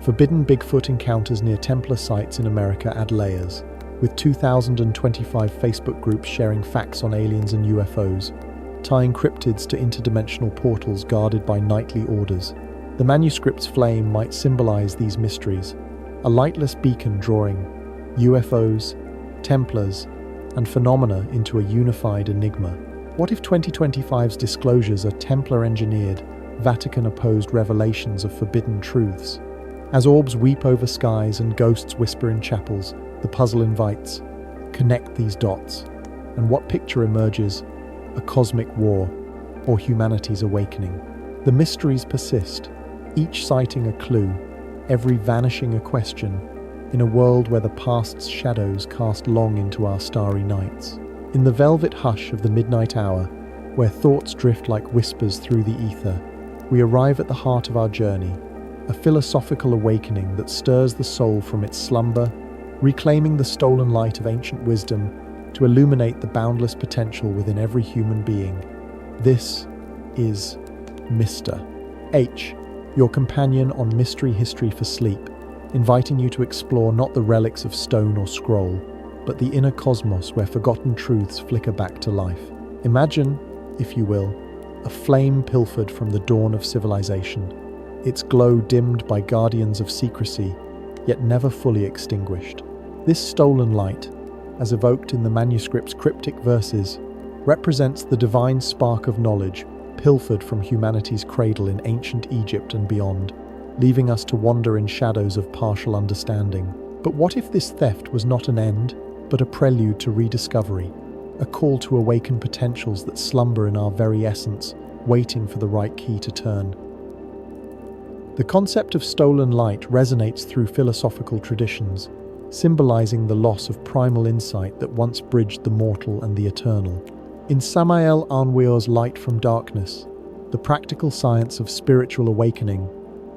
Forbidden Bigfoot encounters near Templar sites in America add layers, with 2,025 Facebook groups sharing facts on aliens and UFOs, tying cryptids to interdimensional portals guarded by knightly orders. The manuscript's flame might symbolize these mysteries, a lightless beacon drawing UFOs, Templars, and phenomena into a unified enigma. What if 2025's disclosures are Templar-engineered, Vatican-opposed revelations of forbidden truths? As orbs weep over skies and ghosts whisper in chapels, the puzzle invites, connect these dots, and what picture emerges? A cosmic war, or humanity's awakening? The mysteries persist, each sighting a clue, every vanishing a question, in a world where the past's shadows cast long into our starry nights. In the velvet hush of the midnight hour, where thoughts drift like whispers through the ether, we arrive at the heart of our journey, a philosophical awakening that stirs the soul from its slumber, reclaiming the stolen light of ancient wisdom to illuminate the boundless potential within every human being. This is Mr. H, your companion on Mystery History for Sleep, inviting you to explore not the relics of stone or scroll, but the inner cosmos where forgotten truths flicker back to life. Imagine, if you will, a flame pilfered from the dawn of civilization, its glow dimmed by guardians of secrecy, yet never fully extinguished. This stolen light, as evoked in the manuscript's cryptic verses, represents the divine spark of knowledge pilfered from humanity's cradle in ancient Egypt and beyond, leaving us to wander in shadows of partial understanding. But what if this theft was not an end, but a prelude to rediscovery, a call to awaken potentials that slumber in our very essence, waiting for the right key to turn? The concept of stolen light resonates through philosophical traditions, symbolizing the loss of primal insight that once bridged the mortal and the eternal. In Samael Aunweor's Light from Darkness, the practical science of spiritual awakening,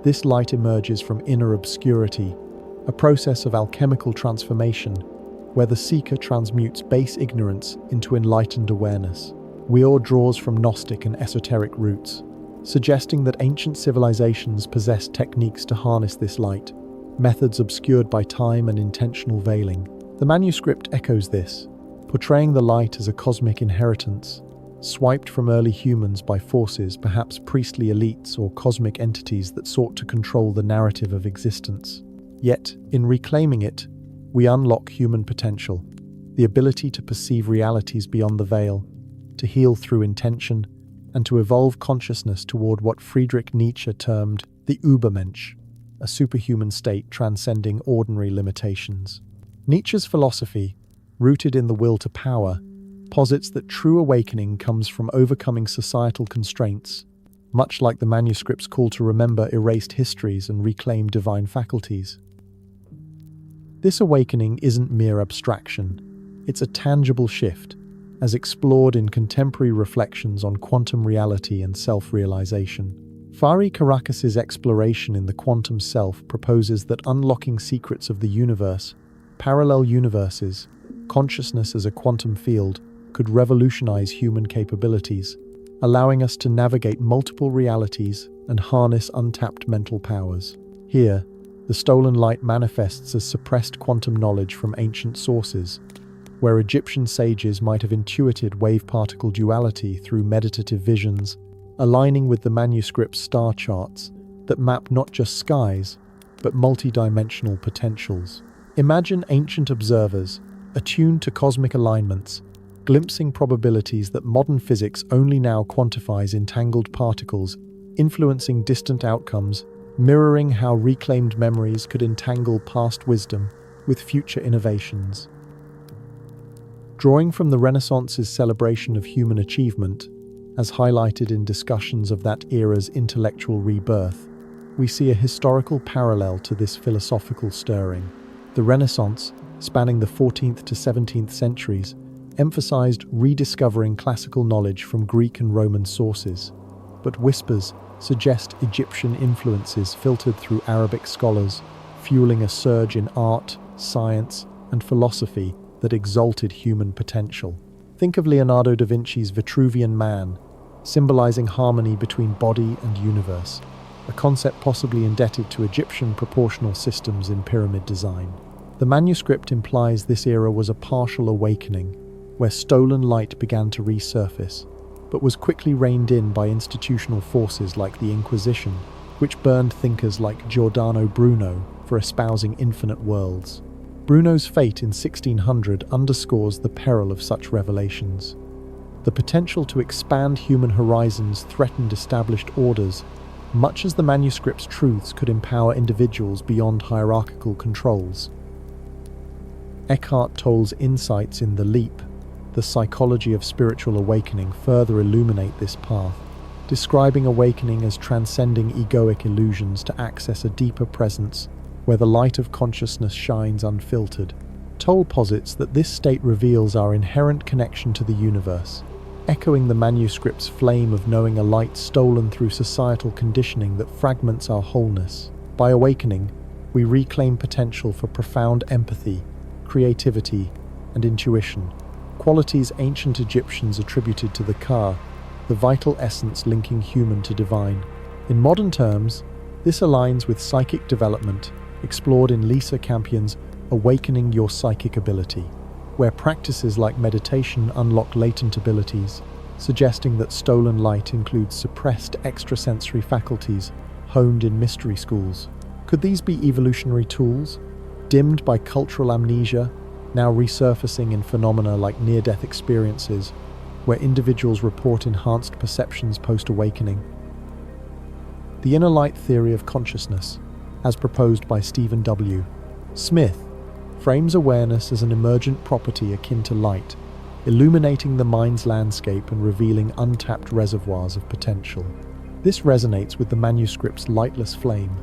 this light emerges from inner obscurity, a process of alchemical transformation, where the seeker transmutes base ignorance into enlightened awareness. Weor draws from Gnostic and esoteric roots, suggesting that ancient civilizations possessed techniques to harness this light, methods obscured by time and intentional veiling. The manuscript echoes this, portraying the light as a cosmic inheritance, swiped from early humans by forces, perhaps priestly elites or cosmic entities that sought to control the narrative of existence. Yet, in reclaiming it, we unlock human potential, the ability to perceive realities beyond the veil, to heal through intention, and to evolve consciousness toward what Friedrich Nietzsche termed the Übermensch, a superhuman state transcending ordinary limitations. Nietzsche's philosophy, rooted in the will to power, posits that true awakening comes from overcoming societal constraints, much like the manuscript's call to remember erased histories and reclaim divine faculties. This awakening isn't mere abstraction, it's a tangible shift, as explored in contemporary reflections on quantum reality and self-realization. Fari Caracas's exploration in the quantum self proposes that unlocking secrets of the universe, parallel universes, consciousness as a quantum field, could revolutionize human capabilities, allowing us to navigate multiple realities and harness untapped mental powers. Here, the stolen light manifests as suppressed quantum knowledge from ancient sources, where Egyptian sages might have intuited wave-particle duality through meditative visions, aligning with the manuscript's star charts, that map not just skies, but multidimensional potentials. Imagine ancient observers, attuned to cosmic alignments, glimpsing probabilities that modern physics only now quantifies in tangled particles, influencing distant outcomes, mirroring how reclaimed memories could entangle past wisdom with future innovations. Drawing from the Renaissance's celebration of human achievement, as highlighted in discussions of that era's intellectual rebirth, we see a historical parallel to this philosophical stirring. The Renaissance, spanning the 14th to 17th centuries, emphasized rediscovering classical knowledge from Greek and Roman sources, but whispers suggest Egyptian influences filtered through Arabic scholars, fueling a surge in art, science, and philosophy that exalted human potential. Think of Leonardo da Vinci's Vitruvian Man, symbolizing harmony between body and universe, a concept possibly indebted to Egyptian proportional systems in pyramid design. The manuscript implies this era was a partial awakening, where stolen light began to resurface, but was quickly reined in by institutional forces like the Inquisition, which burned thinkers like Giordano Bruno for espousing infinite worlds. Bruno's fate in 1600 underscores the peril of such revelations. The potential to expand human horizons threatened established orders, much as the manuscript's truths could empower individuals beyond hierarchical controls. Eckhart Tolle's insights in The Leap, The Psychology of Spiritual Awakening, further illuminate this path, describing awakening as transcending egoic illusions to access a deeper presence where the light of consciousness shines unfiltered. Tolle posits that this state reveals our inherent connection to the universe, echoing the manuscript's flame of knowing, a light stolen through societal conditioning that fragments our wholeness. By awakening, we reclaim potential for profound empathy, creativity, and intuition, qualities ancient Egyptians attributed to the Ka, the vital essence linking human to divine. In modern terms, this aligns with psychic development, explored in Lisa Campion's Awakening Your Psychic Ability, where practices like meditation unlock latent abilities, suggesting that stolen light includes suppressed extrasensory faculties honed in mystery schools. Could these be evolutionary tools, dimmed by cultural amnesia, now resurfacing in phenomena like near-death experiences, where individuals report enhanced perceptions post-awakening? The inner light theory of consciousness, as proposed by Stephen W. Smith, frames awareness as an emergent property akin to light, illuminating the mind's landscape and revealing untapped reservoirs of potential. This resonates with the manuscript's lightless flame,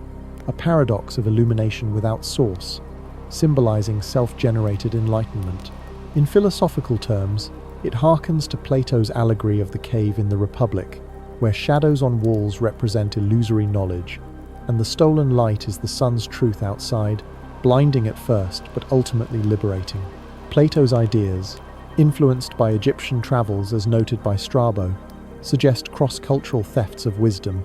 a paradox of illumination without source, symbolizing self-generated enlightenment. In philosophical terms, it harkens to Plato's allegory of the cave in the Republic, where shadows on walls represent illusory knowledge, and the stolen light is the sun's truth outside, blinding at first but ultimately liberating. Plato's ideas, influenced by Egyptian travels as noted by Strabo, suggest cross-cultural thefts of wisdom,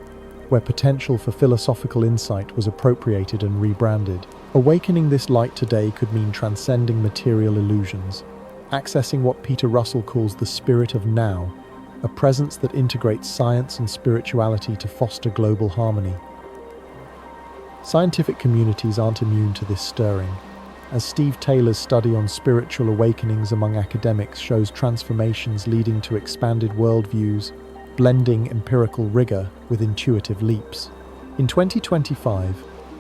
where potential for philosophical insight was appropriated and rebranded. Awakening this light today could mean transcending material illusions, accessing what Peter Russell calls the spirit of now, a presence that integrates science and spirituality to foster global harmony. Scientific communities aren't immune to this stirring, as Steve Taylor's study on spiritual awakenings among academics shows transformations leading to expanded worldviews, blending empirical rigor with intuitive leaps. In 2025,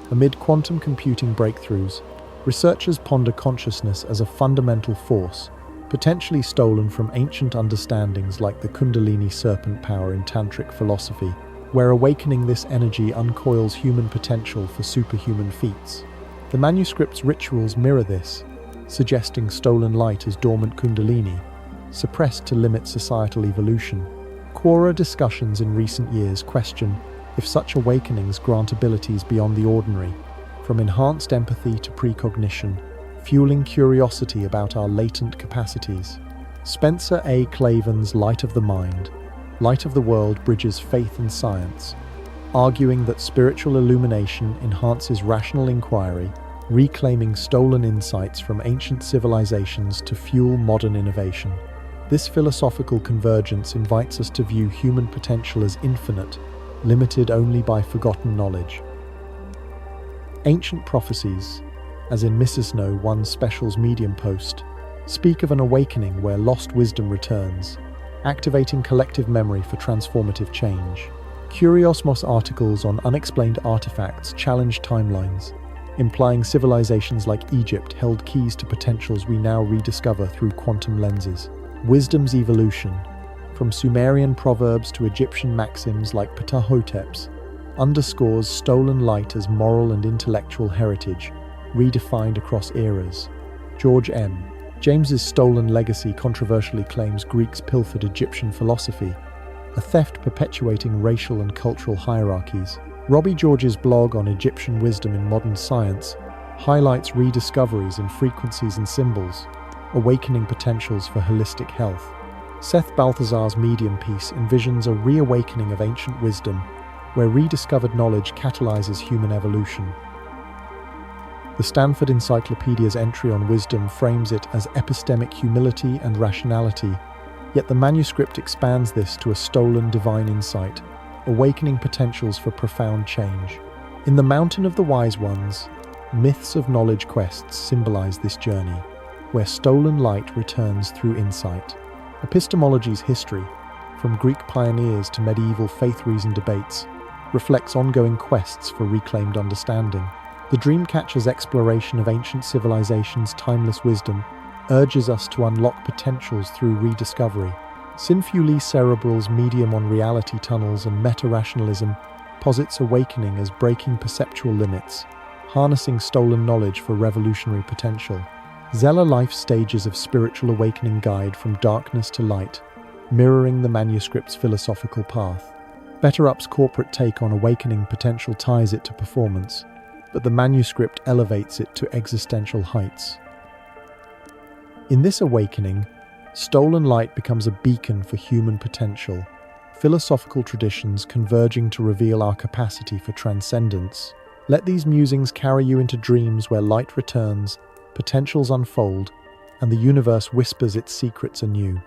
amid quantum computing breakthroughs, researchers ponder consciousness as a fundamental force, potentially stolen from ancient understandings like the Kundalini serpent power in Tantric philosophy, where awakening this energy uncoils human potential for superhuman feats. The manuscript's rituals mirror this, suggesting stolen light as dormant Kundalini, suppressed to limit societal evolution. Quora discussions in recent years question if such awakenings grant abilities beyond the ordinary, from enhanced empathy to precognition, fueling curiosity about our latent capacities. Spencer A. Klavan's Light of the Mind, Light of the World bridges faith and science, arguing that spiritual illumination enhances rational inquiry, reclaiming stolen insights from ancient civilizations to fuel modern innovation. This philosophical convergence invites us to view human potential as infinite, limited only by forgotten knowledge. Ancient prophecies, as in Mrs. No One Special's Medium post, speak of an awakening where lost wisdom returns, activating collective memory for transformative change. Curiosmos articles on unexplained artifacts challenge timelines, implying civilizations like Egypt held keys to potentials we now rediscover through quantum lenses. Wisdom's evolution, from Sumerian proverbs to Egyptian maxims like Ptahhotep's, underscores stolen light as moral and intellectual heritage, redefined across eras. George M. James's stolen legacy controversially claims Greeks pilfered Egyptian philosophy, a theft perpetuating racial and cultural hierarchies. Robbie George's blog on Egyptian wisdom in modern science highlights rediscoveries in frequencies and symbols, awakening potentials for holistic health. Seth Balthazar's Medium piece envisions a reawakening of ancient wisdom, where rediscovered knowledge catalyzes human evolution. The Stanford Encyclopedia's entry on wisdom frames it as epistemic humility and rationality, yet the manuscript expands this to a stolen divine insight, awakening potentials for profound change. In the Mountain of the Wise Ones, myths of knowledge quests symbolize this journey, where stolen light returns through insight. Epistemology's history, from Greek pioneers to medieval faith-reason debates, reflects ongoing quests for reclaimed understanding. The Dreamcatcher's exploration of ancient civilizations' timeless wisdom urges us to unlock potentials through rediscovery. Sinfuli Cerebral's Medium on reality tunnels and meta-rationalism posits awakening as breaking perceptual limits, harnessing stolen knowledge for revolutionary potential. Zella Life's Stages of Spiritual Awakening guide from darkness to light, mirroring the manuscript's philosophical path. Better Up's corporate take on awakening potential ties it to performance, but the manuscript elevates it to existential heights. In this awakening, stolen light becomes a beacon for human potential, philosophical traditions converging to reveal our capacity for transcendence. Let these musings carry you into dreams where light returns, potentials unfold, and the universe whispers its secrets anew.